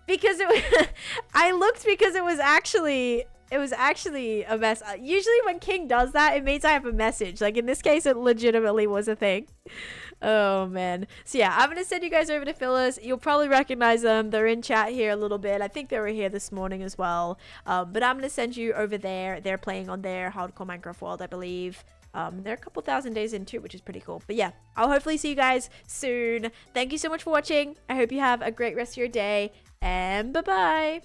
it I looked because it was actually a mess. Usually when King does that, it means I have a message. Like in this case, it legitimately was a thing. Oh man. So yeah, I'm gonna send you guys over to Phyllis. You'll probably recognize them. They're in chat here a little bit. I think they were here this morning as well. But I'm gonna send you over there. They're playing on their hardcore Minecraft world, I believe. They're a couple thousand days in too, which is pretty cool. But yeah, I'll hopefully see you guys soon. Thank you so much for watching. I hope you have a great rest of your day, and bye bye.